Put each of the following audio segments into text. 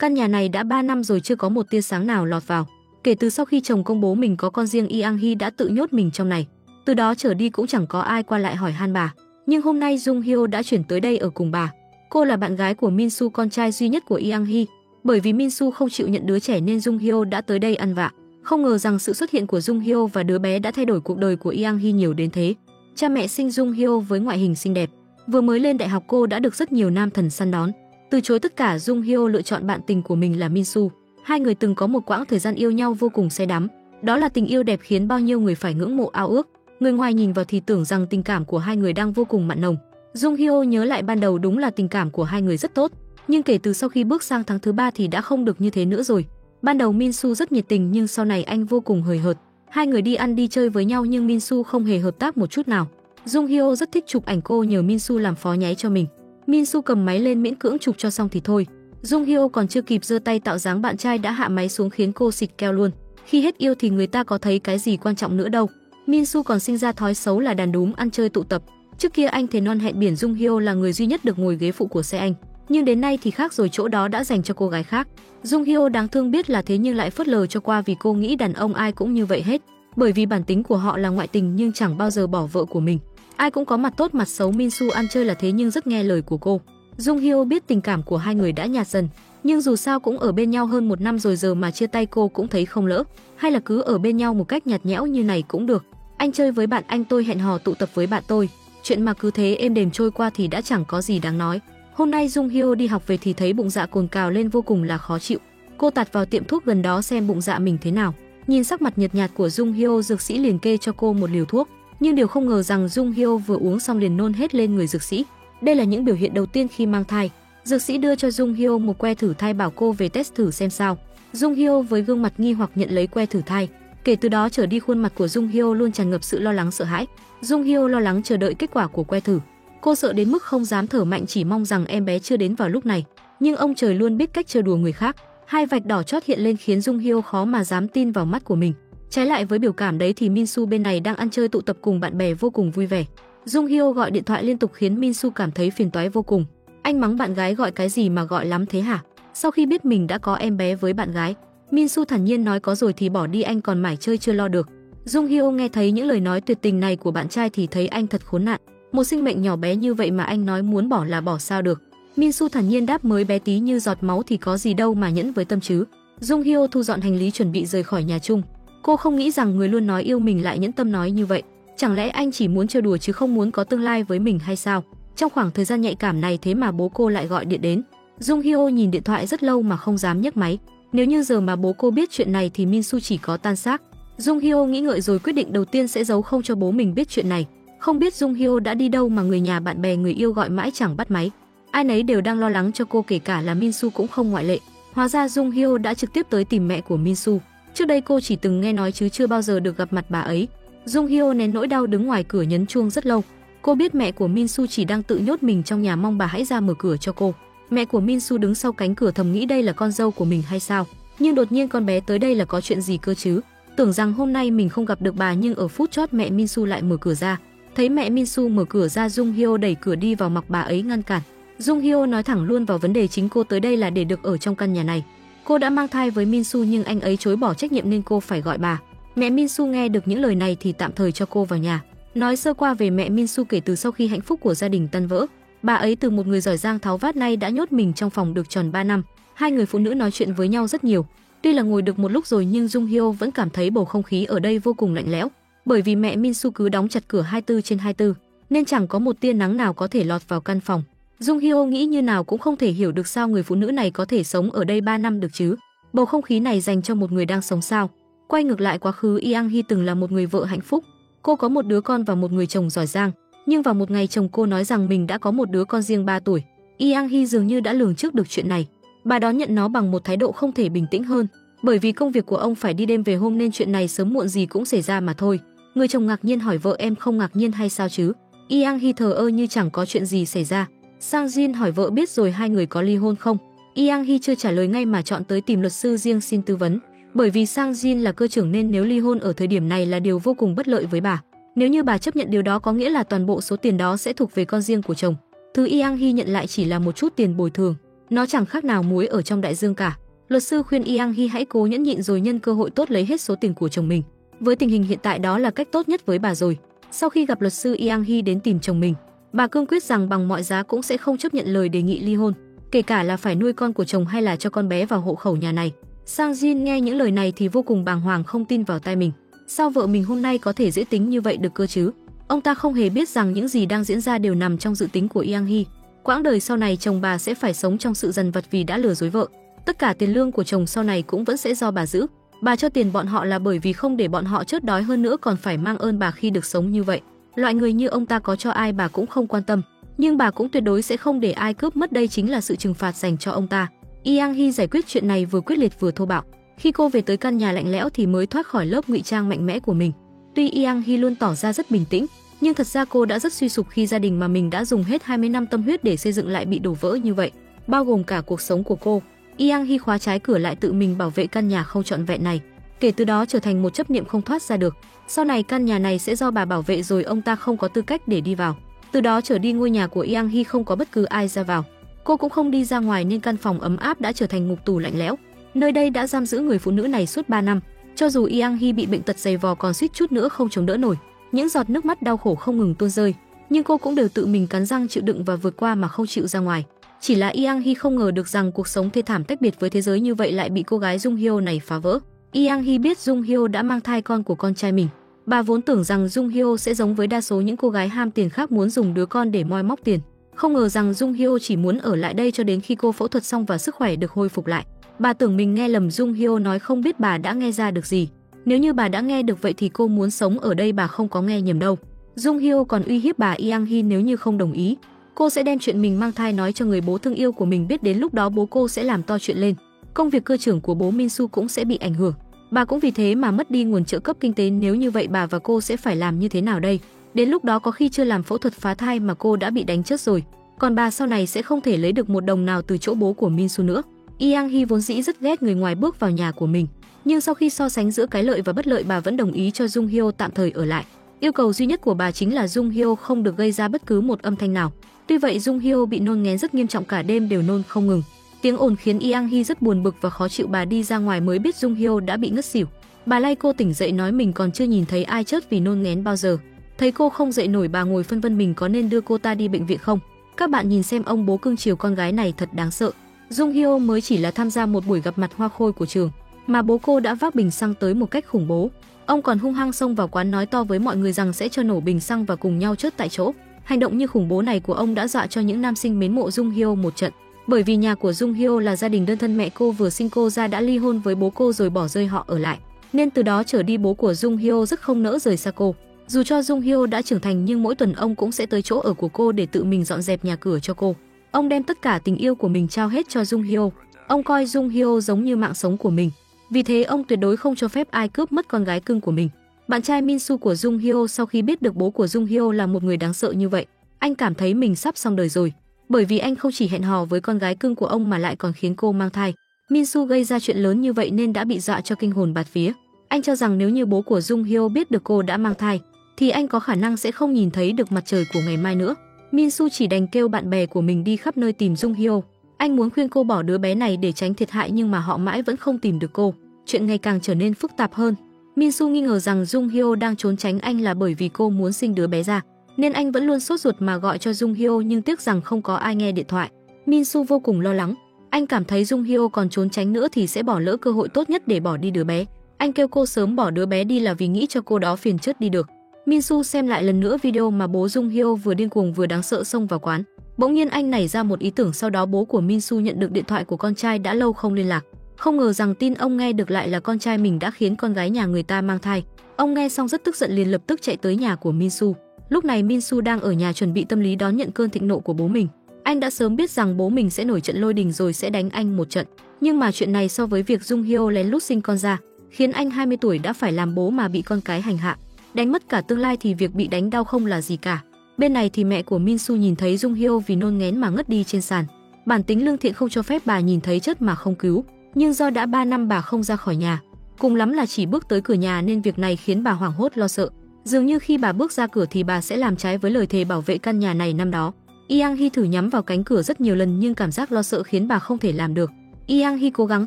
Căn nhà này đã 3 năm rồi chưa có một tia sáng nào lọt vào. Kể từ sau khi chồng công bố mình có con riêng, Yang Hee đã tự nhốt mình trong này. Từ đó trở đi cũng chẳng có ai qua lại hỏi han bà. Nhưng hôm nay Jung Hyo đã chuyển tới đây ở cùng bà. Cô là bạn gái của Min Soo, con trai duy nhất của Yang Hee. Bởi vì Min Soo không chịu nhận đứa trẻ nên Jung Hyo đã tới đây ăn vạ. Không ngờ rằng sự xuất hiện của Jung Hyo và đứa bé đã thay đổi cuộc đời của Yang Hee nhiều đến thế. Cha mẹ sinh Jung Hyo với ngoại hình xinh đẹp. Vừa mới lên đại học cô đã được rất nhiều nam thần săn đón. Từ chối tất cả, Jung Hyo lựa chọn bạn tình của mình là Min Soo. Hai người từng có một quãng thời gian yêu nhau vô cùng say đắm. Đó là tình yêu đẹp khiến bao nhiêu người phải ngưỡng mộ ao ước. Người ngoài nhìn vào thì tưởng rằng tình cảm của hai người đang vô cùng mặn nồng. Jung Hyo nhớ lại ban đầu đúng là tình cảm của hai người rất tốt, nhưng kể từ sau khi bước sang tháng thứ 3 thì đã không được như thế nữa rồi. Ban đầu Min Soo rất nhiệt tình nhưng sau này anh vô cùng hời hợt. Hai người đi ăn đi chơi với nhau nhưng Min Soo không hề hợp tác một chút nào. Jung Hyo rất thích chụp ảnh, cô nhờ Min Soo làm phó nháy cho mình. Min Soo cầm máy lên miễn cưỡng chụp cho xong thì thôi. Jung Hyo còn chưa kịp giơ tay tạo dáng, bạn trai đã hạ máy xuống khiến cô xịt keo luôn. Khi hết yêu thì người ta có thấy cái gì quan trọng nữa đâu. Min Soo còn sinh ra thói xấu là đàn đúm, ăn chơi tụ tập. Trước kia anh thề non hẹn biển Jung Hyo là người duy nhất được ngồi ghế phụ của xe anh, nhưng đến nay thì khác rồi, chỗ đó đã dành cho cô gái khác. Jung Hyo đáng thương biết là thế nhưng lại phớt lờ cho qua vì cô nghĩ đàn ông ai cũng như vậy hết, bởi vì bản tính của họ là ngoại tình nhưng chẳng bao giờ bỏ vợ của mình. Ai cũng có mặt tốt mặt xấu, Min Soo ăn chơi là thế nhưng rất nghe lời của cô. Jung Hyo biết tình cảm của hai người đã nhạt dần, nhưng dù sao cũng ở bên nhau hơn 1 năm rồi, giờ mà chia tay cô cũng thấy không lỡ. Hay là cứ ở bên nhau một cách nhạt nhẽo như này cũng được. Anh chơi với bạn anh, tôi hẹn hò tụ tập với bạn tôi. Chuyện mà cứ thế êm đềm trôi qua thì đã chẳng có gì đáng nói. Hôm nay Jung Hyo đi học về thì thấy bụng dạ cồn cào lên vô cùng là khó chịu. Cô tạt vào tiệm thuốc gần đó xem bụng dạ mình thế nào. Nhìn sắc mặt nhợt nhạt của Jung Hyo, dược sĩ liền kê cho cô một liều thuốc. Nhưng điều không ngờ rằng Jung Hyo vừa uống xong liền nôn hết lên người dược sĩ. Đây là những biểu hiện đầu tiên khi mang thai. Dược sĩ đưa cho Jung Hyo một que thử thai, bảo cô về test thử xem sao. Jung Hyo với gương mặt nghi hoặc nhận lấy que thử thai. Kể từ đó trở đi, khuôn mặt của Jung Hyo luôn tràn ngập sự lo lắng sợ hãi. Jung Hyo lo lắng chờ đợi kết quả của que thử. Cô sợ đến mức không dám thở mạnh, chỉ mong rằng em bé chưa đến vào lúc này. Nhưng ông trời luôn biết cách trêu đùa người khác. Hai vạch đỏ chót hiện lên khiến Jung Hyo khó mà dám tin vào mắt của mình. Trái lại với biểu cảm đấy thì Min Soo bên này đang ăn chơi tụ tập cùng bạn bè vô cùng vui vẻ. Jung Hyo gọi điện thoại liên tục khiến Min Soo cảm thấy phiền toái vô cùng. Anh mắng bạn gái gọi cái gì mà gọi lắm thế hả? Sau khi biết mình đã có em bé với bạn gái, Min Soo thản nhiên nói có rồi thì bỏ đi, anh còn mải chơi chưa lo được. Jung Hyo nghe thấy những lời nói tuyệt tình này của bạn trai thì thấy anh thật khốn nạn. Một sinh mệnh nhỏ bé như vậy mà anh nói muốn bỏ là bỏ sao được. Min Soo thản nhiên đáp, mới bé tí như giọt máu thì có gì đâu mà nhẫn với tâm chứ. Jung Hyo thu dọn hành lý chuẩn bị rời khỏi nhà chung. Cô không nghĩ rằng người luôn nói yêu mình lại nhẫn tâm nói như vậy. Chẳng lẽ anh chỉ muốn trêu đùa chứ không muốn có tương lai với mình hay sao? Trong khoảng thời gian nhạy cảm này thế mà bố cô lại gọi điện đến. Jung Hyo nhìn điện thoại rất lâu mà không dám nhấc máy. Nếu như giờ mà bố cô biết chuyện này thì Min Soo chỉ có tan xác. Jung Hyo nghĩ ngợi rồi quyết định đầu tiên sẽ giấu không cho bố mình biết chuyện này. Không biết Jung Hyo đã đi đâu mà người nhà, bạn bè, người yêu gọi mãi chẳng bắt máy. Ai nấy đều đang lo lắng cho cô, kể cả là Min Soo cũng không ngoại lệ. Hóa ra Jung Hyo đã trực tiếp tới tìm mẹ của Min Soo. Trước đây cô chỉ từng nghe nói chứ chưa bao giờ được gặp mặt bà ấy. Jung Hyo nén nỗi đau đứng ngoài cửa nhấn chuông rất lâu. Cô biết mẹ của Min Soo chỉ đang tự nhốt mình trong nhà, mong bà hãy ra mở cửa cho cô. Mẹ của Min Soo đứng sau cánh cửa thầm nghĩ đây là con dâu của mình hay sao? Nhưng đột nhiên con bé tới đây là có chuyện gì cơ chứ? Tưởng rằng hôm nay mình không gặp được bà, nhưng ở phút chót mẹ Min Soo lại mở cửa ra. Thấy mẹ Min Soo mở cửa ra, Jung Hyo đẩy cửa đi vào mặc bà ấy ngăn cản. Jung Hyo nói thẳng luôn vào vấn đề chính, cô tới đây là để được ở trong căn nhà này. Cô đã mang thai với Min Soo nhưng anh ấy chối bỏ trách nhiệm nên cô phải gọi bà. Mẹ Min Soo nghe được những lời này thì tạm thời cho cô vào nhà. Nói sơ qua về mẹ Min Soo, kể từ sau khi hạnh phúc của gia đình tan vỡ, bà ấy từ một người giỏi giang tháo vát nay đã nhốt mình trong phòng được tròn 3 năm. Hai người phụ nữ nói chuyện với nhau rất nhiều. Tuy là ngồi được một lúc rồi nhưng Jung Hyo vẫn cảm thấy bầu không khí ở đây vô cùng lạnh lẽo, bởi vì mẹ Min Soo cứ đóng chặt cửa 24/24 nên chẳng có một tia nắng nào có thể lọt vào căn phòng. Jung Hyo nghĩ như nào cũng không thể hiểu được sao người phụ nữ này có thể sống ở đây 3 năm được chứ. Bầu không khí này dành cho một người đang sống sao? Quay ngược lại quá khứ, Yang Hee từng là một người vợ hạnh phúc. Cô có một đứa con và một người chồng giỏi giang. Nhưng vào một ngày chồng cô nói rằng mình đã có một đứa con riêng 3 tuổi. Yang Hee dường như đã lường trước được chuyện này. Bà đón nhận nó bằng một thái độ không thể bình tĩnh hơn. Bởi vì công việc của ông phải đi đêm về hôm nên chuyện này sớm muộn gì cũng xảy ra mà thôi. Người chồng ngạc nhiên hỏi vợ, em không ngạc nhiên hay sao chứ? Yang Hee thờ ơ như chẳng có chuyện gì xảy ra. Sang Jin hỏi vợ biết rồi hai người có ly hôn không? Yang Hee chưa trả lời ngay mà chọn tới tìm luật sư riêng xin tư vấn. Bởi vì Sang Jin là cơ trưởng nên nếu ly hôn ở thời điểm này là điều vô cùng bất lợi với bà. Nếu như bà chấp nhận điều đó có nghĩa là toàn bộ số tiền đó sẽ thuộc về con riêng của chồng. Thứ Yang Hee nhận lại chỉ là một chút tiền bồi thường. Nó chẳng khác nào muối ở trong đại dương cả. Luật sư khuyên Yang Hee hãy cố nhẫn nhịn rồi nhân cơ hội tốt lấy hết số tiền của chồng mình. Với tình hình hiện tại đó là cách tốt nhất với bà rồi. Sau khi gặp luật sư, Yang Hee đến tìm chồng mình. Bà cương quyết rằng bằng mọi giá cũng sẽ không chấp nhận lời đề nghị ly hôn, kể cả là phải nuôi con của chồng hay là cho con bé vào hộ khẩu nhà này. Sang Jin nghe những lời này thì vô cùng bàng hoàng, không tin vào tai mình. Sao vợ mình hôm nay có thể dễ tính như vậy được cơ chứ? Ông ta không hề biết rằng những gì đang diễn ra đều nằm trong dự tính của Yang Hee. Quãng đời sau này chồng bà sẽ phải sống trong sự dằn vặt vì đã lừa dối vợ. Tất cả tiền lương của chồng sau này cũng vẫn sẽ do bà giữ. Bà cho tiền bọn họ là bởi vì không để bọn họ chớt đói, hơn nữa còn phải mang ơn bà khi được sống như vậy. Loại người như ông ta có cho ai bà cũng không quan tâm, nhưng bà cũng tuyệt đối sẽ không để ai cướp mất, đây chính là sự trừng phạt dành cho ông ta. Yang Hee giải quyết chuyện này vừa quyết liệt vừa thô bạo. Khi cô về tới căn nhà lạnh lẽo thì mới thoát khỏi lớp ngụy trang mạnh mẽ của mình. Tuy Yang Hee luôn tỏ ra rất bình tĩnh, nhưng thật ra cô đã rất suy sụp khi gia đình mà mình đã dùng hết 20 năm tâm huyết để xây dựng lại bị đổ vỡ như vậy, bao gồm cả cuộc sống của cô. Yang Hee khóa trái cửa lại, tự mình bảo vệ căn nhà không trọn vẹn này. Kể từ đó trở thành một chấp niệm không thoát ra được. Sau này căn nhà này sẽ do bà bảo vệ rồi, ông ta không có tư cách để đi vào. Từ đó trở đi ngôi nhà của Yang Hee không có bất cứ ai ra vào. Cô cũng không đi ra ngoài nên căn phòng ấm áp đã trở thành ngục tù lạnh lẽo. Nơi đây đã giam giữ người phụ nữ này suốt 3 năm. Cho dù Yang Hee bị bệnh tật dày vò còn suýt chút nữa không chống đỡ nổi, những giọt nước mắt đau khổ không ngừng tuôn rơi, nhưng cô cũng đều tự mình cắn răng chịu đựng và vượt qua mà không chịu ra ngoài. Chỉ là Yang Hee không ngờ được rằng cuộc sống thê thảm tách biệt với thế giới như vậy lại bị cô gái Jung Hyo này phá vỡ. Yang Hee biết Jung Hyo đã mang thai con của con trai mình. Bà vốn tưởng rằng Jung Hyo sẽ giống với đa số những cô gái ham tiền khác, muốn dùng đứa con để moi móc tiền. Không ngờ rằng Jung Hyo chỉ muốn ở lại đây cho đến khi cô phẫu thuật xong và sức khỏe được hồi phục lại. Bà tưởng mình nghe lầm, Jung Hyo nói không biết bà đã nghe ra được gì. Nếu như bà đã nghe được vậy thì cô muốn sống ở đây, bà không có nghe nhầm đâu. Jung Hyo còn uy hiếp bà Yang Hee nếu như không đồng ý, cô sẽ đem chuyện mình mang thai nói cho người bố thương yêu của mình biết, đến lúc đó bố cô sẽ làm to chuyện lên. Công việc cơ trưởng của bố Min Soo cũng sẽ bị ảnh hưởng. Bà cũng vì thế mà mất đi nguồn trợ cấp kinh tế, nếu như vậy bà và cô sẽ phải làm như thế nào đây? Đến lúc đó có khi chưa làm phẫu thuật phá thai mà cô đã bị đánh chết rồi. Còn bà sau này sẽ không thể lấy được một đồng nào từ chỗ bố của Min Soo nữa. Yang Hee vốn dĩ rất ghét người ngoài bước vào nhà của mình, nhưng sau khi so sánh giữa cái lợi và bất lợi, bà vẫn đồng ý cho Jung Hyo tạm thời ở lại. Yêu cầu duy nhất của bà chính là Jung Hyo không được gây ra bất cứ một âm thanh nào. Tuy vậy Jung Hyo bị nôn nghén rất nghiêm trọng, cả đêm đều nôn không ngừng. Tiếng ồn khiến Yang Hee rất buồn bực và khó chịu. Bà đi ra ngoài mới biết Jung Hyo đã bị ngất xỉu. Bà lay cô tỉnh dậy nói mình còn chưa nhìn thấy ai chết vì nôn nghén bao giờ. Thấy cô không dậy nổi, bà ngồi phân vân mình có nên đưa cô ta đi bệnh viện không. Các bạn nhìn xem, ông bố cưng chiều con gái này thật đáng sợ. Jung Hyo mới chỉ là tham gia một buổi gặp mặt hoa khôi của trường, mà bố cô đã vác bình xăng tới một cách khủng bố. Ông còn hung hăng xông vào quán nói to với mọi người rằng sẽ cho nổ bình xăng và cùng nhau chết tại chỗ. Hành động như khủng bố này của ông đã dọa cho những nam sinh mến mộ Jung Hyo một trận. Bởi vì nhà của Jung Hyo là gia đình đơn thân, mẹ cô vừa sinh cô ra đã ly hôn với bố cô rồi bỏ rơi họ ở lại, nên từ đó trở đi bố của Jung Hyo rất không nỡ rời xa cô. Dù cho Jung Hyo đã trưởng thành nhưng mỗi tuần ông cũng sẽ tới chỗ ở của cô để tự mình dọn dẹp nhà cửa cho cô. Ông đem tất cả tình yêu của mình trao hết cho Jung Hyo. Ông coi Jung Hyo giống như mạng sống của mình. Vì thế ông tuyệt đối không cho phép ai cướp mất con gái cưng của mình. Bạn trai Min Soo của Jung Hyo sau khi biết được bố của Jung Hyo là một người đáng sợ như vậy, anh cảm thấy mình sắp xong đời rồi. Bởi vì anh không chỉ hẹn hò với con gái cưng của ông mà lại còn khiến cô mang thai. Min Soo gây ra chuyện lớn như vậy nên đã bị dọa cho kinh hồn bạt vía. Anh cho rằng nếu như bố của Jung Hyo biết được cô đã mang thai thì anh có khả năng sẽ không nhìn thấy được mặt trời của ngày mai nữa. Min Soo chỉ đành kêu bạn bè của mình đi khắp nơi tìm Jung Hyo. Anh muốn khuyên cô bỏ đứa bé này để tránh thiệt hại, nhưng mà họ mãi vẫn không tìm được cô. Chuyện ngày càng trở nên phức tạp hơn. Min Soo nghi ngờ rằng Jung Hyo đang trốn tránh anh là bởi vì cô muốn sinh đứa bé ra, nên anh vẫn luôn sốt ruột mà gọi cho Jung Hyo, nhưng tiếc rằng không có ai nghe điện thoại. Min Soo vô cùng lo lắng. Anh cảm thấy Jung Hyo còn trốn tránh nữa thì sẽ bỏ lỡ cơ hội tốt nhất để bỏ đi đứa bé. Anh kêu cô sớm bỏ đứa bé đi là vì nghĩ cho cô đó phiền chết đi được. Min Soo xem lại lần nữa video mà bố Jung Hyo vừa điên cuồng vừa đáng sợ xông vào quán. Bỗng nhiên anh nảy ra một ý tưởng, sau đó bố của Min Soo nhận được điện thoại của con trai đã lâu không liên lạc. Không ngờ rằng tin ông nghe được lại là con trai mình đã khiến con gái nhà người ta mang thai. Ông nghe xong rất tức giận, liền lập tức chạy tới nhà của Min Soo. Lúc này Min Soo đang ở nhà chuẩn bị tâm lý đón nhận cơn thịnh nộ của bố mình. Anh đã sớm biết rằng bố mình sẽ nổi trận lôi đình rồi sẽ đánh anh một trận. Nhưng mà chuyện này so với việc Jung Hyo lén lút sinh con ra, khiến anh 20 tuổi đã phải làm bố mà bị con cái hành hạ, đánh mất cả tương lai, thì việc bị đánh đau không là gì cả. Bên này thì mẹ của Min Soo nhìn thấy Jung Hyo vì nôn nghén mà ngất đi trên sàn. Bản tính lương thiện không cho phép bà nhìn thấy chất mà không cứu, nhưng do đã 3 năm bà không ra khỏi nhà, cùng lắm là chỉ bước tới cửa nhà, nên việc này khiến bà hoảng hốt lo sợ. Dường như khi bà bước ra cửa thì bà sẽ làm trái với lời thề bảo vệ căn nhà này năm đó. Yang Hee thử nhắm vào cánh cửa rất nhiều lần nhưng cảm giác lo sợ khiến bà không thể làm được. Yang Hee cố gắng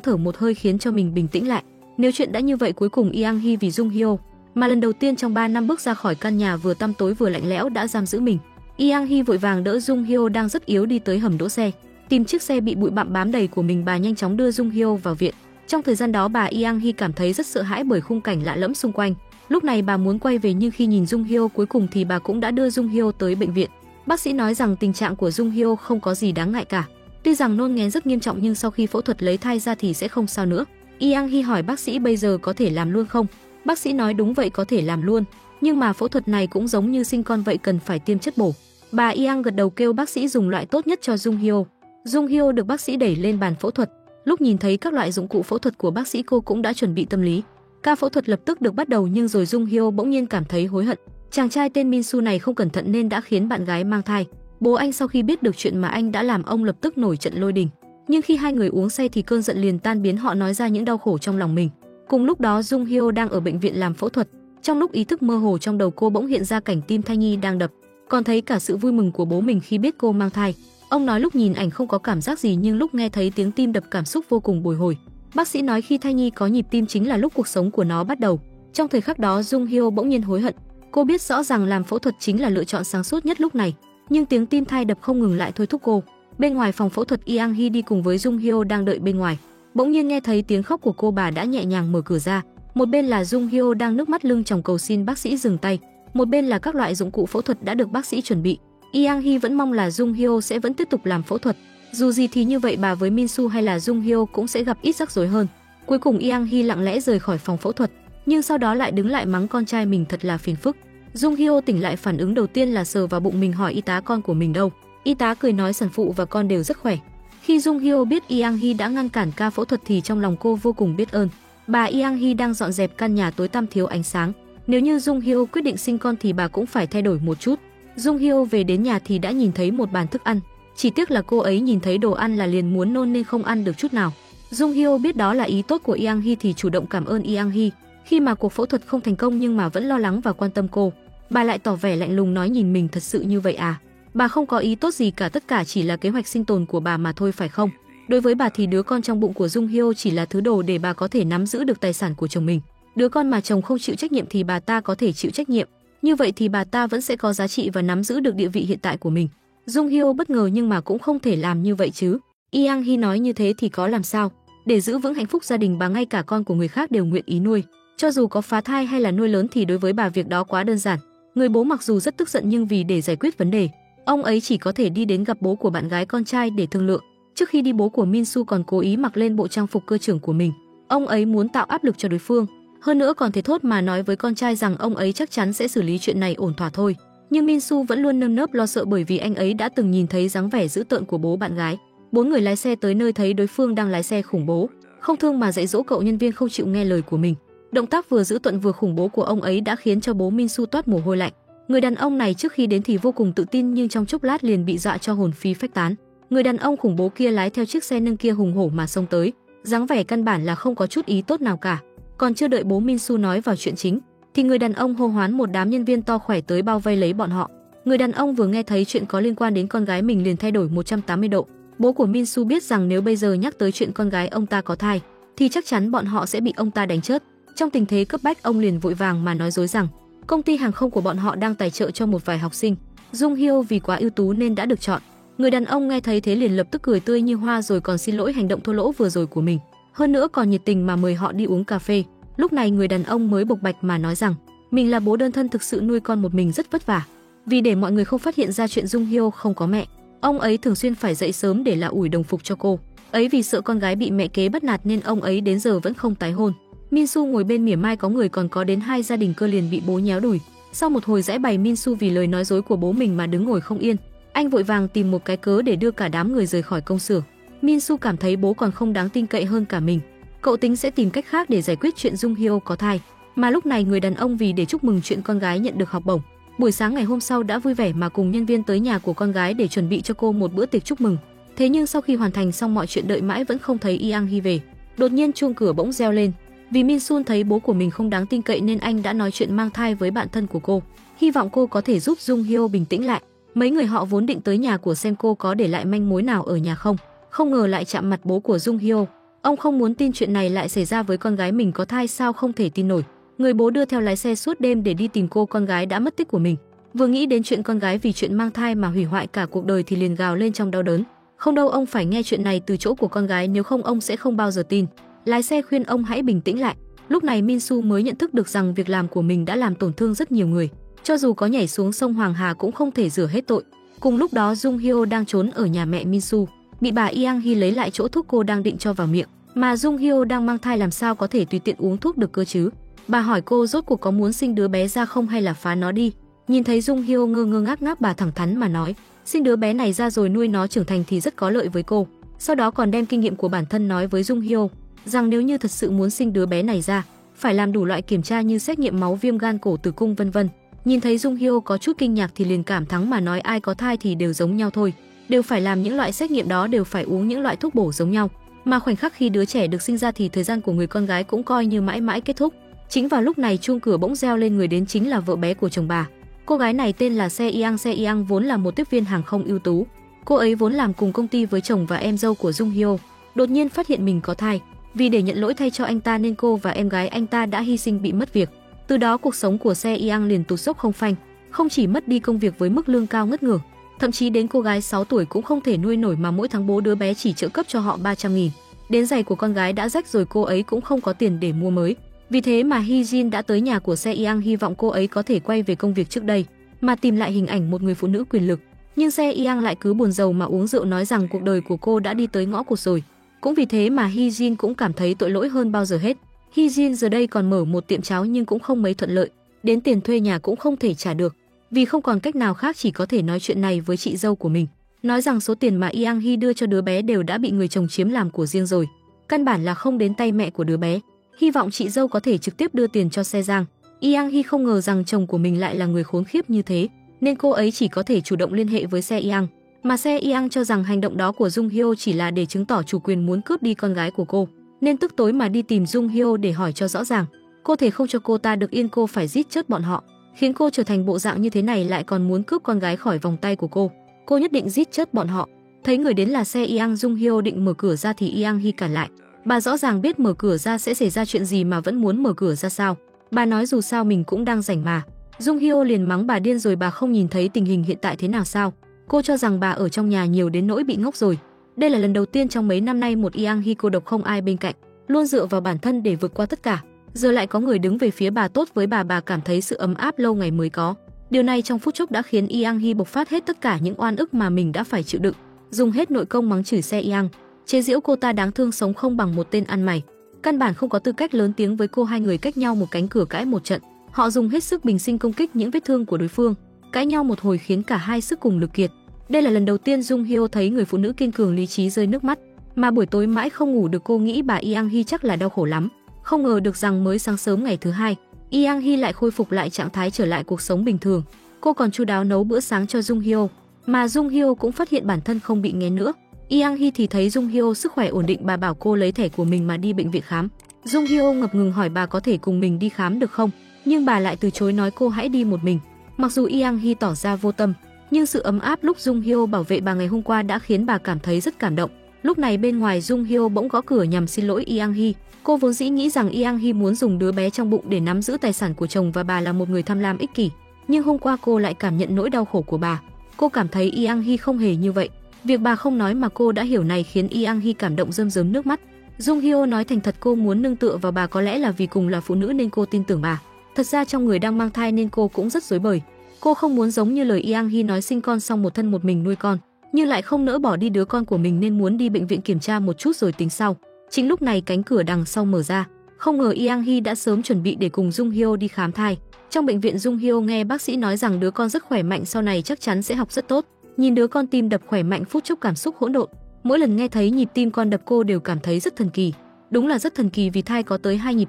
thở một hơi khiến cho mình bình tĩnh lại. Nếu chuyện đã như vậy, cuối cùng Yang Hee vì Jung Hyo mà lần đầu tiên trong 3 năm bước ra khỏi căn nhà vừa tăm tối vừa lạnh lẽo đã giam giữ mình. Yang Hee vội vàng đỡ Jung Hyo đang rất yếu đi tới hầm đỗ xe. Tìm chiếc xe bị bụi bặm bám đầy của mình, bà nhanh chóng đưa Jung Hyo vào viện. Trong thời gian đó, bà Yang Hee cảm thấy rất sợ hãi bởi khung cảnh lạ lẫm xung quanh. Lúc này bà muốn quay về nhưng khi nhìn Jung Hyo cuối cùng thì bà cũng đã đưa Jung Hyo tới bệnh viện. Bác sĩ nói rằng tình trạng của Jung Hyo không có gì đáng ngại cả. Tuy rằng nôn nghén rất nghiêm trọng nhưng sau khi phẫu thuật lấy thai ra thì sẽ không sao nữa. Yang Hee hỏi bác sĩ bây giờ có thể làm luôn không? Bác sĩ nói đúng vậy, có thể làm luôn. Nhưng mà phẫu thuật này cũng giống như sinh con vậy, cần phải tiêm chất bổ. Bà Yang gật đầu kêu bác sĩ dùng loại tốt nhất cho Jung Hyo. Jung Hyo được bác sĩ đẩy lên bàn phẫu thuật. Lúc nhìn thấy các loại dụng cụ phẫu thuật của bác sĩ, cô cũng đã chuẩn bị tâm lý. Ca phẫu thuật lập tức được bắt đầu nhưng rồi Jung Hyo bỗng nhiên cảm thấy hối hận. Chàng trai tên Min Soo này không cẩn thận nên đã khiến bạn gái mang thai. Bố anh sau khi biết được chuyện mà anh đã làm, ông lập tức nổi trận lôi đình. Nhưng khi hai người uống say thì cơn giận liền tan biến, họ nói ra những đau khổ trong lòng mình. Cùng lúc đó Jung Hyo đang ở bệnh viện làm phẫu thuật. Trong lúc ý thức mơ hồ, trong đầu cô bỗng hiện ra cảnh tim thai nhi đang đập, còn thấy cả sự vui mừng của bố mình khi biết cô mang thai. Ông nói lúc nhìn ảnh không có cảm giác gì nhưng lúc nghe thấy tiếng tim đập cảm xúc vô cùng bồi hồi. Bác sĩ nói khi thai nhi có nhịp tim chính là lúc cuộc sống của nó bắt đầu. Trong thời khắc đó Jung Hyo bỗng nhiên hối hận. Cô biết rõ rằng làm phẫu thuật chính là lựa chọn sáng suốt nhất lúc này, nhưng tiếng tim thai đập không ngừng lại thôi thúc cô. Bên ngoài phòng phẫu thuật, Yang Hee đi cùng với Jung Hyo đang đợi bên ngoài. Bỗng nhiên nghe thấy tiếng khóc của cô, bà đã nhẹ nhàng mở cửa ra. Một bên là Jung Hyo đang nước mắt lưng tròng cầu xin bác sĩ dừng tay, một bên là các loại dụng cụ phẫu thuật đã được bác sĩ chuẩn bị. Yang Hee vẫn mong là Jung Hyo sẽ vẫn tiếp tục làm phẫu thuật. Dù gì thì như vậy bà với Min Soo hay là Jung Hyo cũng sẽ gặp ít rắc rối hơn. Cuối cùng Yang Hee lặng lẽ rời khỏi phòng phẫu thuật, nhưng sau đó lại đứng lại mắng con trai mình thật là phiền phức. Jung Hyo tỉnh lại, phản ứng đầu tiên là sờ vào bụng mình, hỏi y tá con của mình đâu. Y tá cười nói sản phụ và con đều rất khỏe. Khi Jung Hyo biết Yang Hee đã ngăn cản ca phẫu thuật thì trong lòng cô vô cùng biết ơn. Bà Yang Hee đang dọn dẹp căn nhà tối tăm thiếu ánh sáng. Nếu như Jung Hyo quyết định sinh con thì bà cũng phải thay đổi một chút. Jung Hyo về đến nhà thì đã nhìn thấy một bàn thức ăn. Chỉ tiếc là cô ấy nhìn thấy đồ ăn là liền muốn nôn nên không ăn được chút nào. Jung Hyo biết đó là ý tốt của Yang Hee thì chủ động cảm ơn Yang Hee. Khi mà cuộc phẫu thuật không thành công nhưng mà vẫn lo lắng và quan tâm cô, bà lại tỏ vẻ lạnh lùng nói nhìn mình thật sự như vậy à? Bà không có ý tốt gì cả, tất cả chỉ là kế hoạch sinh tồn của bà mà thôi phải không? Đối với bà thì đứa con trong bụng của Jung Hyo chỉ là thứ đồ để bà có thể nắm giữ được tài sản của chồng mình. Đứa con mà chồng không chịu trách nhiệm thì bà ta có thể chịu trách nhiệm. Như vậy thì bà ta vẫn sẽ có giá trị và nắm giữ được địa vị hiện tại của mình. Jung Hyo bất ngờ nhưng mà cũng không thể làm như vậy chứ. Yang Hee nói như thế thì có làm sao? Để giữ vững hạnh phúc gia đình, bà ngay cả con của người khác đều nguyện ý nuôi. Cho dù có phá thai hay là nuôi lớn thì đối với bà việc đó quá đơn giản. Người bố mặc dù rất tức giận nhưng vì để giải quyết vấn đề, ông ấy chỉ có thể đi đến gặp bố của bạn gái con trai để thương lượng. Trước khi đi, bố của Min Soo còn cố ý mặc lên bộ trang phục cơ trưởng của mình. Ông ấy muốn tạo áp lực cho đối phương. Hơn nữa còn thể thốt mà nói với con trai rằng ông ấy chắc chắn sẽ xử lý chuyện này ổn thỏa thôi. Nhưng Min Soo vẫn luôn nơm nớp lo sợ bởi vì anh ấy đã từng nhìn thấy dáng vẻ dữ tợn của bố bạn gái. 4 người lái xe tới nơi thấy đối phương đang lái xe khủng bố, không thương mà dạy dỗ cậu nhân viên không chịu nghe lời của mình. Động tác vừa dữ tợn vừa khủng bố của ông ấy đã khiến cho bố Min Soo toát mồ hôi lạnh. Người đàn ông này trước khi đến thì vô cùng tự tin nhưng trong chốc lát liền bị dọa cho hồn phi phách tán. Người đàn ông khủng bố kia lái theo chiếc xe nâng kia hùng hổ mà xông tới, dáng vẻ căn bản là không có chút ý tốt nào cả. Còn chưa đợi bố Min Soo nói vào chuyện chính thì người đàn ông hô hoán một đám nhân viên to khỏe tới bao vây lấy bọn họ. Người đàn ông vừa nghe thấy chuyện có liên quan đến con gái mình liền thay đổi 180 độ. Bố của Min Soo biết rằng nếu bây giờ nhắc tới chuyện con gái ông ta có thai thì chắc chắn bọn họ sẽ bị ông ta đánh chết. Trong tình thế cấp bách, ông liền vội vàng mà nói dối rằng công ty hàng không của bọn họ đang tài trợ cho một vài học sinh. Jung Hyo vì quá ưu tú nên đã được chọn. Người đàn ông nghe thấy thế liền lập tức cười tươi như hoa rồi còn xin lỗi hành động thô lỗ vừa rồi của mình. Hơn nữa còn nhiệt tình mà mời họ đi uống cà phê. Lúc này người đàn ông mới bộc bạch mà nói rằng mình là bố đơn thân, thực sự nuôi con một mình rất vất vả. Vì để mọi người không phát hiện ra chuyện Jung Hyo không có mẹ, ông ấy thường xuyên phải dậy sớm để là ủi đồng phục cho cô. Ấy vì sợ con gái bị mẹ kế bắt nạt nên ông ấy đến giờ vẫn không tái hôn. Min Soo ngồi bên mỉa mai có người còn có đến 2 gia đình cơ liền bị bố nhéo đùi. Sau một hồi giãi bày, Min Soo vì lời nói dối của bố mình mà đứng ngồi không yên. Anh vội vàng tìm một cái cớ để đưa cả đám người rời khỏi công xưởng. Min Soo cảm thấy bố còn không đáng tin cậy hơn cả mình. Cậu tính sẽ tìm cách khác để giải quyết chuyện Jung Hyo có thai. Mà lúc này người đàn ông vì để chúc mừng chuyện con gái nhận được học bổng, buổi sáng ngày hôm sau đã vui vẻ mà cùng nhân viên tới nhà của con gái để chuẩn bị cho cô một bữa tiệc chúc mừng. Thế nhưng sau khi hoàn thành xong mọi chuyện đợi mãi vẫn không thấy Yang Hee về. Đột nhiên chuông cửa bỗng reo lên. Vì Min Soo thấy bố của mình không đáng tin cậy nên anh đã nói chuyện mang thai với bạn thân của cô, hy vọng cô có thể giúp Jung Hyo bình tĩnh lại. Mấy người họ vốn định tới nhà của xem cô có để lại manh mối nào ở nhà không, không ngờ lại chạm mặt bố của Jung Hyo. Ông không muốn tin chuyện này lại xảy ra với con gái mình có thai sao không thể tin nổi. Người bố đưa theo lái xe suốt đêm để đi tìm cô con gái đã mất tích của mình. Vừa nghĩ đến chuyện con gái vì chuyện mang thai mà hủy hoại cả cuộc đời thì liền gào lên trong đau đớn. Không đâu, ông phải nghe chuyện này từ chỗ của con gái, nếu không ông sẽ không bao giờ tin. Lái xe khuyên ông hãy bình tĩnh lại. Lúc này Min Soo mới nhận thức được rằng việc làm của mình đã làm tổn thương rất nhiều người. Cho dù có nhảy xuống sông Hoàng Hà cũng không thể rửa hết tội. Cùng lúc đó Jung Hyo đang trốn ở nhà mẹ Min Soo, bị bà Yang Hee lấy lại chỗ thuốc cô đang định cho vào miệng. Mà Jung Hyo đang mang thai làm sao có thể tùy tiện uống thuốc được cơ chứ? Bà hỏi cô rốt cuộc có muốn sinh đứa bé ra không hay là phá nó đi. Nhìn thấy Jung Hyo ngơ ngơ ngác ngác, bà thẳng thắn mà nói, sinh đứa bé này ra rồi nuôi nó trưởng thành thì rất có lợi với cô. Sau đó còn đem kinh nghiệm của bản thân nói với Jung Hyo rằng nếu như thật sự muốn sinh đứa bé này ra, phải làm đủ loại kiểm tra như xét nghiệm máu, viêm gan, cổ tử cung vân vân. Nhìn thấy Jung Hyo có chút kinh ngạc thì liền cảm thắng mà nói, ai có thai thì đều giống nhau thôi, đều phải làm những loại xét nghiệm đó, đều phải uống những loại thuốc bổ giống nhau. Mà khoảnh khắc khi đứa trẻ được sinh ra thì thời gian của người con gái cũng coi như mãi mãi kết thúc. Chính vào lúc này chuông cửa bỗng reo lên, người đến chính là vợ bé của chồng bà. Cô gái này tên là Se Yang. Se Yang vốn là một tiếp viên hàng không ưu tú. Cô ấy vốn làm cùng công ty với chồng và em dâu của Jung Hyo. Đột nhiên phát hiện mình có thai, vì để nhận lỗi thay cho anh ta nên cô và em gái anh ta đã hy sinh, bị mất việc. Từ đó cuộc sống của Se Yang liền tụt dốc không phanh, không chỉ mất đi công việc với mức lương cao ngất ngưởng, thậm chí đến cô gái 6 tuổi cũng không thể nuôi nổi mà mỗi tháng bố đứa bé chỉ trợ cấp cho họ 300.000. Đến giày của con gái đã rách rồi cô ấy cũng không có tiền để mua mới. Vì thế mà Hee Jin đã tới nhà của Se Yang, hy vọng cô ấy có thể quay về công việc trước đây, mà tìm lại hình ảnh một người phụ nữ quyền lực. Nhưng Se Yang lại cứ buồn rầu mà uống rượu, nói rằng cuộc đời của cô đã đi tới ngõ cụt rồi. Cũng vì thế mà Hee Jin cũng cảm thấy tội lỗi hơn bao giờ hết. Hee Jin giờ đây còn mở một tiệm cháo nhưng cũng không mấy thuận lợi, đến tiền thuê nhà cũng không thể trả được. Vì không còn cách nào khác chỉ có thể nói chuyện này với chị dâu của mình, nói rằng số tiền mà Yang Hee đưa cho đứa bé đều đã bị người chồng chiếm làm của riêng rồi, căn bản là không đến tay mẹ của đứa bé. Hy vọng chị dâu có thể trực tiếp đưa tiền cho Se Giang. Yang Hee không ngờ rằng chồng của mình lại là người khốn khiếp như thế, nên cô ấy chỉ có thể chủ động liên hệ với Se Yang. Mà Se Yang cho rằng hành động đó của Jung Hyo chỉ là để chứng tỏ chủ quyền muốn cướp đi con gái của cô, nên tức tối mà đi tìm Jung Hyo để hỏi cho rõ ràng. Cô thể không cho cô ta được yên, cô phải giết chết bọn họ, khiến cô trở thành bộ dạng như thế này, lại còn muốn cướp con gái khỏi vòng tay của cô. Cô nhất định giết chết bọn họ. Thấy người đến là Se Yang, Jung Hyo định mở cửa ra thì Yang Hee cản lại. Bà rõ ràng biết mở cửa ra sẽ xảy ra chuyện gì mà vẫn muốn mở cửa ra sao? Bà nói dù sao mình cũng đang rảnh mà. Jung Hyo liền mắng bà điên rồi, bà không nhìn thấy tình hình hiện tại thế nào sao? Cô cho rằng bà ở trong nhà nhiều đến nỗi bị ngốc rồi. Đây là lần đầu tiên trong mấy năm nay một Yang Hee cô độc không ai bên cạnh, luôn dựa vào bản thân để vượt qua tất cả. Giờ lại có người đứng về phía bà, tốt với bà cảm thấy sự ấm áp lâu ngày mới có. Điều này trong phút chốc đã khiến Yang Hee bộc phát hết tất cả những oan ức mà mình đã phải chịu đựng, dùng hết nội công mắng chửi Se Yang, chế giễu cô ta đáng thương sống không bằng một tên ăn mày, căn bản không có tư cách lớn tiếng với cô. Hai người cách nhau một cánh cửa cãi một trận, họ dùng hết sức bình sinh công kích những vết thương của đối phương, cãi nhau một hồi khiến cả hai sức cùng lực kiệt. Đây là lần đầu tiên Jung Hyo thấy người phụ nữ kiên cường lý trí rơi nước mắt, mà buổi tối mãi không ngủ được. Cô nghĩ bà Yang Hee chắc là đau khổ lắm, không ngờ được rằng mới sáng sớm ngày thứ hai, Yang Hee lại khôi phục lại trạng thái, trở lại cuộc sống bình thường. Cô còn chu đáo nấu bữa sáng cho Jung Hyo, mà Jung Hyo cũng phát hiện bản thân không bị nghén nữa. Yang Hee thì thấy Jung Hyo sức khỏe ổn định, bà bảo cô lấy thẻ của mình mà đi bệnh viện khám. Jung Hyo ngập ngừng hỏi bà có thể cùng mình đi khám được không, nhưng bà lại từ chối, nói cô hãy đi một mình. Mặc dù Yang Hee tỏ ra vô tâm, nhưng sự ấm áp lúc Jung Hyo bảo vệ bà ngày hôm qua đã khiến bà cảm thấy rất cảm động. Lúc này bên ngoài Jung Hyo bỗng gõ cửa nhằm xin lỗi Yang Hee. Cô vốn dĩ nghĩ rằng Yang Hee muốn dùng đứa bé trong bụng để nắm giữ tài sản của chồng và bà là một người tham lam ích kỷ, nhưng hôm qua cô lại cảm nhận nỗi đau khổ của bà. Cô cảm thấy Yang Hee không hề như vậy. Việc bà không nói mà cô đã hiểu này khiến Yang Hee cảm động rơm rớm nước mắt. Jung Hyo nói thành thật cô muốn nương tựa vào bà, có lẽ là vì cùng là phụ nữ nên cô tin tưởng bà. Thật ra trong người đang mang thai nên cô cũng rất rối bời. Cô không muốn giống như lời Yang Hee nói sinh con xong một thân một mình nuôi con, nhưng lại không nỡ bỏ đi đứa con của mình nên muốn đi bệnh viện kiểm tra một chút rồi tính sau. Chính lúc này cánh cửa đằng sau mở ra, không ngờ Yang Hee đã sớm chuẩn bị để cùng Jung Hyo đi khám thai. Trong bệnh viện Jung Hyo nghe bác sĩ nói rằng đứa con rất khỏe mạnh, sau này chắc chắn sẽ học rất tốt. Nhìn đứa con tim đập khỏe mạnh, phút chốc cảm xúc hỗn độn. Mỗi lần nghe thấy nhịp tim con đập cô đều cảm thấy rất thần kỳ. Đúng là rất thần kỳ, vì thai có tới 2 nhịp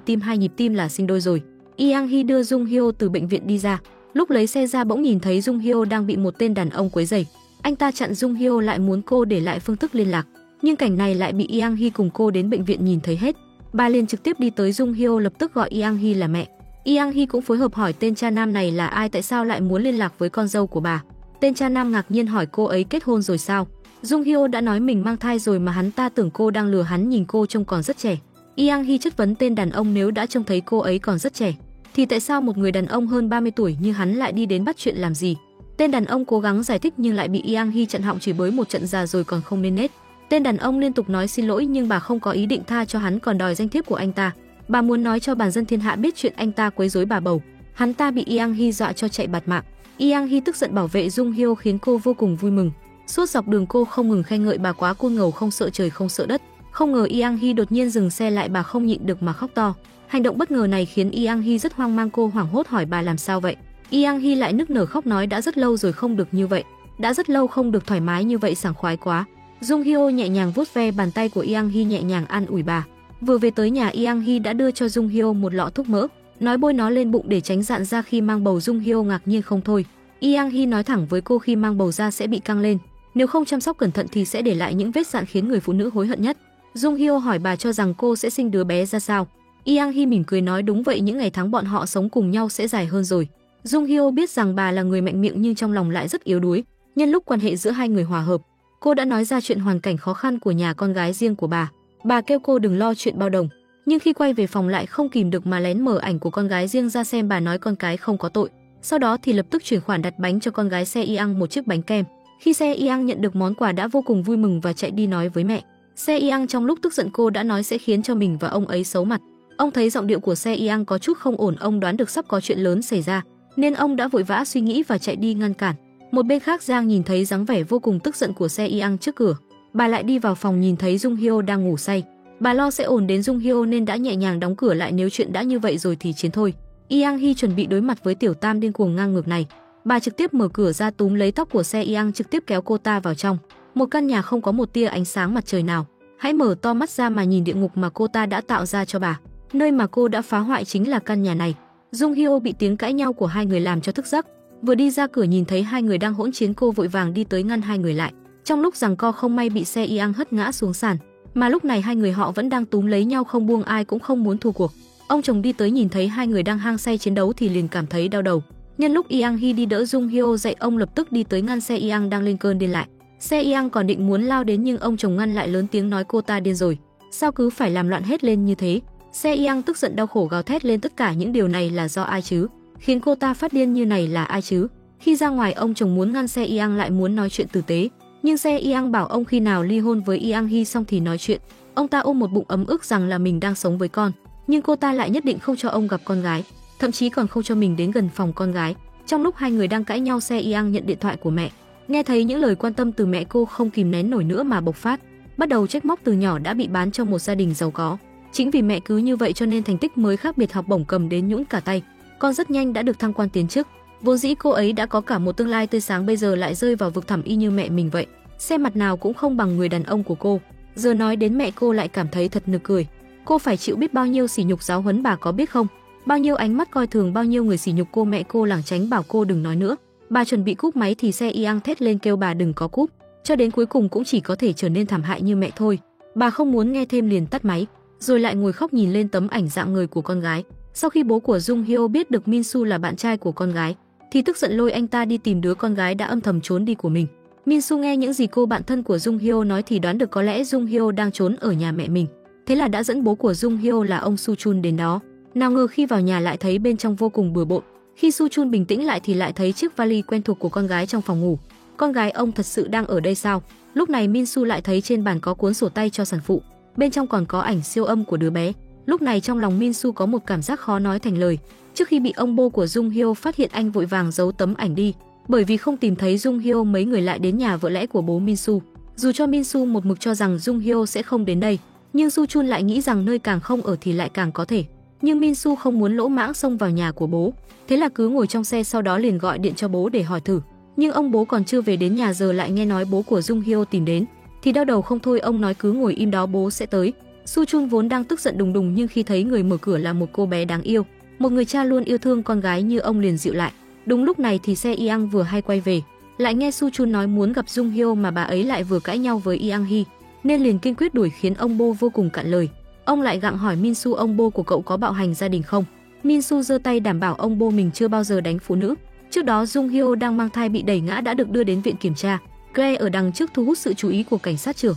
tim là sinh đôi rồi. Yang Hee đưa Jung Hyo từ bệnh viện đi ra. Lúc lấy xe ra bỗng nhìn thấy Jung Hyo đang bị một tên đàn ông quấy rầy. Anh ta chặn Jung Hyo lại, muốn cô để lại phương thức liên lạc. Nhưng cảnh này lại bị Yang Hee cùng cô đến bệnh viện nhìn thấy hết. Bà liền trực tiếp đi tới Jung Hyo, lập tức gọi Yang Hee là mẹ. Yang Hee cũng phối hợp hỏi tên cha nam này là ai, tại sao lại muốn liên lạc với con dâu của bà. Tên cha nam ngạc nhiên hỏi cô ấy kết hôn rồi sao? Jung Hyo đã nói mình mang thai rồi mà hắn ta tưởng cô đang lừa hắn, nhìn cô trông còn rất trẻ. Yang Hee chất vấn tên đàn ông, nếu đã trông thấy cô ấy còn rất trẻ thì tại sao một người đàn ông hơn 30 tuổi như hắn lại đi đến bắt chuyện làm gì? Tên đàn ông cố gắng giải thích nhưng lại bị Yang Hee chặn họng, chửi bới một trận già rồi còn không nên nết. Tên đàn ông liên tục nói xin lỗi nhưng bà không có ý định tha cho hắn, còn đòi danh thiếp của anh ta. Bà muốn nói cho bản dân thiên hạ biết chuyện anh ta quấy rối bà bầu. Hắn ta bị Yang Hee dọa cho chạy bạt mạng. Yang Hee tức giận bảo vệ Jung Hyo khiến cô vô cùng vui mừng. Suốt dọc đường cô không ngừng khen ngợi bà quá cool ngầu, không sợ trời không sợ đất. Không ngờ Yang Hee đột nhiên dừng xe lại, bà không nhịn được mà khóc to. Hành động bất ngờ này khiến Yang Hee rất hoang mang, cô hoảng hốt hỏi bà làm sao vậy. Yang Hee lại nức nở khóc nói đã rất lâu rồi không được như vậy, đã rất lâu không được thoải mái như vậy, sảng khoái quá. Jung Hyo nhẹ nhàng vuốt ve bàn tay của Yang Hee, nhẹ nhàng an ủi bà. Vừa về tới nhà, Yang Hee đã đưa cho Jung Hyo một lọ thuốc mỡ, nói bôi nó lên bụng để tránh rạn ra khi mang bầu. Jung Hyo ngạc nhiên không thôi. Yang Hee nói thẳng với cô khi mang bầu ra sẽ bị căng lên, nếu không chăm sóc cẩn thận thì sẽ để lại những vết rạn khiến người phụ nữ hối hận nhất. Jung Hyo hỏi bà cho rằng cô sẽ sinh đứa bé ra sao. Yang Hee mỉm cười nói đúng vậy, những ngày tháng bọn họ sống cùng nhau sẽ dài hơn rồi. Jung Hyo biết rằng bà là người mạnh miệng nhưng trong lòng lại rất yếu đuối. Nhân lúc quan hệ giữa hai người hòa hợp, cô đã nói ra chuyện hoàn cảnh khó khăn của nhà con gái riêng của bà. Bà kêu cô đừng lo chuyện bao đồng, nhưng khi quay về phòng lại không kìm được mà lén mở ảnh của con gái riêng ra xem. Bà nói con cái không có tội, sau đó thì lập tức chuyển khoản đặt bánh cho con gái Se Yang một chiếc bánh kem. Khi Se Yang nhận được món quà đã vô cùng vui mừng và chạy đi nói với mẹ. Se Yang trong lúc tức giận cô đã nói sẽ khiến cho mình và ông ấy xấu mặt. Ông thấy giọng điệu của Se Yang có chút không ổn, ông đoán được sắp có chuyện lớn xảy ra nên ông đã vội vã suy nghĩ và chạy đi ngăn cản. Một bên khác, Giang nhìn thấy dáng vẻ vô cùng tức giận của Se Yang trước cửa, bà lại đi vào phòng nhìn thấy Jung Hyo đang ngủ say. Bà lo sẽ ồn đến Jung Hyo nên đã nhẹ nhàng đóng cửa lại, nếu chuyện đã như vậy rồi thì chiến thôi. Yang Hee chuẩn bị đối mặt với tiểu tam điên cuồng ngang ngược này. Bà trực tiếp mở cửa ra, túm lấy tóc của Se Yang, trực tiếp kéo cô ta vào trong. Một căn nhà không có một tia ánh sáng mặt trời nào. Hãy mở to mắt ra mà nhìn địa ngục mà cô ta đã tạo ra cho bà. Nơi mà cô đã phá hoại chính là căn nhà này. Jung Hyo bị tiếng cãi nhau của hai người làm cho thức giấc. Vừa đi ra cửa nhìn thấy hai người đang hỗn chiến, cô vội vàng đi tới ngăn hai người lại. Trong lúc giằng co không may bị Se Yang hất ngã xuống sàn. Mà lúc này hai người họ vẫn đang túm lấy nhau không buông, ai cũng không muốn thua cuộc. Ông chồng đi tới nhìn thấy hai người đang hăng say chiến đấu thì liền cảm thấy đau đầu. Nhân lúc Yang Hee đi đỡ Jung Hyo dậy, ông lập tức đi tới ngăn Se Yang đang lên cơn điên lại. Se Yang còn định muốn lao đến nhưng ông chồng ngăn lại, lớn tiếng nói cô ta điên rồi, sao cứ phải làm loạn hết lên như thế. Se Yang tức giận đau khổ gào thét lên, tất cả những điều này là do ai chứ? Khiến cô ta phát điên như này là ai chứ? Khi ra ngoài, ông chồng muốn ngăn Se Yang lại muốn nói chuyện tử tế, nhưng Se Yang bảo ông khi nào ly hôn với Yang Hee xong thì nói chuyện. Ông ta ôm một bụng ấm ức rằng là mình đang sống với con, nhưng cô ta lại nhất định không cho ông gặp con gái, thậm chí còn không cho mình đến gần phòng con gái. Trong lúc hai người đang cãi nhau, Se Yang nhận điện thoại của mẹ. Nghe thấy những lời quan tâm từ mẹ, cô không kìm nén nổi nữa mà bộc phát, bắt đầu trách móc từ nhỏ đã bị bán cho một gia đình giàu có. Chính vì mẹ cứ như vậy cho nên thành tích mới khác biệt, học bổng cầm đến nhũn cả tay. Con rất nhanh đã được thăng quan tiến chức. Vốn dĩ cô ấy đã có cả một tương lai tươi sáng, bây giờ lại rơi vào vực thẳm y như mẹ mình vậy. Xem mặt nào cũng không bằng người đàn ông của cô. Giờ nói đến mẹ cô lại cảm thấy thật nực cười. Cô phải chịu biết bao nhiêu sỉ nhục giáo huấn, bà có biết không? Bao nhiêu ánh mắt coi thường, bao nhiêu người sỉ nhục cô. Mẹ cô lảng tránh bảo cô đừng nói nữa. Bà chuẩn bị cúp máy thì Se Yang thét lên kêu bà đừng có cúp. Cho đến cuối cùng cũng chỉ có thể trở nên thảm hại như mẹ thôi. Bà không muốn nghe thêm liền tắt máy, rồi lại ngồi khóc nhìn lên tấm ảnh dạng người của con gái. Sau khi bố của Jung Hyo biết được Min Soo là bạn trai của con gái thì tức giận lôi anh ta đi tìm đứa con gái đã âm thầm trốn đi của mình. Min Soo nghe những gì cô bạn thân của Jung Hyo nói thì đoán được có lẽ Jung Hyo đang trốn ở nhà mẹ mình. Thế là đã dẫn bố của Jung Hyo là ông Soo Chun đến đó. Nào ngờ khi vào nhà lại thấy bên trong vô cùng bừa bộn. Khi Soo Chun bình tĩnh lại thì lại thấy chiếc vali quen thuộc của con gái trong phòng ngủ. Con gái ông thật sự đang ở đây sao? Lúc này Min Soo lại thấy trên bàn có cuốn sổ tay cho sản phụ, bên trong còn có ảnh siêu âm của đứa bé. Lúc này trong lòng Min Soo có một cảm giác khó nói thành lời. Trước khi bị ông bố của Jung Hyo phát hiện, anh vội vàng giấu tấm ảnh đi, bởi vì không tìm thấy Jung Hyo mấy người lại đến nhà vợ lẽ của bố Min Soo. Dù cho Min Soo một mực cho rằng Jung Hyo sẽ không đến đây, nhưng Soo Chun lại nghĩ rằng nơi càng không ở thì lại càng có thể. Nhưng Min Soo không muốn lỗ mãng xông vào nhà của bố, thế là cứ ngồi trong xe, sau đó liền gọi điện cho bố để hỏi thử. Nhưng ông bố còn chưa về đến nhà, giờ lại nghe nói bố của Jung Hyo tìm đến thì đau đầu không thôi. Ông nói cứ ngồi im đó, bố sẽ tới. Soo Chun vốn đang tức giận đùng đùng, nhưng khi thấy người mở cửa là một cô bé đáng yêu, một người cha luôn yêu thương con gái như ông, liền dịu lại. Đúng lúc này thì Se Yang vừa hay quay về, lại nghe Soo Chun nói muốn gặp Jung Hyo, mà bà ấy lại vừa cãi nhau với Yang Hee nên liền kiên quyết đuổi, khiến ông bố vô cùng cạn lời. Ông lại gặng hỏi Min Soo, ông bố của cậu có bạo hành gia đình không? Min Soo giơ tay đảm bảo ông bố mình chưa bao giờ đánh phụ nữ. Trước đó Jung Hyo đang mang thai bị đẩy ngã đã được đưa đến viện kiểm tra. Claire ở đằng trước thu hút sự chú ý của cảnh sát trưởng.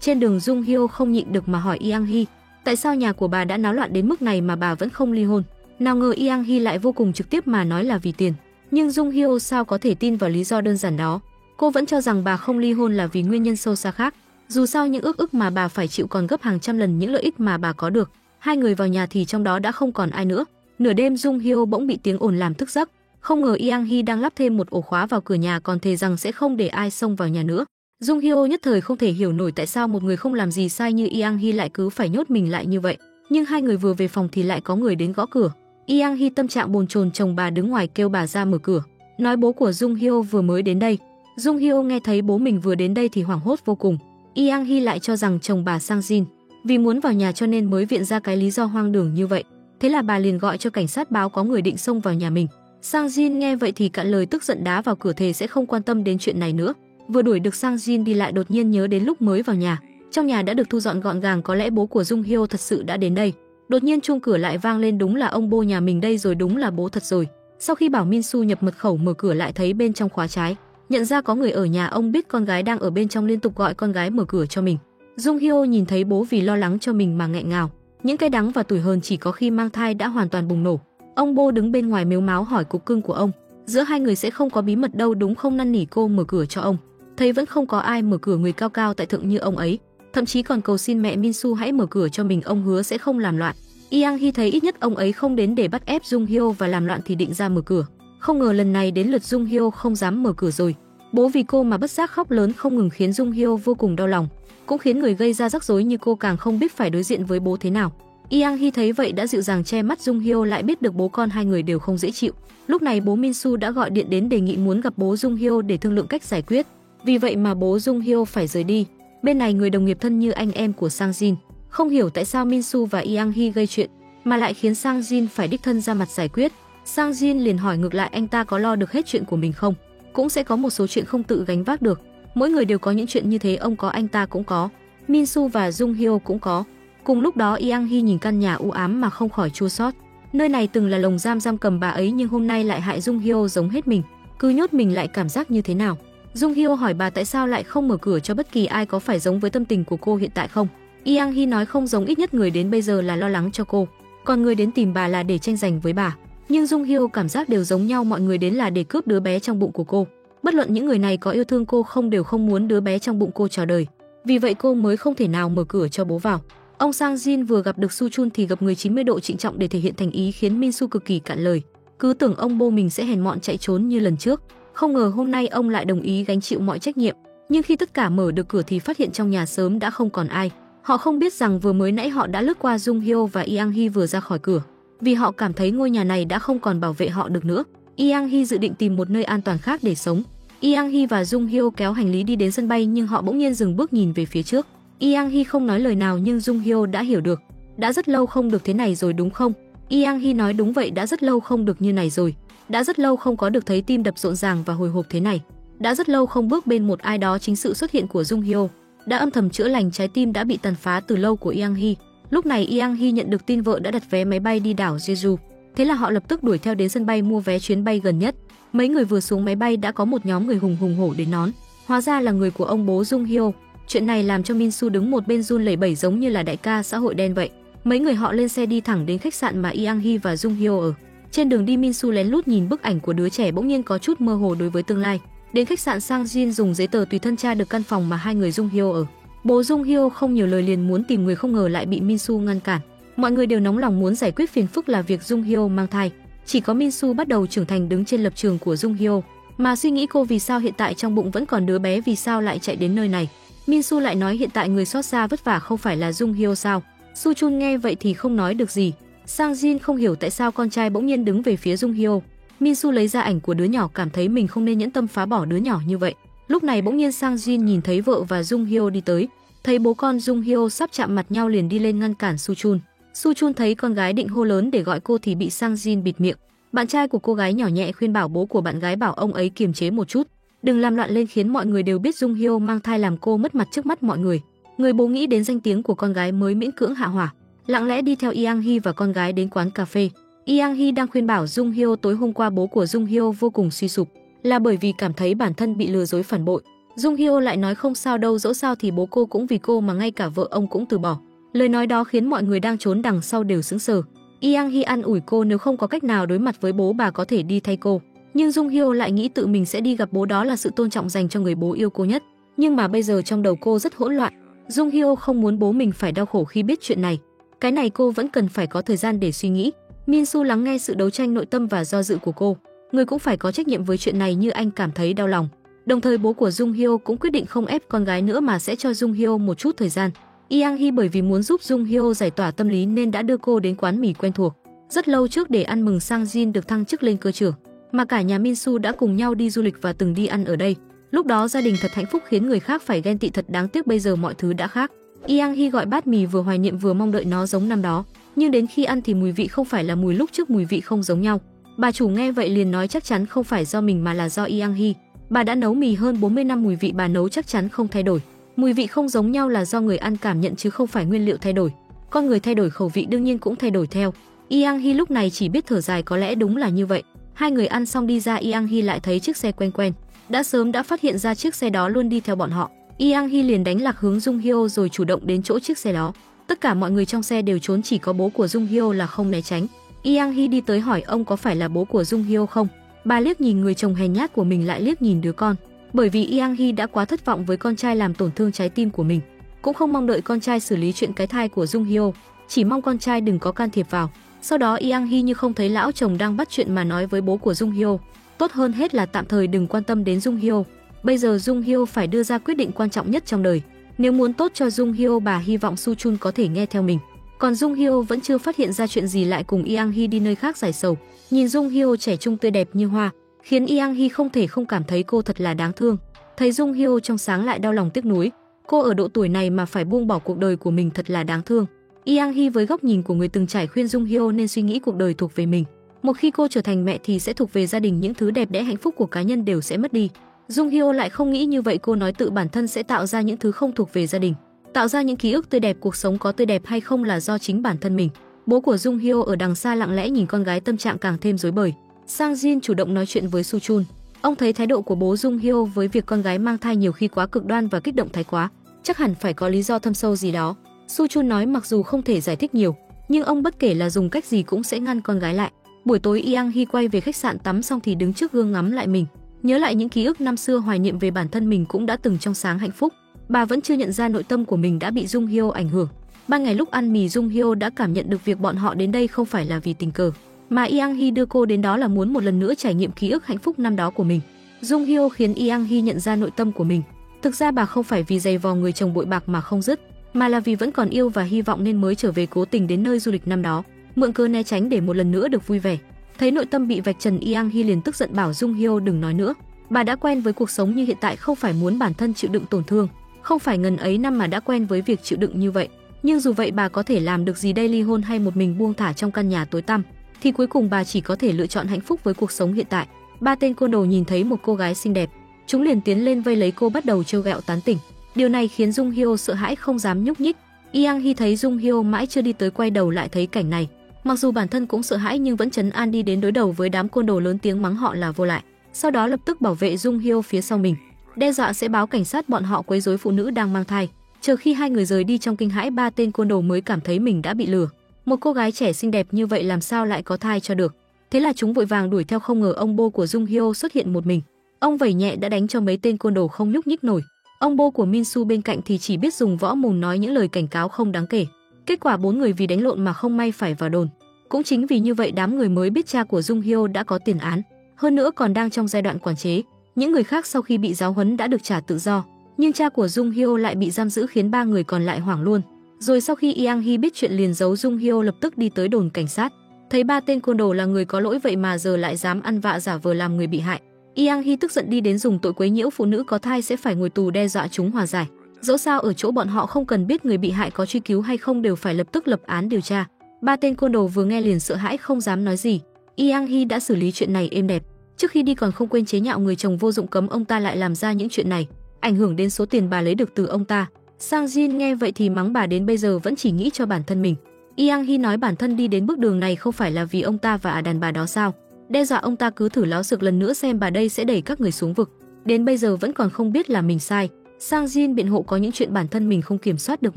Trên đường Jung Hyo không nhịn được mà hỏi Yang Hee, tại sao nhà của bà đã náo loạn đến mức này mà bà vẫn không ly hôn? Nào ngờ Yang Hee lại vô cùng trực tiếp mà nói là vì tiền. Nhưng Jung Hyo sao có thể tin vào lý do đơn giản đó? Cô vẫn cho rằng bà không ly hôn là vì nguyên nhân sâu xa khác. Dù sao những ức ức mà bà phải chịu còn gấp hàng trăm lần những lợi ích mà bà có được. Hai người vào nhà thì trong đó đã không còn ai nữa. Nửa đêm Jung Hyo bỗng bị tiếng ồn làm thức giấc. Không ngờ Yang Hee đang lắp thêm một ổ khóa vào cửa nhà, còn thề rằng sẽ không để ai xông vào nhà nữa. Jung Hyo nhất thời không thể hiểu nổi tại sao một người không làm gì sai như Yang Hee lại cứ phải nhốt mình lại như vậy. Nhưng hai người vừa về phòng thì lại có người đến gõ cửa. Yang Hee tâm trạng bồn chồn, chồng bà đứng ngoài kêu bà ra mở cửa, nói bố của Jung Hyo vừa mới đến đây. Jung Hyo nghe thấy bố mình vừa đến đây thì hoảng hốt vô cùng. Yang Hee lại cho rằng chồng bà Sang Jin vì muốn vào nhà cho nên mới viện ra cái lý do hoang đường như vậy. Thế là bà liền gọi cho cảnh sát báo có người định xông vào nhà mình. Sang Jin nghe vậy thì cạn lời tức giận đá vào cửa, thề sẽ không quan tâm đến chuyện này nữa. Vừa đuổi được Sang Jin đi lại đột nhiên nhớ đến lúc mới vào nhà, trong nhà đã được thu dọn gọn gàng, có lẽ bố của Jung Hyo thật sự đã đến đây. Đột nhiên chuông cửa lại vang lên, đúng là ông bố nhà mình đây rồi, đúng là bố thật rồi. Sau khi bảo Min Su nhập mật khẩu mở cửa lại thấy bên trong khóa trái, nhận ra có người ở nhà, ông biết con gái đang ở bên trong liên tục gọi con gái mở cửa cho mình. Jung Hyo nhìn thấy bố vì lo lắng cho mình mà nghẹn ngào, những cái đắng và tủi hờn chỉ có khi mang thai đã hoàn toàn bùng nổ. Ông bố đứng bên ngoài mếu máo hỏi cục cưng của ông, giữa hai người sẽ không có bí mật đâu đúng không, năn nỉ cô mở cửa cho ông. Thấy vẫn không có ai mở cửa, người cao cao tại thượng như ông ấy, thậm chí còn cầu xin mẹ Min Su hãy mở cửa cho mình, ông hứa sẽ không làm loạn. Yang Hee thấy ít nhất ông ấy không đến để bắt ép Jung Hyo và làm loạn thì định ra mở cửa. Không ngờ lần này đến lượt Jung Hyo không dám mở cửa rồi. Bố vì cô mà bất giác khóc lớn không ngừng khiến Jung Hyo vô cùng đau lòng, cũng khiến người gây ra rắc rối như cô càng không biết phải đối diện với bố thế nào. Yang Hee thấy vậy đã dịu dàng che mắt Jung Hyo, lại biết được bố con hai người đều không dễ chịu. Lúc này bố Min Su đã gọi điện đến đề nghị muốn gặp bố Jung Hyo để thương lượng cách giải quyết. Vì vậy mà bố Jung Hyo phải rời đi. Bên này người đồng nghiệp thân như anh em của Sang Jin không hiểu tại sao Min Su và Yang Hee gây chuyện mà lại khiến Sang Jin phải đích thân ra mặt giải quyết. Sang Jin liền hỏi ngược lại anh ta có lo được hết chuyện của mình không? Cũng sẽ có một số chuyện không tự gánh vác được. Mỗi người đều có những chuyện như thế, ông có anh ta cũng có, Min Su và Jung Hyo cũng có. Cùng lúc đó Yang Hee nhìn căn nhà u ám mà không khỏi chua xót. Nơi này từng là lồng giam cầm bà ấy nhưng hôm nay lại hại Jung Hyo giống hết mình, cứ nhốt mình lại cảm giác như thế nào? Jung Hyo hỏi bà tại sao lại không mở cửa cho bất kỳ ai, có phải giống với tâm tình của cô hiện tại không? Yang Hee nói không giống, ít nhất người đến bây giờ là lo lắng cho cô, còn người đến tìm bà là để tranh giành với bà. Nhưng Jung Hyo cảm giác đều giống nhau, mọi người đến là để cướp đứa bé trong bụng của cô. Bất luận những người này có yêu thương cô không đều không muốn đứa bé trong bụng cô chào đời. Vì vậy cô mới không thể nào mở cửa cho bố vào. Ông Sang Jin vừa gặp được Su Chun thì gặp người 90 độ trịnh trọng để thể hiện thành ý, khiến Min Su cực kỳ cạn lời. Cứ tưởng ông bố mình sẽ hèn mọn chạy trốn như lần trước, không ngờ hôm nay ông lại đồng ý gánh chịu mọi trách nhiệm. Nhưng khi tất cả mở được cửa thì phát hiện trong nhà sớm đã không còn ai. Họ không biết rằng vừa mới nãy họ đã lướt qua Jung Hyo và Yang Hee vừa ra khỏi cửa, vì họ cảm thấy ngôi nhà này đã không còn bảo vệ họ được nữa. Yang Hee dự định tìm một nơi an toàn khác để sống. Yang Hee và Jung Hyo kéo hành lý đi đến sân bay nhưng họ bỗng nhiên dừng bước nhìn về phía trước. Yang Hee không nói lời nào nhưng Jung Hyo đã hiểu được. Đã rất lâu không được thế này rồi đúng không? Yang Hee nói đúng vậy, đã rất lâu không được như này rồi. Đã rất lâu không có được thấy tim đập rộn ràng và hồi hộp thế này. Đã rất lâu không bước bên một ai đó, chính sự xuất hiện của Jung Hyo đã âm thầm chữa lành trái tim đã bị tàn phá từ lâu của Yang Hee. Lúc này Yang Hee nhận được tin vợ đã đặt vé máy bay đi đảo Jeju. Thế là họ lập tức đuổi theo đến sân bay mua vé chuyến bay gần nhất. Mấy người vừa xuống máy bay đã có một nhóm người hùng hổ đến đón. Hóa ra là người của ông bố Jung Hyo. Chuyện này làm cho Min Su đứng một bên run lẩy bẩy giống như là đại ca xã hội đen vậy. Mấy người họ lên xe đi thẳng đến khách sạn mà Yang Hee và Jung Hyo ở. Trên đường đi Min Su lén lút nhìn bức ảnh của đứa trẻ, bỗng nhiên có chút mơ hồ đối với tương lai. Đến khách sạn, Sang Jin dùng giấy tờ tùy thân tra được căn phòng mà hai người Jung Hyo ở. Bố Jung Hyo không nhiều lời liền muốn tìm người, không ngờ lại bị Min Su ngăn cản. Mọi người đều nóng lòng muốn giải quyết phiền phức là việc Jung Hyo mang thai. Chỉ có Min Su bắt đầu trưởng thành, đứng trên lập trường của Jung Hyo, mà suy nghĩ cô vì sao hiện tại trong bụng vẫn còn đứa bé, vì sao lại chạy đến nơi này. Min Su lại nói hiện tại người xót xa vất vả không phải là Jung Hyo sao? Su Chun nghe vậy thì không nói được gì. Sang Jin không hiểu tại sao con trai bỗng nhiên đứng về phía Jung Hyo. Min Su lấy ra ảnh của đứa nhỏ, cảm thấy mình không nên nhẫn tâm phá bỏ đứa nhỏ như vậy. Lúc này bỗng nhiên Sang Jin nhìn thấy vợ và Jung Hyo đi tới, thấy bố con Jung Hyo sắp chạm mặt nhau liền đi lên ngăn cản Su Chun. Su Chun thấy con gái định hô lớn để gọi cô thì bị Sang Jin bịt miệng. Bạn trai của cô gái nhỏ nhẹ khuyên bảo bố của bạn gái bảo ông ấy kiềm chế một chút, đừng làm loạn lên khiến mọi người đều biết Jung Hyo mang thai, làm cô mất mặt trước mắt mọi người. Người bố nghĩ đến danh tiếng của con gái mới miễn cưỡng hạ hỏa, lặng lẽ đi theo Yang Hee và con gái đến quán cà phê. Yang Hee đang khuyên bảo Jung Hyo tối hôm qua bố của Jung Hyo vô cùng suy sụp, là bởi vì cảm thấy bản thân bị lừa dối phản bội. Jung Hyo lại nói không sao đâu, dẫu sao thì bố cô cũng vì cô mà ngay cả vợ ông cũng từ bỏ. Lời nói đó khiến mọi người đang trốn đằng sau đều sững sờ. Yang Hee an ủi cô nếu không có cách nào đối mặt với bố bà có thể đi thay cô. Nhưng Jung Hyo lại nghĩ tự mình sẽ đi gặp bố, đó là sự tôn trọng dành cho người bố yêu cô nhất. Nhưng mà bây giờ trong đầu cô rất hỗn loạn. Jung Hyo không muốn bố mình phải đau khổ khi biết chuyện này. Cái này cô vẫn cần phải có thời gian để suy nghĩ. Min Soo lắng nghe sự đấu tranh nội tâm và do dự của cô. Người cũng phải có trách nhiệm với chuyện này, như anh cảm thấy đau lòng. Đồng thời bố của Jung Hyo cũng quyết định không ép con gái nữa mà sẽ cho Jung Hyo một chút thời gian. Yang Hee bởi vì muốn giúp Jung Hyo giải tỏa tâm lý nên đã đưa cô đến quán mì quen thuộc rất lâu trước để ăn mừng Sang Jin được thăng chức lên cơ trưởng, mà cả nhà Min Soo đã cùng nhau đi du lịch và từng đi ăn ở đây. Lúc đó gia đình thật hạnh phúc khiến người khác phải ghen tị, thật đáng tiếc bây giờ mọi thứ đã khác. Yang Hee gọi bát mì vừa hoài niệm vừa mong đợi nó giống năm đó, nhưng đến khi ăn thì mùi vị không phải là mùi lúc trước, mùi vị không giống nhau. Bà chủ nghe vậy liền nói chắc chắn không phải do mình mà là do Yang Hee. Bà đã nấu mì hơn 40 năm, mùi vị bà nấu chắc chắn không thay đổi. Mùi vị không giống nhau là do người ăn cảm nhận chứ không phải nguyên liệu thay đổi. Con người thay đổi khẩu vị đương nhiên cũng thay đổi theo. Yang Hee lúc này chỉ biết thở dài, có lẽ đúng là như vậy. Hai người ăn xong đi ra, Yang Hee lại thấy chiếc xe quen quen. Đã sớm đã phát hiện ra chiếc xe đó luôn đi theo bọn họ. Yang Hee liền đánh lạc hướng Jung Hyo rồi chủ động đến chỗ chiếc xe đó. Tất cả mọi người trong xe đều trốn, chỉ có bố của Jung Hyo là không né tránh. Yang Hee đi tới hỏi ông có phải là bố của Jung Hyo không. Bà liếc nhìn người chồng hèn nhát của mình, lại liếc nhìn đứa con. Bởi vì Yang Hee đã quá thất vọng với con trai làm tổn thương trái tim của mình, cũng không mong đợi con trai xử lý chuyện cái thai của Jung Hyo, chỉ mong con trai đừng có can thiệp vào. Sau đó Yang Hee như không thấy lão chồng đang bắt chuyện mà nói với bố của Jung Hyo, tốt hơn hết là tạm thời đừng quan tâm đến Jung Hyo. Bây giờ Jung Hyo phải đưa ra quyết định quan trọng nhất trong đời. Nếu muốn tốt cho Jung Hyo, bà hy vọng Soo Chun có thể nghe theo mình. Còn Jung Hyo vẫn chưa phát hiện ra chuyện gì lại cùng Yang Hee đi nơi khác giải sầu. Nhìn Jung Hyo trẻ trung tươi đẹp như hoa, khiến Yang Hee không thể không cảm thấy cô thật là đáng thương. Thấy Jung Hyo trong sáng lại đau lòng tiếc nuối. Cô ở độ tuổi này mà phải buông bỏ cuộc đời của mình thật là đáng thương. Yang Hee với góc nhìn của người từng trải khuyên Jung Hyo nên suy nghĩ cuộc đời thuộc về mình. Một khi cô trở thành mẹ thì sẽ thuộc về gia đình, những thứ đẹp đẽ hạnh phúc của cá nhân đều sẽ mất đi. Jung Hyo lại không nghĩ như vậy, cô nói tự bản thân sẽ tạo ra những thứ không thuộc về gia đình, tạo ra những ký ức tươi đẹp. Cuộc sống có tươi đẹp hay không là do chính bản thân mình. Bố của Jung Hyo ở đằng xa lặng lẽ nhìn con gái, tâm trạng càng thêm rối bời. Sang Jin chủ động nói chuyện với Soo Chun. Ông thấy thái độ của bố Jung Hyo với việc con gái mang thai nhiều khi quá cực đoan và kích động thái quá, chắc hẳn phải có lý do thâm sâu gì đó. Soo Chun nói mặc dù không thể giải thích nhiều, nhưng ông bất kể là dùng cách gì cũng sẽ ngăn con gái lại. Buổi tối Yang Hee quay về khách sạn tắm xong thì đứng trước gương ngắm lại mình, nhớ lại những ký ức năm xưa, hoài niệm về bản thân mình cũng đã từng trong sáng hạnh phúc. Bà vẫn chưa nhận ra nội tâm của mình đã bị Jung Hyo ảnh hưởng. Ban ngày lúc ăn mì, Jung Hyo đã cảm nhận được việc bọn họ đến đây không phải là vì tình cờ, mà Yang Hee đưa cô đến đó là muốn một lần nữa trải nghiệm ký ức hạnh phúc năm đó của mình. Jung Hyo khiến Yang Hee nhận ra nội tâm của mình. Thực ra bà không phải vì giày vò người chồng bội bạc mà không dứt, mà là vì vẫn còn yêu và hy vọng nên mới trở về, cố tình đến nơi du lịch năm đó, mượn cớ né tránh để một lần nữa được vui vẻ. Thấy nội tâm bị vạch trần, Yang Hee liền tức giận bảo Jung Hyo đừng nói nữa. Bà đã quen với cuộc sống như hiện tại, không phải muốn bản thân chịu đựng tổn thương, không phải ngần ấy năm mà đã quen với việc chịu đựng như vậy. Nhưng dù vậy bà có thể làm được gì đây, ly hôn hay một mình buông thả trong căn nhà tối tăm, thì cuối cùng bà chỉ có thể lựa chọn hạnh phúc với cuộc sống hiện tại. Ba tên côn đồ nhìn thấy một cô gái xinh đẹp, chúng liền tiến lên vây lấy cô, bắt đầu trêu ghẹo tán tỉnh. Điều này khiến Jung Hyo sợ hãi không dám nhúc nhích. Yang Hee thấy Jung Hyo mãi chưa đi tới, quay đầu lại thấy cảnh này, mặc dù bản thân cũng sợ hãi nhưng vẫn trấn an đi đến đối đầu với đám côn đồ, lớn tiếng mắng họ là vô lại. Sau đó lập tức bảo vệ Jung Hyo phía sau mình, đe dọa sẽ báo cảnh sát bọn họ quấy rối phụ nữ đang mang thai. Chờ khi hai người rời đi trong kinh hãi, ba tên côn đồ mới cảm thấy mình đã bị lừa. Một cô gái trẻ xinh đẹp như vậy làm sao lại có thai cho được. Thế là chúng vội vàng đuổi theo, không ngờ ông bô của Jung Hyo xuất hiện một mình. Ông vẩy nhẹ đã đánh cho mấy tên côn đồ không nhúc nhích nổi. Ông bô của Min Soo bên cạnh thì chỉ biết dùng võ mồm nói những lời cảnh cáo không đáng kể. Kết quả 4 người vì đánh lộn mà không may phải vào đồn. Cũng chính vì như vậy đám người mới biết cha của Jung Hyo đã có tiền án, hơn nữa còn đang trong giai đoạn quản chế. Những người khác sau khi bị giáo huấn đã được trả tự do, nhưng cha của Jung Hyo lại bị giam giữ khiến 3 người còn lại hoảng luôn. Rồi sau khi Yang Hee biết chuyện liền giấu Jung Hyo lập tức đi tới đồn cảnh sát. Thấy 3 tên côn đồ là người có lỗi vậy mà giờ lại dám ăn vạ giả vờ làm người bị hại. Yang Hee tức giận đi đến dùng tội quấy nhiễu phụ nữ có thai sẽ phải ngồi tù, đe dọa chúng hòa giải. Dẫu sao ở chỗ bọn họ không cần biết người bị hại có truy cứu hay không, đều phải lập tức lập án điều tra. 3 tên côn đồ vừa nghe liền sợ hãi không dám nói gì. Yang Hee đã xử lý chuyện này êm đẹp. Trước khi đi còn không quên chế nhạo người chồng vô dụng, cấm ông ta lại làm ra những chuyện này, ảnh hưởng đến số tiền bà lấy được từ ông ta. Sang Jin nghe vậy thì mắng bà đến bây giờ vẫn chỉ nghĩ cho bản thân mình. Yang Hee nói bản thân đi đến bước đường này không phải là vì ông ta và đàn bà đó sao? Đe dọa ông ta cứ thử láo xược lần nữa xem bà đây sẽ đẩy các người xuống vực. Đến bây giờ vẫn còn không biết là mình sai. Sang Jin biện hộ có những chuyện bản thân mình không kiểm soát được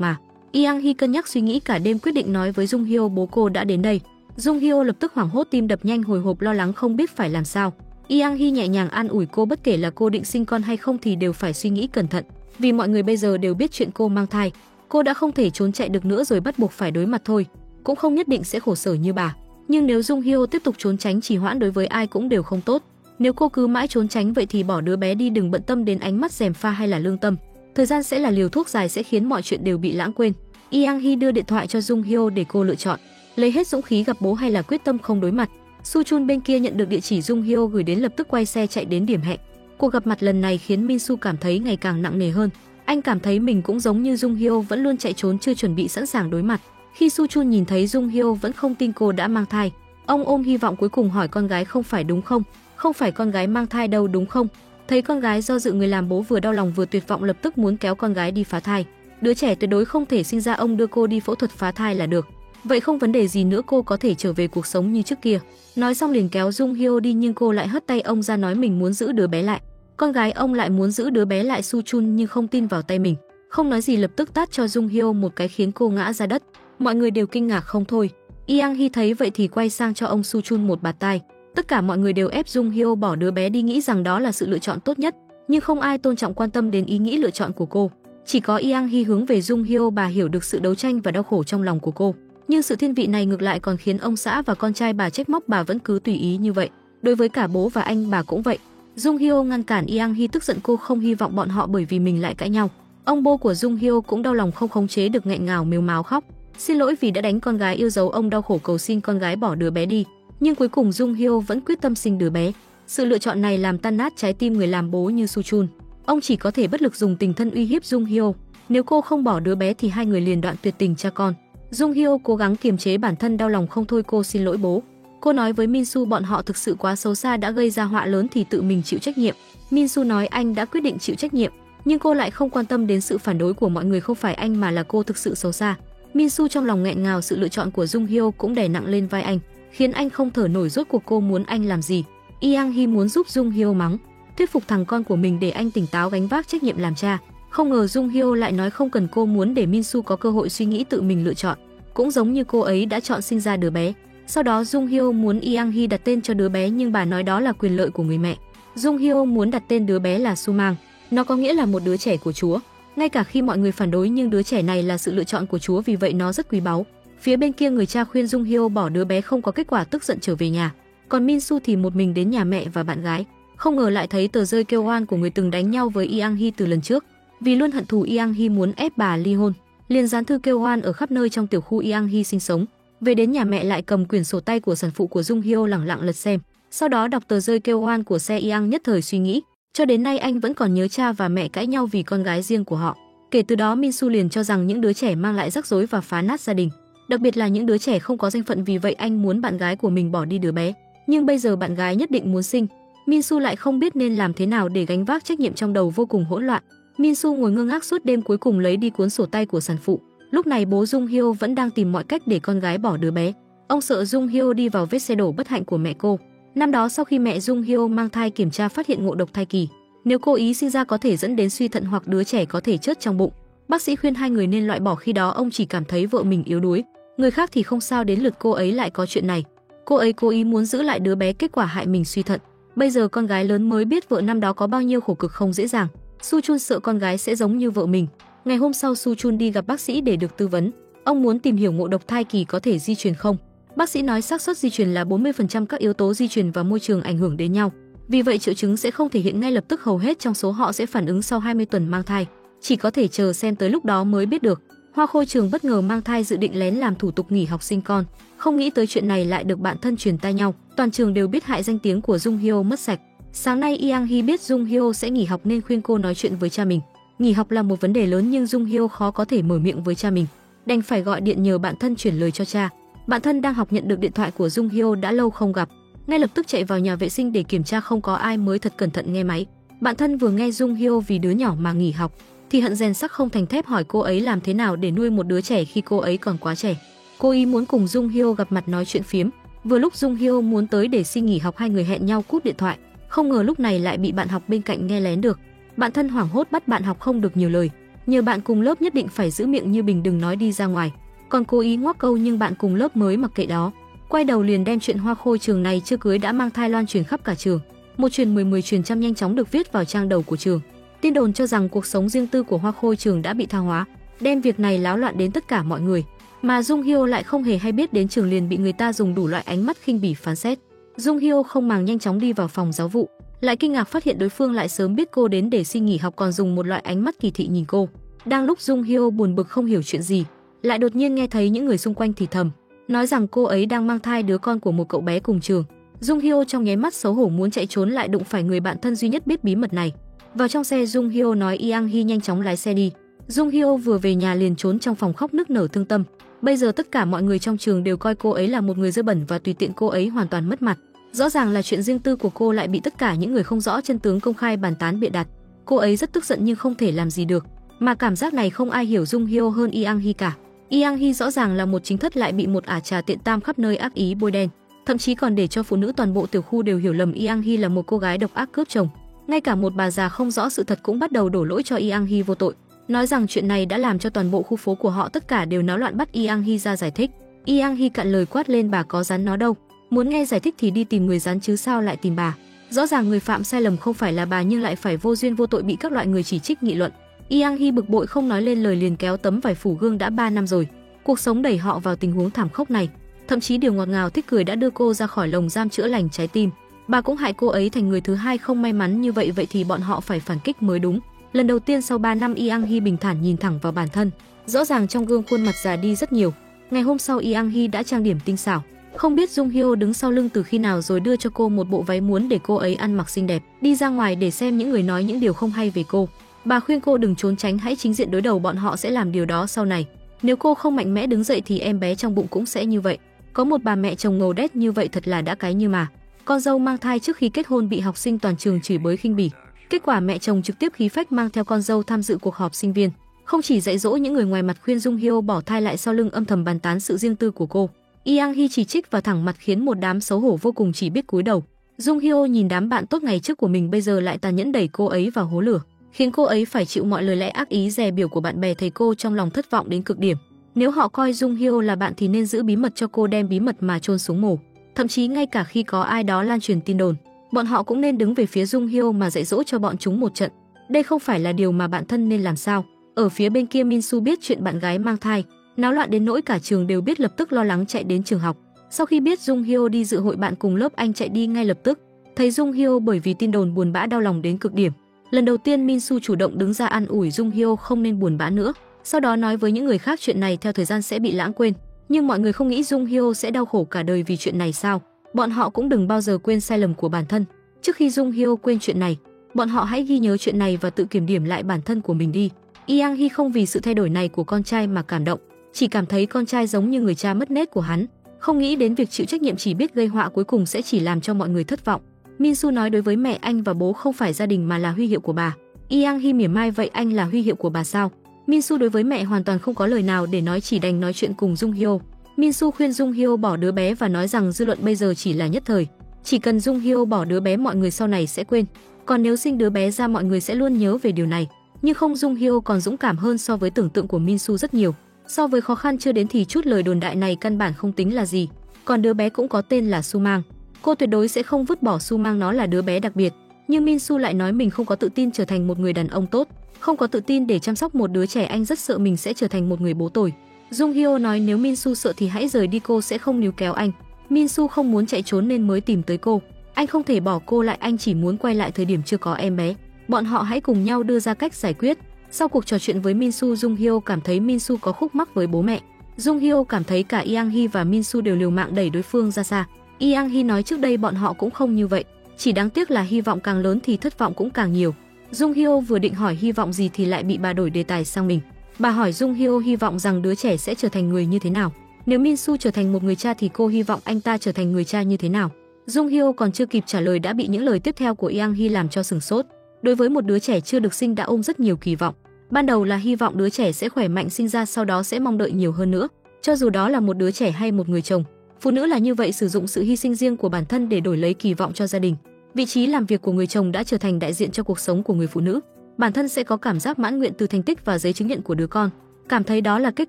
mà. Yang Hee cân nhắc suy nghĩ cả đêm quyết định nói với Jung Hyo bố cô đã đến đây. Jung Hyo lập tức hoảng hốt, tim đập nhanh, hồi hộp lo lắng không biết phải làm sao. Yang Hee nhẹ nhàng an ủi cô, bất kể là cô định sinh con hay không thì đều phải suy nghĩ cẩn thận, vì mọi người bây giờ đều biết chuyện cô mang thai. Cô đã không thể trốn chạy được nữa rồi, bắt buộc phải đối mặt thôi. Cũng không nhất định sẽ khổ sở như bà, nhưng nếu Jung Hyo tiếp tục trốn tránh trì hoãn đối với ai cũng đều không tốt. Nếu cô cứ mãi trốn tránh vậy thì bỏ đứa bé đi, đừng bận tâm đến ánh mắt gièm pha hay là lương tâm. Thời gian sẽ là liều thuốc dài sẽ khiến mọi chuyện đều bị lãng quên. Yang Hee đưa điện thoại cho Jung Hyo để cô lựa chọn, lấy hết dũng khí gặp bố hay là quyết tâm không đối mặt. Su Chun bên kia nhận được địa chỉ Jung Hyo gửi đến lập tức quay xe chạy đến điểm hẹn. Cuộc gặp mặt lần này khiến Min Su cảm thấy ngày càng nặng nề hơn. Anh cảm thấy mình cũng giống như Jung Hyo, vẫn luôn chạy trốn, chưa chuẩn bị sẵn sàng đối mặt. Khi Su Chun nhìn thấy Jung Hyo vẫn không tin cô đã mang thai, ông ôm hy vọng cuối cùng hỏi con gái không phải đúng không? Không phải con gái mang thai đâu đúng không? Thấy con gái do dự, người làm bố vừa đau lòng vừa tuyệt vọng lập tức muốn kéo con gái đi phá thai. Đứa trẻ tuyệt đối không thể sinh ra, ông đưa cô đi phẫu thuật phá thai là được. Vậy không vấn đề gì nữa, cô có thể trở về cuộc sống như trước kia. Nói xong liền kéo Jung Hyo đi, nhưng cô lại hất tay ông ra nói mình muốn giữ đứa bé lại. Con gái ông lại muốn giữ đứa bé lại. Su Chun nhưng không tin vào tay mình, không nói gì lập tức tát cho Jung Hyo một cái khiến cô ngã ra đất. Mọi người đều kinh ngạc không thôi. Yang Hee thấy vậy thì quay sang cho ông Su Chun một bạt tai. Tất cả mọi người đều ép Jung Hyo bỏ đứa bé đi, nghĩ rằng đó là sự lựa chọn tốt nhất, nhưng không ai tôn trọng quan tâm đến ý nghĩ lựa chọn của cô. Chỉ có Yang Hee hướng về Jung Hyo, bà hiểu được sự đấu tranh và đau khổ trong lòng của cô. Nhưng sự thiên vị này ngược lại còn khiến ông xã và con trai bà trách móc bà vẫn cứ tùy ý như vậy. Đối với cả bố và anh bà cũng vậy. Jung Hyo ngăn cản Yang Hee, tức giận cô không hy vọng bọn họ bởi vì mình lại cãi nhau. Ông bố của Jung Hyo cũng đau lòng không khống chế được, nghẹn ngào mếu máo khóc. Xin lỗi vì đã đánh con gái yêu dấu, ông đau khổ cầu xin con gái bỏ đứa bé đi. Nhưng cuối cùng Jung Hyo vẫn quyết tâm sinh đứa bé. Sự lựa chọn này làm tan nát trái tim người làm bố như Su Chun. Ông chỉ có thể bất lực dùng tình thân uy hiếp Jung Hyo. Nếu cô không bỏ đứa bé thì hai người liền đoạn tuyệt tình cha con. Jung Hyo cố gắng kiềm chế bản thân đau lòng không thôi, cô xin lỗi bố. Cô nói với Min Su bọn họ thực sự quá xấu xa, đã gây ra họa lớn thì tự mình chịu trách nhiệm. Min Su nói anh đã quyết định chịu trách nhiệm, nhưng cô lại không quan tâm đến sự phản đối của mọi người, không phải anh mà là cô thực sự xấu xa. Min Su trong lòng nghẹn ngào, sự lựa chọn của Jung Hyo cũng đè nặng lên vai anh, khiến anh không thở nổi. Rốt cuộc cô muốn anh làm gì? Yang Hee muốn giúp Jung Hyo mắng, thuyết phục thằng con của mình để anh tỉnh táo gánh vác trách nhiệm làm cha. Không ngờ Jung Hyo lại nói không cần, cô muốn để Min Su có cơ hội suy nghĩ tự mình lựa chọn, cũng giống như cô ấy đã chọn sinh ra đứa bé. Sau đó Jung Hyo muốn Yang Hee đặt tên cho đứa bé, nhưng bà nói đó là quyền lợi của người mẹ. Jung Hyo muốn đặt tên đứa bé là Sumang, nó có nghĩa là một đứa trẻ của Chúa. Ngay cả khi mọi người phản đối nhưng đứa trẻ này là sự lựa chọn của Chúa, vì vậy nó rất quý báu. Phía bên kia người cha khuyên Jung Hyo bỏ đứa bé không có kết quả, tức giận trở về nhà. Còn Min Su thì một mình đến nhà mẹ và bạn gái. Không ngờ lại thấy tờ rơi kêu oan của người từng đánh nhau với Yang Hee từ lần trước. Vì luôn hận thù, Yang Hee muốn ép bà ly hôn, liền dán thư kêu oan ở khắp nơi trong tiểu khu Yang Hee sinh sống. Về đến nhà mẹ lại cầm quyển sổ tay của sản phụ của Jung Hyo lẳng lặng lật xem, sau đó đọc tờ rơi kêu oan của Se Yang, nhất thời suy nghĩ, cho đến nay anh vẫn còn nhớ cha và mẹ cãi nhau vì con gái riêng của họ. Kể từ đó Min Su liền cho rằng những đứa trẻ mang lại rắc rối và phá nát gia đình, đặc biệt là những đứa trẻ không có danh phận, vì vậy anh muốn bạn gái của mình bỏ đi đứa bé. Nhưng bây giờ bạn gái nhất định muốn sinh, Min Su lại không biết nên làm thế nào để gánh vác trách nhiệm, trong đầu vô cùng hỗn loạn. Min Su ngồi ngơ ngác suốt đêm, cuối cùng lấy đi cuốn sổ tay của sản phụ. Lúc này bố Jung Hyo vẫn đang tìm mọi cách để con gái bỏ đứa bé. Ông sợ Jung Hyo đi vào vết xe đổ bất hạnh của mẹ cô. Năm đó sau khi mẹ Jung Hyo mang thai, kiểm tra phát hiện ngộ độc thai kỳ. Nếu cô ý sinh ra có thể dẫn đến suy thận hoặc đứa trẻ có thể chết trong bụng. Bác sĩ khuyên hai người nên loại bỏ, khi đó ông chỉ cảm thấy vợ mình yếu đuối. Người khác thì không sao, đến lượt cô ấy lại có chuyện này. Cô ấy cố ý muốn giữ lại đứa bé, kết quả hại mình suy thận. Bây giờ con gái lớn mới biết vợ năm đó có bao nhiêu khổ cực không dễ dàng. Su Chun sợ con gái sẽ giống như vợ mình. Ngày hôm sau Su Chun đi gặp bác sĩ để được tư vấn. Ông muốn tìm hiểu ngộ độc thai kỳ có thể di truyền không. Bác sĩ nói xác suất di truyền là 40%, các yếu tố di truyền và môi trường ảnh hưởng đến nhau. Vì vậy triệu chứng sẽ không thể hiện ngay lập tức, hầu hết trong số họ sẽ phản ứng sau 20 tuần mang thai. Chỉ có thể chờ xem tới lúc đó mới biết được. Hoa khôi trường bất ngờ mang thai, dự định lén làm thủ tục nghỉ học sinh con. Không nghĩ tới chuyện này lại được bạn thân truyền tai nhau. Toàn trường đều biết hại danh tiếng của Jung Hyo mất sạch. Sáng nay Yang Hee biết Jung Hyo sẽ nghỉ học nên khuyên cô nói chuyện với cha mình. Nghỉ học là một vấn đề lớn nhưng Jung Hyo khó có thể mở miệng với cha mình, đành phải gọi điện nhờ bạn thân chuyển lời cho cha. Bạn thân đang học nhận được điện thoại của Jung Hyo đã lâu không gặp, ngay lập tức chạy vào nhà vệ sinh để kiểm tra không có ai mới thật cẩn thận nghe máy. Bạn thân vừa nghe Jung Hyo vì đứa nhỏ mà nghỉ học thì hận rèn sắc không thành thép, hỏi cô ấy làm thế nào để nuôi một đứa trẻ khi cô ấy còn quá trẻ. Cô ý muốn cùng Jung Hyo gặp mặt nói chuyện phiếm. Vừa lúc Jung Hyo muốn tới để xin nghỉ học, hai người hẹn nhau cúp điện thoại. Không ngờ lúc này lại bị bạn học bên cạnh nghe lén được. Bạn thân hoảng hốt bắt bạn học không được nhiều lời, nhờ bạn cùng lớp nhất định phải giữ miệng như bình, đừng nói đi ra ngoài. Còn cố ý ngoác câu nhưng bạn cùng lớp mới mặc kệ đó. Quay đầu liền đem chuyện Hoa Khôi trường này chưa cưới đã mang thai loan truyền khắp cả trường. Một truyền 10 truyền trăm nhanh chóng được viết vào trang đầu của trường. Tin đồn cho rằng cuộc sống riêng tư của Hoa Khôi trường đã bị tha hóa, đem việc này láo loạn đến tất cả mọi người. Mà Jung Hyo lại không hề hay biết, đến trường liền bị người ta dùng đủ loại ánh mắt khinh bỉ phán xét. Jung Hyo không màng nhanh chóng đi vào phòng giáo vụ, lại kinh ngạc phát hiện đối phương lại sớm biết cô đến để xin nghỉ học, còn dùng một loại ánh mắt kỳ thị nhìn cô. Đang lúc Jung Hyo buồn bực không hiểu chuyện gì, lại đột nhiên nghe thấy những người xung quanh thì thầm nói rằng cô ấy đang mang thai đứa con của một cậu bé cùng trường. Jung Hyo trong nháy mắt xấu hổ muốn chạy trốn, lại đụng phải người bạn thân duy nhất biết bí mật này. Vào trong xe, Jung Hyo nói Yang Hee nhanh chóng lái xe đi. Jung Hyo vừa về nhà liền trốn trong phòng khóc nức nở thương tâm. Bây giờ tất cả mọi người trong trường đều coi cô ấy là một người dơ bẩn và tùy tiện, cô ấy hoàn toàn mất mặt. Rõ ràng là chuyện riêng tư của cô lại bị tất cả những người không rõ chân tướng công khai bàn tán bịa đặt. Cô ấy rất tức giận nhưng không thể làm gì được. Mà cảm giác này không ai hiểu Jung Hyo hơn Yang Hee cả. Yang Hee rõ ràng là một chính thất lại bị một ả trà tiện tam khắp nơi ác ý bôi đen, thậm chí còn để cho phụ nữ toàn bộ tiểu khu đều hiểu lầm Yang Hee là một cô gái độc ác cướp chồng. Ngay cả một bà già không rõ sự thật cũng bắt đầu đổ lỗi cho Yang Hee vô tội, nói rằng chuyện này đã làm cho toàn bộ khu phố của họ tất cả đều náo loạn, bắt Yang Hee ra giải thích. Yang Hee cạn lời quát lên, bà có rắn nó đâu, muốn nghe giải thích thì đi tìm người rắn chứ sao lại tìm bà. Rõ ràng người phạm sai lầm không phải là bà nhưng lại phải vô duyên vô tội bị các loại người chỉ trích nghị luận. Yang Hee bực bội không nói lên lời, liền kéo tấm vải phủ gương đã 3 năm rồi. Cuộc sống đẩy họ vào tình huống thảm khốc này, thậm chí điều ngọt ngào thích cười đã đưa cô ra khỏi lồng giam chữa lành trái tim. Bà cũng hại cô ấy thành người thứ hai không may mắn như vậy, vậy thì bọn họ phải phản kích mới đúng. Lần đầu tiên sau 3 năm, Yang Hee bình thản nhìn thẳng vào bản thân, rõ ràng trong gương khuôn mặt già đi rất nhiều. Ngày hôm sau, Yang Hee đã trang điểm tinh xảo, không biết Jung Hyo đứng sau lưng từ khi nào rồi đưa cho cô một bộ váy muốn để cô ấy ăn mặc xinh đẹp, đi ra ngoài để xem những người nói những điều không hay về cô. Bà khuyên cô đừng trốn tránh, hãy chính diện đối đầu, bọn họ sẽ làm điều đó sau này. Nếu cô không mạnh mẽ đứng dậy thì em bé trong bụng cũng sẽ như vậy. Có một bà mẹ chồng ngầu đét như vậy thật là đã cái như mà. Con dâu mang thai trước khi kết hôn bị học sinh toàn trường chửi bới khinh bỉ. Kết quả mẹ chồng trực tiếp khí phách mang theo con dâu tham dự cuộc họp sinh viên. Không chỉ dạy dỗ những người ngoài mặt khuyên Jung Hyo bỏ thai, lại sau lưng âm thầm bàn tán sự riêng tư của cô. Yang Hee chỉ trích và thẳng mặt khiến một đám xấu hổ vô cùng chỉ biết cúi đầu. Jung Hyo nhìn đám bạn tốt ngày trước của mình bây giờ lại tàn nhẫn đẩy cô ấy vào hố lửa, khiến cô ấy phải chịu mọi lời lẽ ác ý dè biểu của bạn bè thầy cô, trong lòng thất vọng đến cực điểm. Nếu họ coi Jung Hyo là bạn thì nên giữ bí mật cho cô, đem bí mật mà chôn xuống mồ. Thậm chí ngay cả khi có ai đó lan truyền tin đồn, bọn họ cũng nên đứng về phía Jung Hyo mà dạy dỗ cho bọn chúng một trận. Đây không phải là điều mà bạn thân nên làm sao? Ở phía bên kia, Minsu biết chuyện bạn gái mang thai, náo loạn đến nỗi cả trường đều biết, lập tức lo lắng chạy đến trường học. Sau khi biết Jung Hyo đi dự hội bạn cùng lớp, anh chạy đi ngay lập tức. Thấy Jung Hyo bởi vì tin đồn buồn bã, đau lòng đến cực điểm. Lần đầu tiên Minsu chủ động đứng ra an ủi Jung Hyo không nên buồn bã nữa. Sau đó nói với những người khác chuyện này theo thời gian sẽ bị lãng quên. Nhưng mọi người không nghĩ Jung Hyo sẽ đau khổ cả đời vì chuyện này sao? Bọn họ cũng đừng bao giờ quên sai lầm của bản thân. Trước khi Jung Hyo quên chuyện này, bọn họ hãy ghi nhớ chuyện này và tự kiểm điểm lại bản thân của mình đi. Yang Hee không vì sự thay đổi này của con trai mà cảm động, chỉ cảm thấy con trai giống như người cha mất nết của hắn, không nghĩ đến việc chịu trách nhiệm chỉ biết gây họa, cuối cùng sẽ chỉ làm cho mọi người thất vọng. Minsu nói đối với mẹ anh và bố không phải gia đình mà là huy hiệu của bà. Yang Hee mỉa mai, vậy anh là huy hiệu của bà sao? Minsu đối với mẹ hoàn toàn không có lời nào để nói, chỉ đành nói chuyện cùng Jung Hyo. Minsu khuyên Jung Hyo bỏ đứa bé và nói rằng dư luận bây giờ chỉ là nhất thời, chỉ cần Jung Hyo bỏ đứa bé mọi người sau này sẽ quên, còn nếu sinh đứa bé ra mọi người sẽ luôn nhớ về điều này. Nhưng không, Jung Hyo còn dũng cảm hơn so với tưởng tượng của Minsu rất nhiều. So với khó khăn chưa đến thì chút lời đồn đại này căn bản không tính là gì. Còn đứa bé cũng có tên là Sumang, cô tuyệt đối sẽ không vứt bỏ Sumang, nó là đứa bé đặc biệt. Nhưng Minsu lại nói mình không có tự tin trở thành một người đàn ông tốt, không có tự tin để chăm sóc một đứa trẻ, anh rất sợ mình sẽ trở thành một người bố tồi. Jung Hyo nói nếu Minsu sợ thì hãy rời đi, cô sẽ không níu kéo anh. Minsu không muốn chạy trốn nên mới tìm tới cô. Anh không thể bỏ cô lại, anh chỉ muốn quay lại thời điểm chưa có em bé. Bọn họ hãy cùng nhau đưa ra cách giải quyết. Sau cuộc trò chuyện với Minsu, Jung Hyo cảm thấy Minsu có khúc mắc với bố mẹ. Jung Hyo cảm thấy cả Yang Hee và Minsu đều liều mạng đẩy đối phương ra xa. Yang Hee nói trước đây bọn họ cũng không như vậy, chỉ đáng tiếc là hy vọng càng lớn thì thất vọng cũng càng nhiều. Jung Hyo vừa định hỏi hy vọng gì thì lại bị bà đổi đề tài sang mình. Bà hỏi Jung Hyo hy vọng rằng đứa trẻ sẽ trở thành người như thế nào. Nếu Minsu trở thành một người cha thì cô hy vọng anh ta trở thành người cha như thế nào. Jung Hyo còn chưa kịp trả lời đã bị những lời tiếp theo của Yang Hee làm cho sửng sốt. Đối với một đứa trẻ chưa được sinh đã ôm rất nhiều kỳ vọng. Ban đầu là hy vọng đứa trẻ sẽ khỏe mạnh sinh ra, sau đó sẽ mong đợi nhiều hơn nữa. Cho dù đó là một đứa trẻ hay một người chồng, phụ nữ là như vậy, sử dụng sự hy sinh riêng của bản thân để đổi lấy kỳ vọng cho gia đình. Vị trí làm việc của người chồng đã trở thành đại diện cho cuộc sống của người phụ nữ. Bản thân sẽ có cảm giác mãn nguyện từ thành tích và giấy chứng nhận của đứa con, cảm thấy đó là kết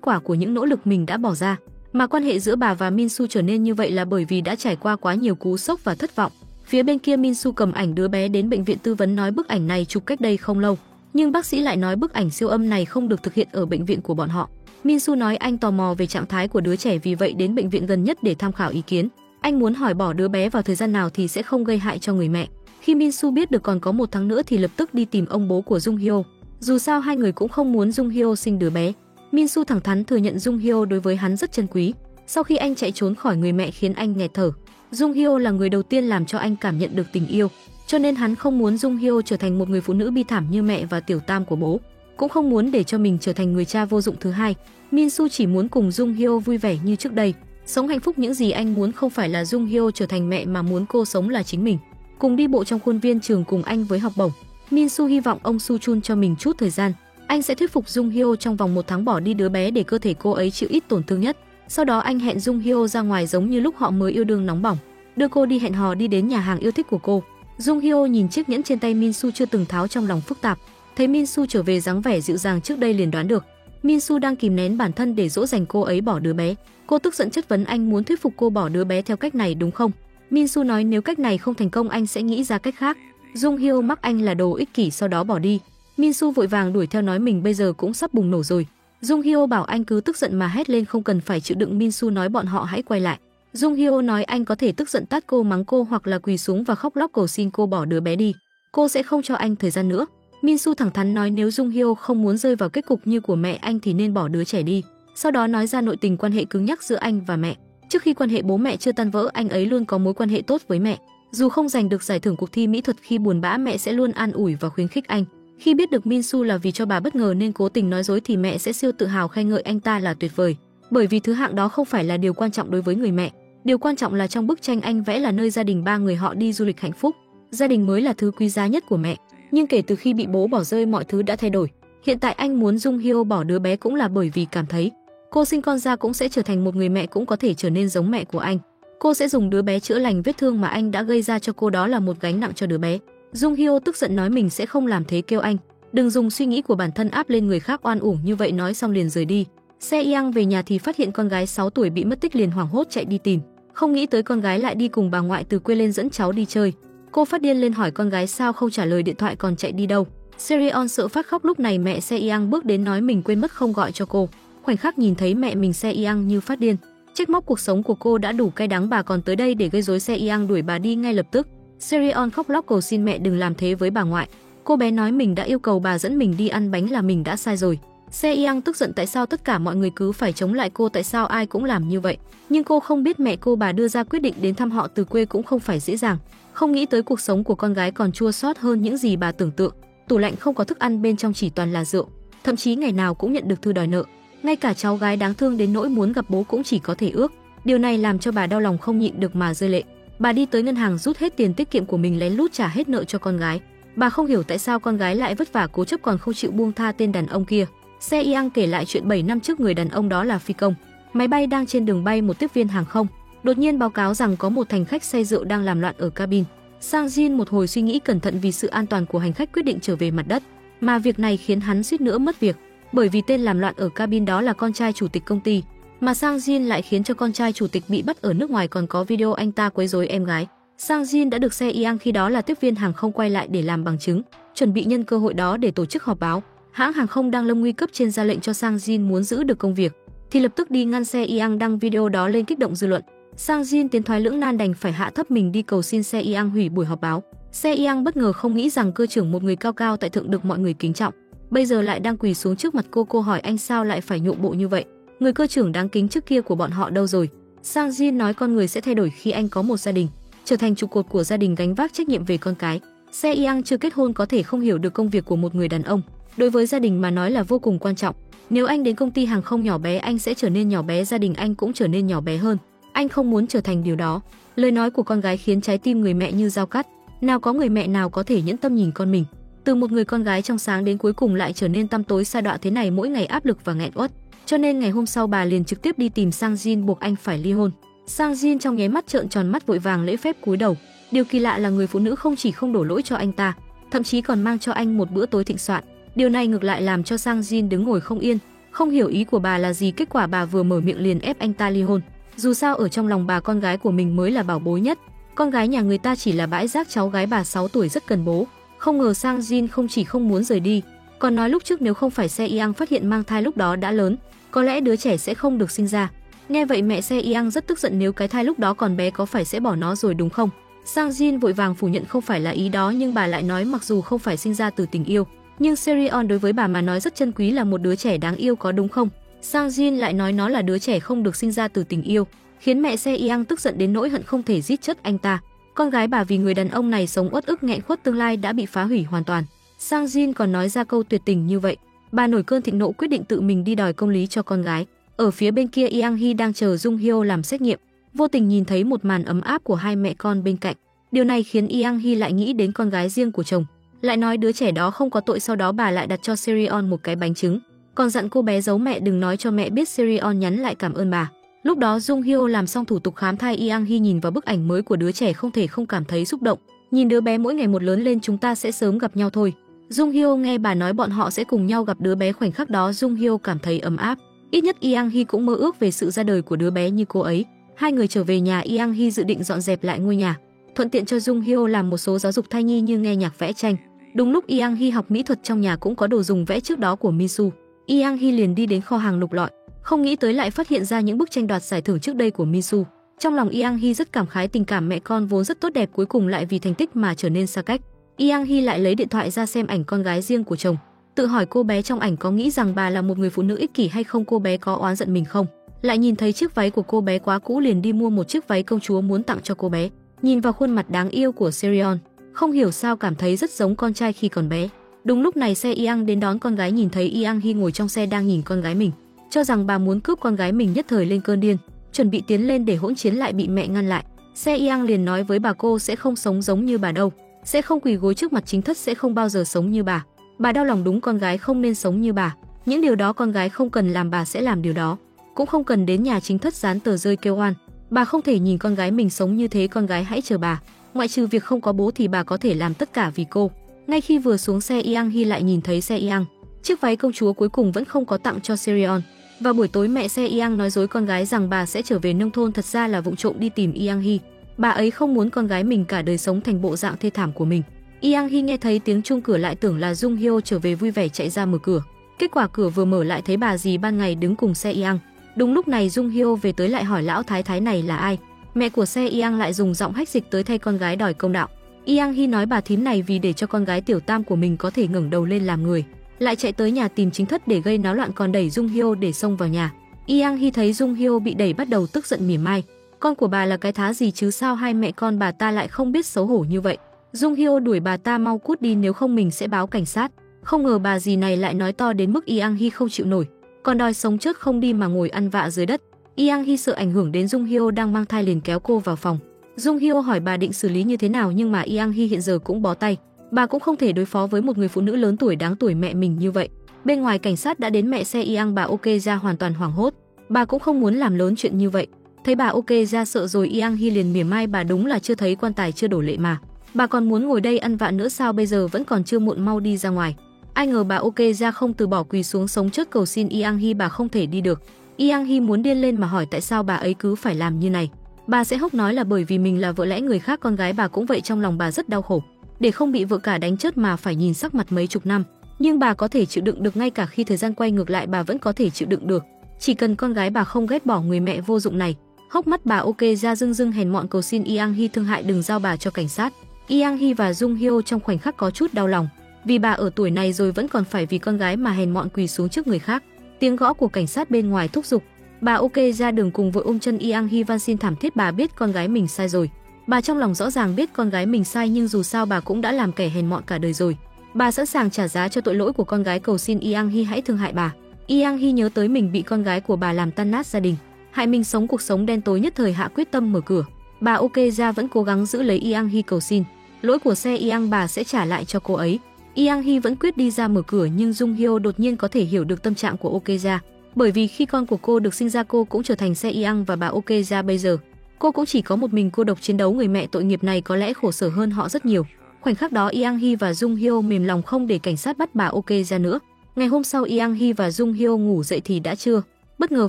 quả của những nỗ lực mình đã bỏ ra. Mà quan hệ giữa bà và Minsu trở nên như vậy là bởi vì đã trải qua quá nhiều cú sốc và thất vọng. Phía bên kia Minsu cầm ảnh đứa bé đến bệnh viện tư vấn nói bức ảnh này chụp cách đây không lâu, nhưng bác sĩ lại nói bức ảnh siêu âm này không được thực hiện ở bệnh viện của bọn họ. Minsu nói anh tò mò về trạng thái của đứa trẻ, vì vậy đến bệnh viện gần nhất để tham khảo ý kiến. Anh muốn hỏi bỏ đứa bé vào thời gian nào thì sẽ không gây hại cho người mẹ. Khi Minsu biết được còn có 1 tháng nữa thì lập tức đi tìm ông bố của Jung Hyo. Dù sao hai người cũng không muốn Jung Hyo sinh đứa bé. Minsu thẳng thắn thừa nhận Jung Hyo đối với hắn rất chân quý. Sau khi anh chạy trốn khỏi người mẹ khiến anh nghẹt thở, Jung Hyo là người đầu tiên làm cho anh cảm nhận được tình yêu, cho nên hắn không muốn Jung Hyo trở thành một người phụ nữ bi thảm như mẹ và tiểu tam của bố, cũng không muốn để cho mình trở thành người cha vô dụng thứ hai. Minsu chỉ muốn cùng Jung Hyo vui vẻ như trước đây, sống hạnh phúc. Những gì anh muốn không phải là Jung Hyo trở thành mẹ mà muốn cô sống là chính mình. Cùng đi bộ trong khuôn viên trường cùng anh với học bổng, Minsu hy vọng ông Su Chun cho mình chút thời gian. Anh sẽ thuyết phục Jung Hyo trong vòng 1 tháng bỏ đi đứa bé để cơ thể cô ấy chịu ít tổn thương nhất. Sau đó anh hẹn Jung Hyo ra ngoài giống như lúc họ mới yêu đương nóng bỏng, đưa cô đi hẹn hò đi đến nhà hàng yêu thích của cô. Jung Hyo nhìn chiếc nhẫn trên tay Minsu chưa từng tháo, trong lòng phức tạp. Thấy Minsu trở về dáng vẻ dịu dàng trước đây liền đoán được Minsu đang kìm nén bản thân để dỗ dành cô ấy bỏ đứa bé. Cô tức giận chất vấn anh muốn thuyết phục cô bỏ đứa bé theo cách này đúng không? Minsu nói nếu cách này không thành công anh sẽ nghĩ ra cách khác. Jung Hyo mắc anh là đồ ích kỷ sau đó bỏ đi. Minsu vội vàng đuổi theo nói mình bây giờ cũng sắp bùng nổ rồi. Jung Hyo bảo anh cứ tức giận mà hét lên, không cần phải chịu đựng. Minsu nói bọn họ hãy quay lại. Jung Hyo nói anh có thể tức giận tát cô, mắng cô hoặc là quỳ xuống và khóc lóc cầu xin cô bỏ đứa bé đi. Cô sẽ không cho anh thời gian nữa. Minsu thẳng thắn nói nếu Jung Hyo không muốn rơi vào kết cục như của mẹ anh thì nên bỏ đứa trẻ đi. Sau đó nói ra nội tình quan hệ cứng nhắc giữa anh và mẹ. Trước khi quan hệ bố mẹ chưa tan vỡ, anh ấy luôn có mối quan hệ tốt với mẹ. Dù không giành được giải thưởng cuộc thi mỹ thuật, khi buồn bã mẹ sẽ luôn an ủi và khuyến khích anh. Khi biết được Minsu là vì cho bà bất ngờ nên cố tình nói dối thì mẹ sẽ siêu tự hào khen ngợi anh ta là tuyệt vời. Bởi vì thứ hạng đó không phải là điều quan trọng đối với người mẹ. Điều quan trọng là trong bức tranh anh vẽ là nơi gia đình 3 người họ đi du lịch hạnh phúc. Gia đình mới là thứ quý giá nhất của mẹ. Nhưng kể từ khi bị bố bỏ rơi mọi thứ đã thay đổi. Hiện tại anh muốn Jung Hyo bỏ đứa bé cũng là bởi vì cảm thấy cô sinh con ra cũng sẽ trở thành một người mẹ, cũng có thể trở nên giống mẹ của anh. Cô sẽ dùng đứa bé chữa lành vết thương mà anh đã gây ra cho cô, đó là một gánh nặng cho đứa bé. Jung Hyo tức giận nói mình sẽ không làm thế, kêu anh đừng dùng suy nghĩ của bản thân áp lên người khác oan uổng như vậy, nói xong liền rời đi. Se Yang về nhà thì phát hiện con gái 6 tuổi bị mất tích, liền hoảng hốt chạy đi tìm. Không nghĩ tới con gái lại đi cùng bà ngoại từ quê lên dẫn cháu đi chơi. Cô phát điên lên hỏi con gái sao không trả lời điện thoại, còn chạy đi đâu. Sereon sợ phát khóc, lúc này mẹ Se Yang bước đến nói mình quên mất không gọi cho cô. Khoảnh khắc nhìn thấy mẹ mình, Se Yang như phát điên, trách móc cuộc sống của cô đã đủ cay đắng, bà còn tới đây để gây rối. Se Yang đuổi bà đi ngay lập tức. Sereon khóc lóc cầu xin mẹ đừng làm thế với bà ngoại. Cô bé nói mình đã yêu cầu bà dẫn mình đi ăn bánh là mình đã sai rồi. Se Yang tức giận tại sao tất cả mọi người cứ phải chống lại cô, tại sao ai cũng làm như vậy. Nhưng cô không biết mẹ cô bà đưa ra quyết định đến thăm họ từ quê cũng không phải dễ dàng. Không nghĩ tới cuộc sống của con gái còn chua xót hơn những gì bà tưởng tượng. Tủ lạnh không có thức ăn, bên trong chỉ toàn là rượu. Thậm chí ngày nào cũng nhận được thư đòi nợ. Ngay cả cháu gái đáng thương đến nỗi muốn gặp bố cũng chỉ có thể ước. Điều này làm cho bà đau lòng không nhịn được mà rơi lệ. Bà đi tới ngân hàng rút hết tiền tiết kiệm của mình, lén lút trả hết nợ cho con gái. Bà không hiểu tại sao con gái lại vất vả cố chấp còn không chịu buông tha tên đàn ông kia. Se Yang kể lại chuyện 7 năm trước người đàn ông đó là phi công. Máy bay đang trên đường bay, một tiếp viên hàng không đột nhiên báo cáo rằng có một hành khách say rượu đang làm loạn ở cabin. Sang Jin một hồi suy nghĩ cẩn thận vì sự an toàn của hành khách quyết định trở về mặt đất. Mà việc này khiến hắn suýt nữa mất việc, bởi vì tên làm loạn ở cabin đó là con trai chủ tịch công ty. Mà Sang Jin lại khiến cho con trai chủ tịch bị bắt ở nước ngoài, còn có video anh ta quấy rối em gái. Sang Jin đã được Se Yang khi đó là tiếp viên hàng không quay lại để làm bằng chứng, chuẩn bị nhân cơ hội đó để tổ chức họp báo. Hãng hàng không đang lâm nguy cấp trên ra lệnh cho Sang Jin muốn giữ được công việc thì lập tức đi ngăn Se Yang đăng video đó lên kích động dư luận. Sang Jin tiến thoái lưỡng nan đành phải hạ thấp mình đi cầu xin Se Yang hủy buổi họp báo. Se Yang bất ngờ không nghĩ rằng cơ trưởng, một người cao cao tại thượng được mọi người kính trọng, bây giờ lại đang quỳ xuống trước mặt cô. Cô hỏi anh sao lại phải nhượng bộ như vậy, người cơ trưởng đáng kính trước kia của bọn họ đâu rồi. Sang Jin nói con người sẽ thay đổi khi anh có một gia đình, trở thành trụ cột của gia đình, gánh vác trách nhiệm về con cái. Se Yang chưa kết hôn có thể không hiểu được công việc của một người đàn ông, đối với gia đình mà nói là vô cùng quan trọng. Nếu anh đến công ty hàng không nhỏ bé, anh sẽ trở nên nhỏ bé, gia đình anh cũng trở nên nhỏ bé hơn. Anh không muốn trở thành điều đó. Lời nói của con gái khiến trái tim người mẹ như dao cắt. Nào có người mẹ nào có thể nhẫn tâm nhìn con mình từ một người con gái trong sáng đến cuối cùng lại trở nên tăm tối sa đọa thế này, mỗi ngày áp lực và nghẹn uất. Cho nên ngày hôm sau bà liền trực tiếp đi tìm Sang Jin buộc anh phải ly hôn. Sang Jin trong nháy mắt trợn tròn mắt vội vàng lễ phép cúi đầu. Điều kỳ lạ là người phụ nữ không chỉ không đổ lỗi cho anh ta, thậm chí còn mang cho anh một bữa tối thịnh soạn. Điều này ngược lại làm cho Sang Jin đứng ngồi không yên, không hiểu ý của bà là gì, kết quả bà vừa mở miệng liền ép anh ta ly hôn. Dù sao ở trong lòng bà con gái của mình mới là bảo bối nhất, con gái nhà người ta chỉ là bãi rác, cháu gái bà 6 tuổi rất cần bố. Không ngờ Sang Jin không chỉ không muốn rời đi, còn nói lúc trước nếu không phải Se Yang phát hiện mang thai lúc đó đã lớn, có lẽ đứa trẻ sẽ không được sinh ra. Nghe vậy mẹ Se Yang rất tức giận, nếu cái thai lúc đó còn bé có phải sẽ bỏ nó rồi đúng không? Sang Jin vội vàng phủ nhận không phải là ý đó, nhưng bà lại nói mặc dù không phải sinh ra từ tình yêu, nhưng Serion đối với bà mà nói rất chân quý, là một đứa trẻ đáng yêu có đúng không? Sang Jin lại nói nó là đứa trẻ không được sinh ra từ tình yêu, khiến mẹ Se Yang tức giận đến nỗi hận không thể giết chết anh ta. Con gái bà vì người đàn ông này sống uất ức nghẹn khuất, tương lai đã bị phá hủy hoàn toàn. Sang Jin còn nói ra câu tuyệt tình như vậy. Bà nổi cơn thịnh nộ quyết định tự mình đi đòi công lý cho con gái. Ở phía bên kia Yang Hee đang chờ Jung Hyo làm xét nghiệm, vô tình nhìn thấy một màn ấm áp của hai mẹ con bên cạnh. Điều này khiến Yang Hee lại nghĩ đến con gái riêng của chồng, lại nói đứa trẻ đó không có tội. Sau đó bà lại đặt cho Serion một cái bánh trứng, còn dặn cô bé giấu mẹ đừng nói cho mẹ biết. Serion nhắn lại cảm ơn bà. Lúc đó Jung Hyo làm xong thủ tục khám thai, Yang Hee nhìn vào bức ảnh mới của đứa trẻ không thể không cảm thấy xúc động. Nhìn đứa bé mỗi ngày một lớn lên, chúng ta sẽ sớm gặp nhau thôi. Jung Hyo nghe bà nói bọn họ sẽ cùng nhau gặp đứa bé, khoảnh khắc đó Jung Hyo cảm thấy ấm áp. Ít nhất Yang Hee cũng mơ ước về sự ra đời của đứa bé như cô ấy. Hai người trở về nhà, Yang Hee dự định dọn dẹp lại ngôi nhà, thuận tiện cho Jung Hyo làm một số giáo dục thai nhi như nghe nhạc, vẽ tranh. Đúng lúc Yang Hee học mỹ thuật, trong nhà cũng có đồ dùng vẽ trước đó của Minsu. Yang Hee liền đi đến kho hàng lục lọi, không nghĩ tới lại phát hiện ra những bức tranh đoạt giải thưởng trước đây của Minsu. Trong lòng Yang Hee rất cảm khái, tình cảm mẹ con vốn rất tốt đẹp cuối cùng lại vì thành tích mà trở nên xa cách. Yang Hee lại lấy điện thoại ra xem ảnh con gái riêng của chồng, tự hỏi cô bé trong ảnh có nghĩ rằng bà là một người phụ nữ ích kỷ hay không, cô bé có oán giận mình không. Lại nhìn thấy chiếc váy của cô bé quá cũ, liền đi mua một chiếc váy công chúa muốn tặng cho cô bé. Nhìn vào khuôn mặt đáng yêu của Serion, không hiểu sao cảm thấy rất giống con trai khi còn bé. Đúng lúc này Se Yang đến đón con gái, nhìn thấy Yang Hee ngồi trong xe đang nhìn con gái mình, cho rằng bà muốn cướp con gái mình, nhất thời lên cơn điên, chuẩn bị tiến lên để hỗn chiến lại bị mẹ ngăn lại. Se Yang liền nói với bà cô sẽ không sống giống như bà đâu, sẽ không quỳ gối trước mặt chính thất, sẽ không bao giờ sống như bà. Bà đau lòng đúng, con gái không nên sống như bà, những điều đó con gái không cần làm bà sẽ làm điều đó, cũng không cần đến nhà chính thất dán tờ rơi kêu oan. Bà không thể nhìn con gái mình sống như thế, con gái hãy chờ bà, ngoại trừ việc không có bố thì bà có thể làm tất cả vì cô. Ngay khi vừa xuống xe, Yang Hee lại nhìn thấy Se Yang, chiếc váy công chúa cuối cùng vẫn không có tặng cho Serion. Vào buổi tối mẹ Se Yang nói dối con gái rằng bà sẽ trở về nông thôn, thật ra là vụng trộm đi tìm Yang Hee. Bà ấy không muốn con gái mình cả đời sống thành bộ dạng thê thảm của mình. Yang Hee nghe thấy tiếng chuông cửa lại tưởng là Jung Hyo trở về, vui vẻ chạy ra mở cửa. Kết quả cửa vừa mở lại thấy bà dì ban ngày đứng cùng Se Yang. Đúng lúc này Jung Hyo về tới, lại hỏi lão thái thái này là ai. Mẹ của Se Yang lại dùng giọng hách dịch tới thay con gái đòi công đạo. Yang Hee nói bà thím này vì để cho con gái tiểu tam của mình có thể ngẩng đầu lên làm người, lại chạy tới nhà tìm chính thất để gây náo loạn, còn đẩy Jung Hyo để xông vào nhà. Yang Hee thấy Jung Hyo bị đẩy bắt đầu tức giận mỉa mai. Con của bà là cái thá gì chứ, sao hai mẹ con bà ta lại không biết xấu hổ như vậy. Jung Hyo đuổi bà ta mau cút đi, nếu không mình sẽ báo cảnh sát. Không ngờ bà dì này lại nói to đến mức Yang Hee không chịu nổi, còn đòi sống chết không đi mà ngồi ăn vạ dưới đất. Yang Hee sợ ảnh hưởng đến Jung Hyo đang mang thai liền kéo cô vào phòng. Jung Hyo hỏi bà định xử lý như thế nào, nhưng mà Yang Hee hiện giờ cũng bó tay. Bà cũng không thể đối phó với một người phụ nữ lớn tuổi đáng tuổi mẹ mình như vậy. Bên ngoài cảnh sát đã đến, mẹ Se Yang bà OK ra hoàn toàn hoảng hốt. Bà cũng không muốn làm lớn chuyện như vậy. Thấy bà OK ra sợ rồi, Yang Hee liền mỉa mai bà đúng là chưa thấy quan tài chưa đổ lệ mà. Bà còn muốn ngồi đây ăn vạ nữa sao, bây giờ vẫn còn chưa muộn, mau đi ra ngoài. Ai ngờ bà OK ra không từ bỏ, quỳ xuống sống chết cầu xin Yang Hee bà không thể đi được. Yang Hee muốn điên lên mà hỏi tại sao bà ấy cứ phải làm như này. Bà sẽ hốc nói là bởi vì mình là vợ lẽ người khác, con gái bà cũng vậy, trong lòng bà rất đau khổ. Để không bị vợ cả đánh chết mà phải nhìn sắc mặt mấy chục năm, nhưng bà có thể chịu đựng được, ngay cả khi thời gian quay ngược lại bà vẫn có thể chịu đựng được. Chỉ cần con gái bà không ghét bỏ người mẹ vô dụng này. Hốc mắt bà OK ra rưng rưng hèn mọn cầu xin Yang Hee thương hại đừng giao bà cho cảnh sát. Yang Hee và Jung Hyo trong khoảnh khắc có chút đau lòng, vì bà ở tuổi này rồi vẫn còn phải vì con gái mà hèn mọn quỳ xuống trước người khác. Tiếng gõ của cảnh sát bên ngoài thúc giục. Bà OK ra đường cùng vội ôm chân Yang Hee van xin thảm thiết, bà biết con gái mình sai rồi. Bà trong lòng rõ ràng biết con gái mình sai, nhưng dù sao bà cũng đã làm kẻ hèn mọn cả đời rồi. Bà sẵn sàng trả giá cho tội lỗi của con gái, cầu xin Yang Hee hãy thương hại bà. Yang Hee nhớ tới mình bị con gái của bà làm tan nát gia đình, hại mình sống cuộc sống đen tối, nhất thời hạ quyết tâm mở cửa. Bà OK ra vẫn cố gắng giữ lấy Yang Hee cầu xin lỗi của Se Yang bà sẽ trả lại cho cô ấy. Yang Hee vẫn quyết đi ra mở cửa, nhưng Jung Hyo đột nhiên có thể hiểu được tâm trạng của OK ra. Bởi vì khi con của cô được sinh ra cô cũng trở thành Se Yang và bà Ok Gia bây giờ. Cô cũng chỉ có một mình cô độc chiến đấu, người mẹ tội nghiệp này có lẽ khổ sở hơn họ rất nhiều. Khoảnh khắc đó Yang Hee và Jung Hyo mềm lòng không để cảnh sát bắt bà Ok Gia nữa. Ngày hôm sau Yang Hee và Jung Hyo ngủ dậy thì đã trưa, bất ngờ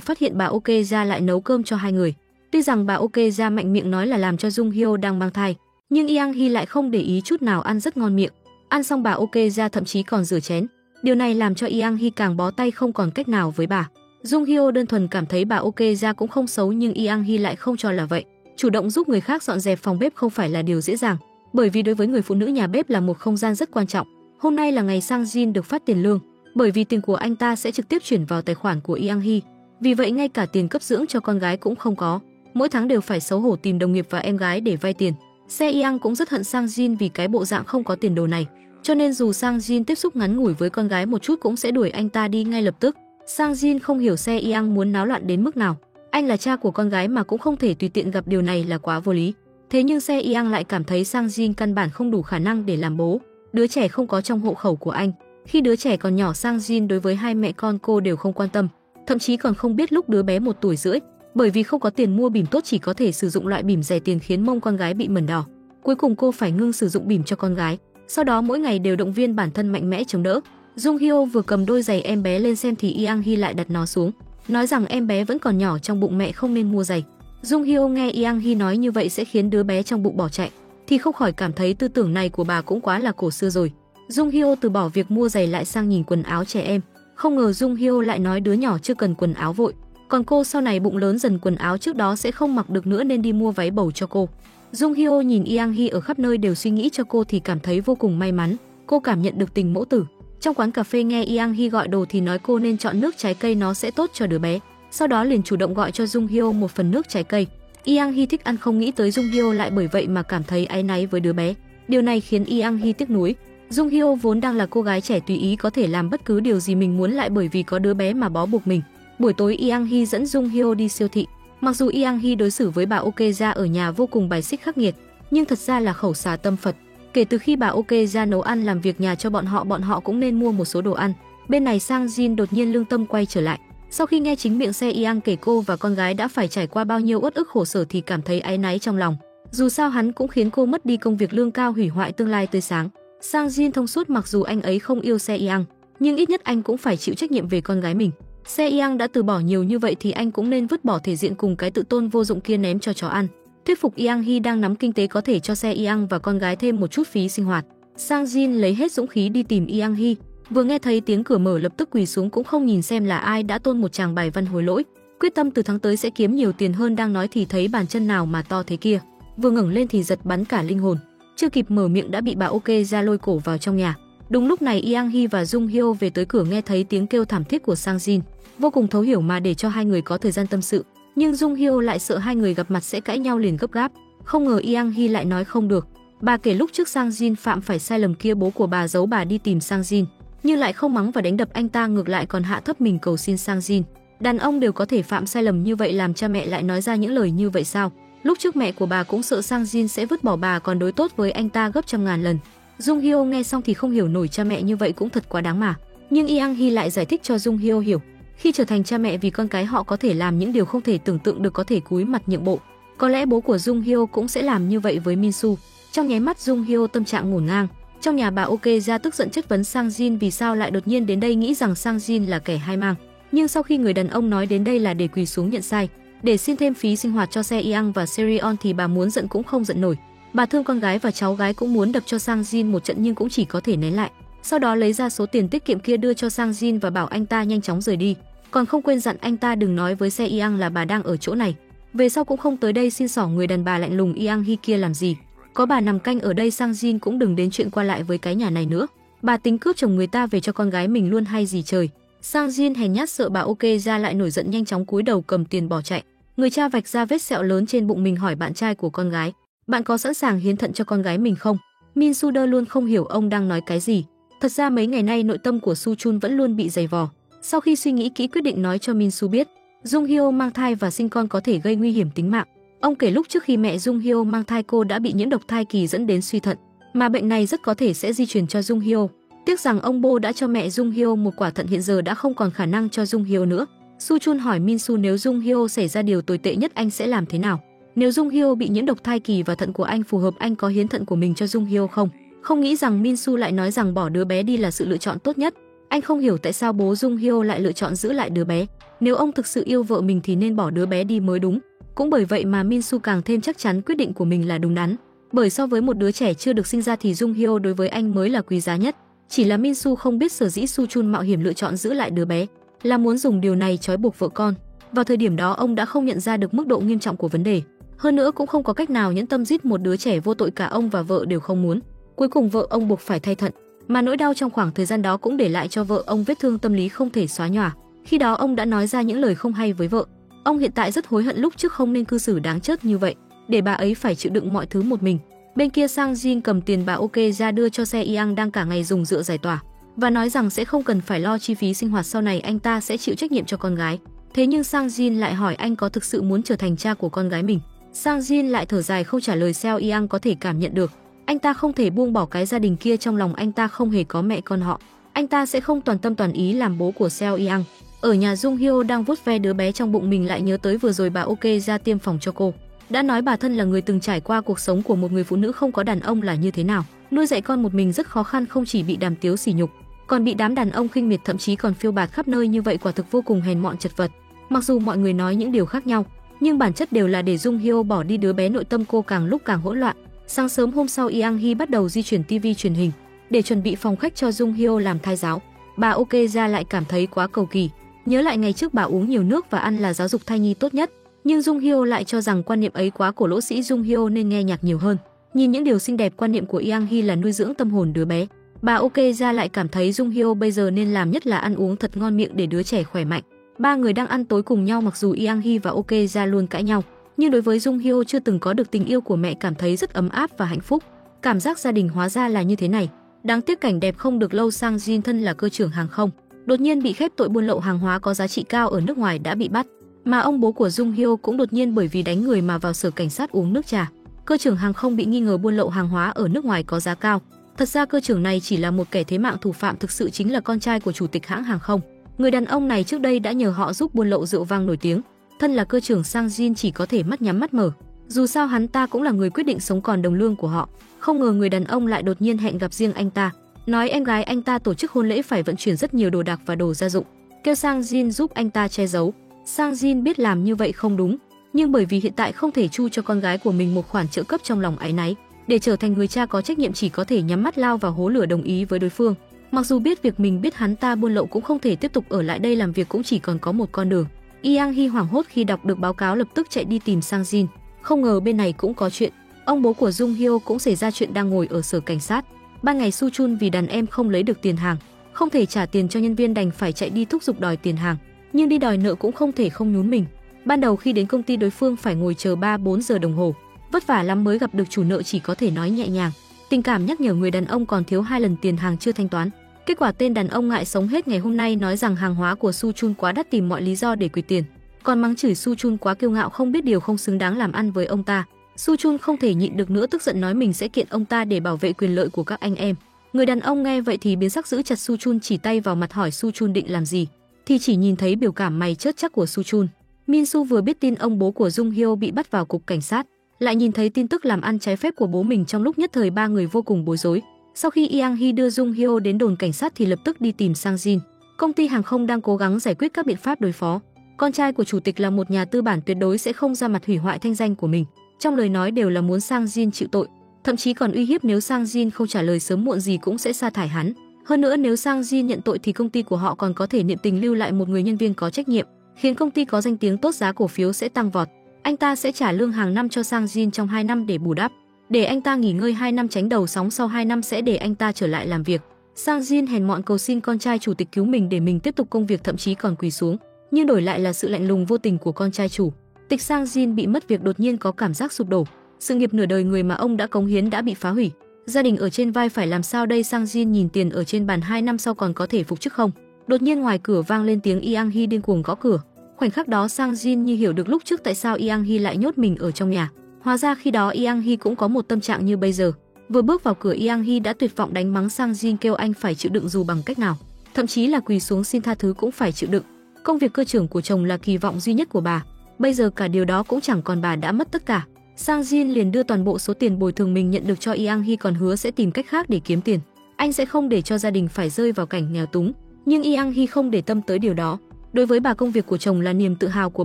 phát hiện bà Ok Gia lại nấu cơm cho hai người. Tuy rằng bà Ok Gia mạnh miệng nói là làm cho Jung Hyo đang mang thai, nhưng Yang Hee lại không để ý chút nào, ăn rất ngon miệng. Ăn xong bà Ok Gia thậm chí còn rửa chén. Điều này làm cho Yang Hee càng bó tay không còn cách nào với bà. Jung Hyo đơn thuần cảm thấy bà Ok Gia cũng không xấu, nhưng Yang Hee lại không cho là vậy. Chủ động giúp người khác dọn dẹp phòng bếp không phải là điều dễ dàng, bởi vì đối với người phụ nữ nhà bếp là một không gian rất quan trọng. Hôm nay là ngày Sang Jin được phát tiền lương, bởi vì tiền của anh ta sẽ trực tiếp chuyển vào tài khoản của Yang Hee. Vì vậy ngay cả tiền cấp dưỡng cho con gái cũng không có, mỗi tháng đều phải xấu hổ tìm đồng nghiệp và em gái để vay tiền. Se Yang cũng rất hận Sang Jin vì cái bộ dạng không có tiền đồ này, cho nên dù Sang Jin tiếp xúc ngắn ngủi với con gái một chút cũng sẽ đuổi anh ta đi ngay lập tức. Sang Jin không hiểu Se Yang muốn náo loạn đến mức nào. Anh là cha của con gái mà cũng không thể tùy tiện gặp, điều này là quá vô lý. Thế nhưng Se Yang lại cảm thấy Sang Jin căn bản không đủ khả năng để làm bố. Đứa trẻ không có trong hộ khẩu của anh. Khi đứa trẻ còn nhỏ, Sang Jin đối với hai mẹ con cô đều không quan tâm, thậm chí còn không biết lúc đứa bé 1 tuổi rưỡi, bởi vì không có tiền mua bỉm tốt, chỉ có thể sử dụng loại bỉm rẻ tiền khiến mông con gái bị mẩn đỏ. Cuối cùng cô phải ngưng sử dụng bỉm cho con gái. Sau đó mỗi ngày đều động viên bản thân mạnh mẽ chống đỡ. Jung Hyo vừa cầm đôi giày em bé lên xem thì Yang Hee lại đặt nó xuống, nói rằng em bé vẫn còn nhỏ trong bụng mẹ không nên mua giày. Jung Hyo nghe Yang Hee nói như vậy sẽ khiến đứa bé trong bụng bỏ chạy, thì không khỏi cảm thấy tư tưởng này của bà cũng quá là cổ xưa rồi. Jung Hyo từ bỏ việc mua giày lại sang nhìn quần áo trẻ em. Không ngờ Jung Hyo lại nói đứa nhỏ chưa cần quần áo vội, còn cô sau này bụng lớn dần quần áo trước đó sẽ không mặc được nữa nên đi mua váy bầu cho cô. Jung Hyo nhìn Yang Hee ở khắp nơi đều suy nghĩ cho cô thì cảm thấy vô cùng may mắn. Cô cảm nhận được tình mẫu tử. Trong quán cà phê nghe Yang Hee gọi đồ thì nói cô nên chọn nước trái cây, nó sẽ tốt cho đứa bé. Sau đó liền chủ động gọi cho Jung Hyo một phần nước trái cây. Yang Hee thích ăn, không nghĩ tới Jung Hyo lại bởi vậy mà cảm thấy áy náy với đứa bé. Điều này khiến Yang Hee tiếc nuối. Jung Hyo vốn đang là cô gái trẻ tùy ý có thể làm bất cứ điều gì mình muốn, lại bởi vì có đứa bé mà bó buộc mình. Buổi tối Yang Hee dẫn Jung Hyo đi siêu thị. Mặc dù Yang Hee đối xử với bà Ok Gia ở nhà vô cùng bài xích khắc nghiệt, nhưng thật ra là khẩu xà tâm Phật. Kể từ khi bà Ok Gia nấu ăn làm việc nhà cho bọn họ cũng nên mua một số đồ ăn. Bên này Sang Jin đột nhiên lương tâm quay trở lại. Sau khi nghe chính miệng Se Yang kể cô và con gái đã phải trải qua bao nhiêu uất ức khổ sở thì cảm thấy áy náy trong lòng. Dù sao hắn cũng khiến cô mất đi công việc lương cao, hủy hoại tương lai tươi sáng. Sang Jin thông suốt, mặc dù anh ấy không yêu Se Yang, nhưng ít nhất anh cũng phải chịu trách nhiệm về con gái mình. Se Yang đã từ bỏ nhiều như vậy thì anh cũng nên vứt bỏ thể diện cùng cái tự tôn vô dụng kia ném cho chó ăn. Thuyết phục Yang Hee đang nắm kinh tế có thể cho Se Yang và con gái thêm một chút phí sinh hoạt. Sang Jin lấy hết dũng khí đi tìm Yang Hee. Vừa nghe thấy tiếng cửa mở lập tức quỳ xuống cũng không nhìn xem là ai đã tôn một tràng bài văn hối lỗi. Quyết tâm từ tháng tới sẽ kiếm nhiều tiền hơn, đang nói thì thấy bàn chân nào mà to thế kia. Vừa ngẩng lên thì giật bắn cả linh hồn. Chưa kịp mở miệng đã bị bà Ok Gia lôi cổ vào trong nhà. Đúng lúc này Yang Hee và Jung Hyo về tới cửa, nghe thấy tiếng kêu thảm thiết của Sang Jin, vô cùng thấu hiểu mà để cho hai người có thời gian tâm sự. Nhưng Jung Hyo lại sợ hai người gặp mặt sẽ cãi nhau liền gấp gáp. Không ngờ Yang Hee lại nói không được. Bà kể lúc trước Sang Jin phạm phải sai lầm kia, bố của bà giấu bà đi tìm Sang Jin, nhưng lại không mắng và đánh đập anh ta, ngược lại còn hạ thấp mình cầu xin Sang Jin. Đàn ông đều có thể phạm sai lầm như vậy, làm cha mẹ lại nói ra những lời như vậy sao? Lúc trước mẹ của bà cũng sợ Sang Jin sẽ vứt bỏ bà, còn đối tốt với anh ta gấp trăm ngàn lần. Jung Hyo nghe xong thì không hiểu nổi, cha mẹ như vậy cũng thật quá đáng mà. Nhưng Yang Hee lại giải thích cho Jung Hyo hiểu. Khi trở thành cha mẹ vì con cái, họ có thể làm những điều không thể tưởng tượng được, có thể cúi mặt nhượng bộ. Có lẽ bố của Jung Hyo cũng sẽ làm như vậy với Min Soo. Trong nháy mắt Jung Hyo tâm trạng ngổn ngang. Trong nhà bà Ok Gia tức giận chất vấn Sang Jin vì sao lại đột nhiên đến đây, nghĩ rằng Sang Jin là kẻ hai mang. Nhưng sau khi người đàn ông nói đến đây là để quỳ xuống nhận sai, để xin thêm phí sinh hoạt cho Se Yang và Serion thì bà muốn giận cũng không giận nổi. Bà thương con gái và cháu gái cũng muốn đập cho Sang Jin một trận nhưng cũng chỉ có thể nén lại. Sau đó lấy ra số tiền tiết kiệm kia đưa cho Sang Jin và bảo anh ta nhanh chóng rời đi. Còn không quên dặn anh ta đừng nói với Se Yang là bà đang ở chỗ này. Về sau cũng không tới đây xin xỏ người đàn bà lạnh lùng Yang Hee kia làm gì. Có bà nằm canh ở đây, Sang Jin cũng đừng đến chuyện qua lại với cái nhà này nữa. Bà tính cướp chồng người ta về cho con gái mình luôn hay gì trời. Sang Jin hèn nhát sợ bà Ok Gia lại nổi giận, nhanh chóng cúi đầu cầm tiền bỏ chạy. Người cha vạch ra vết sẹo lớn trên bụng mình, hỏi bạn trai của con gái: bạn có sẵn sàng hiến thận cho con gái mình không? Min Soo Đơ luôn không hiểu ông đang nói cái gì. Thật ra mấy ngày nay nội tâm của Su Chun vẫn luôn bị dày vò. Sau khi suy nghĩ kỹ quyết định nói cho Min Soo biết Jung Hyo mang thai và sinh con có thể gây nguy hiểm tính mạng. Ông kể lúc trước khi mẹ Jung Hyo mang thai cô đã bị nhiễm độc thai kỳ dẫn đến suy thận, mà bệnh này rất có thể sẽ di truyền cho Jung Hyo. Tiếc rằng ông Bo đã cho mẹ Jung Hyo một quả thận, hiện giờ đã không còn khả năng cho Jung Hyo nữa. Su Chun hỏi Min Su nếu Jung Hyo xảy ra điều tồi tệ nhất anh sẽ làm thế nào? Nếu Jung Hyo bị nhiễm độc thai kỳ và thận của anh phù hợp, anh có hiến thận của mình cho Jung Hyo không? Không nghĩ rằng Min Su lại nói rằng bỏ đứa bé đi là sự lựa chọn tốt nhất. Anh không hiểu tại sao bố Jung Hyo lại lựa chọn giữ lại đứa bé. Nếu ông thực sự yêu vợ mình thì nên bỏ đứa bé đi mới đúng. Cũng bởi vậy mà Min Su càng thêm chắc chắn quyết định của mình là đúng đắn. Bởi so với một đứa trẻ chưa được sinh ra thì Jung Hyo đối với anh mới là quý giá nhất. Chỉ là Min Su không biết sở dĩ Su Chun mạo hiểm lựa chọn giữ lại đứa bé là muốn dùng điều này trói buộc vợ con. Vào thời điểm đó ông đã không nhận ra được mức độ nghiêm trọng của vấn đề. Hơn nữa cũng không có cách nào nhẫn tâm giết một đứa trẻ vô tội, cả ông và vợ đều không muốn. Cuối cùng vợ ông buộc phải thay thận, mà nỗi đau trong khoảng thời gian đó cũng để lại cho vợ ông vết thương tâm lý không thể xóa nhòa. Khi đó ông đã nói ra những lời không hay với vợ. Ông hiện tại rất hối hận lúc trước không nên cư xử đáng chớt như vậy, để bà ấy phải chịu đựng mọi thứ một mình. Bên kia Sang Jin cầm tiền bà OK ra đưa cho Se Yang đang cả ngày dùng rượu giải tỏa và nói rằng sẽ không cần phải lo chi phí sinh hoạt, sau này anh ta sẽ chịu trách nhiệm cho con gái. Thế nhưng Sang Jin lại hỏi anh có thực sự muốn trở thành cha của con gái mình. Sang Jin lại thở dài không trả lời. Seo Yang có thể cảm nhận được anh ta không thể buông bỏ cái gia đình kia, trong lòng anh ta không hề có mẹ con họ. Anh ta sẽ không toàn tâm toàn ý làm bố của Seo Yang. Ở nhà, Jung Hyo đang vuốt ve đứa bé trong bụng mình lại nhớ tới vừa rồi bà OK ra tiêm phòng cho cô. Đã nói bà thân là người từng trải qua cuộc sống của một người phụ nữ không có đàn ông là như thế nào. Nuôi dạy con một mình rất khó khăn, không chỉ bị đàm tiếu sỉ nhục, còn bị đám đàn ông khinh miệt, thậm chí còn phiêu bạt khắp nơi như vậy, quả thực vô cùng hèn mọn chật vật. Mặc dù mọi người nói những điều khác nhau, nhưng bản chất đều là để Jung Hyo bỏ đi đứa bé. Nội tâm cô càng lúc càng hỗn loạn. Sáng sớm hôm sau, Yang Hee bắt đầu di chuyển tivi truyền hình để chuẩn bị phòng khách cho Jung Hyo làm thai giáo. Bà OK ra lại cảm thấy quá cầu kỳ, nhớ lại ngày trước bà uống nhiều nước và ăn là giáo dục thai nhi tốt nhất. Nhưng Jung Hyo lại cho rằng quan niệm ấy quá cổ lỗ sĩ. Jung Hyo nên nghe nhạc nhiều hơn, nhìn những điều xinh đẹp. Quan niệm của Yang Hee là nuôi dưỡng tâm hồn đứa bé. Bà OK ra lại cảm thấy Jung Hyo bây giờ nên làm nhất là ăn uống thật ngon miệng để đứa trẻ khỏe mạnh. Ba người đang ăn tối cùng nhau, mặc dù Yang Hee và OK ra luôn cãi nhau, nhưng đối với Jung Hyo chưa từng có được tình yêu của mẹ cảm thấy rất ấm áp và hạnh phúc. Cảm giác gia đình hóa ra là như thế này. Đáng tiếc cảnh đẹp không được lâu, Sang Jin thân là cơ trưởng hàng không, đột nhiên bị khép tội buôn lậu hàng hóa có giá trị cao ở nước ngoài đã bị bắt. Mà ông bố của Jung Hyo cũng đột nhiên bởi vì đánh người mà vào sở cảnh sát uống nước trà. Cơ trưởng hàng không bị nghi ngờ buôn lậu hàng hóa ở nước ngoài có giá cao. Thật ra cơ trưởng này chỉ là một kẻ thế mạng, thủ phạm thực sự chính là con trai của chủ tịch hãng hàng không. Người đàn ông này trước đây đã nhờ họ giúp buôn lậu rượu vang nổi tiếng. Thân là cơ trưởng, Sang Jin chỉ có thể mắt nhắm mắt mở. Dù sao hắn ta cũng là người quyết định sống còn đồng lương của họ. Không ngờ người đàn ông lại đột nhiên hẹn gặp riêng anh ta, nói em gái anh ta tổ chức hôn lễ phải vận chuyển rất nhiều đồ đạc và đồ gia dụng, kêu Sang Jin giúp anh ta che giấu. Sang Jin biết làm như vậy không đúng, nhưng bởi vì hiện tại không thể chu cho con gái của mình một khoản trợ cấp, trong lòng áy náy, để trở thành người cha có trách nhiệm chỉ có thể nhắm mắt lao vào hố lửa đồng ý với đối phương. Mặc dù biết việc mình biết hắn ta buôn lậu cũng không thể tiếp tục ở lại đây làm việc, cũng chỉ còn có một con đường. Yang Hee hoảng hốt khi đọc được báo cáo, lập tức chạy đi tìm Sang Jin. Không ngờ bên này cũng có chuyện. Ông bố của Jung Hyo cũng xảy ra chuyện, đang ngồi ở sở cảnh sát. Ban ngày Su Chun vì đàn em không lấy được tiền hàng, không thể trả tiền cho nhân viên, đành phải chạy đi thúc giục đòi tiền hàng. Nhưng đi đòi nợ cũng không thể không nhún mình. Ban đầu khi đến công ty, đối phương phải ngồi chờ 3-4 giờ đồng hồ, vất vả lắm mới gặp được chủ nợ, chỉ có thể nói nhẹ nhàng, tình cảm nhắc nhở người đàn ông còn thiếu 2 lần tiền hàng chưa thanh toán. Kết quả tên đàn ông ngại sống hết ngày hôm nay, nói rằng hàng hóa của Su Chun quá đắt, tìm mọi lý do để quỵt tiền, còn mắng chửi Su Chun quá kiêu ngạo, không biết điều, không xứng đáng làm ăn với ông ta. Su Chun không thể nhịn được nữa, tức giận nói mình sẽ kiện ông ta để bảo vệ quyền lợi của các anh em. Người đàn ông nghe vậy thì biến sắc, giữ chặt Su Chun, chỉ tay vào mặt hỏi Su Chun định làm gì, thì chỉ nhìn thấy biểu cảm mày chớt chắc của Su Chun. Min Su vừa biết tin ông bố của Jung Hyo bị bắt vào cục cảnh sát, lại nhìn thấy tin tức làm ăn trái phép của bố mình, trong lúc nhất thời ba người vô cùng bối rối. Sau khi Yang Hee đưa Jung Hyo đến đồn cảnh sát thì lập tức đi tìm Sang Jin. Công ty hàng không đang cố gắng giải quyết các biện pháp đối phó. Con trai của chủ tịch là một nhà tư bản, tuyệt đối sẽ không ra mặt hủy hoại thanh danh của mình. Trong lời nói đều là muốn Sang Jin chịu tội, thậm chí còn uy hiếp nếu Sang Jin không trả lời sớm muộn gì cũng sẽ sa thải hắn. Hơn nữa nếu Sang Jin nhận tội thì công ty của họ còn có thể niệm tình lưu lại một người nhân viên có trách nhiệm, khiến công ty có danh tiếng tốt, giá cổ phiếu sẽ tăng vọt. Anh ta sẽ trả lương hàng năm cho Sang Jin trong 2 năm để bù đắp, để anh ta nghỉ ngơi 2 năm tránh đầu sóng, sau 2 năm sẽ để anh ta trở lại làm việc. Sang Jin hèn mọn cầu xin con trai chủ tịch cứu mình để mình tiếp tục công việc, thậm chí còn quỳ xuống, nhưng đổi lại là sự lạnh lùng vô tình của con trai chủ tịch. Sang Jin bị mất việc, đột nhiên có cảm giác sụp đổ. Sự nghiệp nửa đời người mà ông đã cống hiến đã bị phá hủy. Gia đình ở trên vai phải làm sao đây? Sang Jin nhìn tiền ở trên bàn, 2 năm sau còn có thể phục chức không? Đột nhiên ngoài cửa vang lên tiếng Yang Hee điên cuồng gõ cửa. Khoảnh khắc đó Sang Jin như hiểu được lúc trước tại sao Yang Hee lại nhốt mình ở trong nhà. Hóa ra khi đó Yang Hee cũng có một tâm trạng như bây giờ. Vừa bước vào cửa, Yang Hee đã tuyệt vọng đánh mắng Sang Jin, kêu anh phải chịu đựng dù bằng cách nào, thậm chí là quỳ xuống xin tha thứ cũng phải chịu đựng. Công việc cơ trưởng của chồng là kỳ vọng duy nhất của bà. Bây giờ cả điều đó cũng chẳng còn, bà đã mất tất cả. Sang Jin liền đưa toàn bộ số tiền bồi thường mình nhận được cho Yang Hee, còn hứa sẽ tìm cách khác để kiếm tiền. Anh sẽ không để cho gia đình phải rơi vào cảnh nghèo túng. Nhưng Yang Hee không để tâm tới điều đó. Đối với bà, công việc của chồng là niềm tự hào của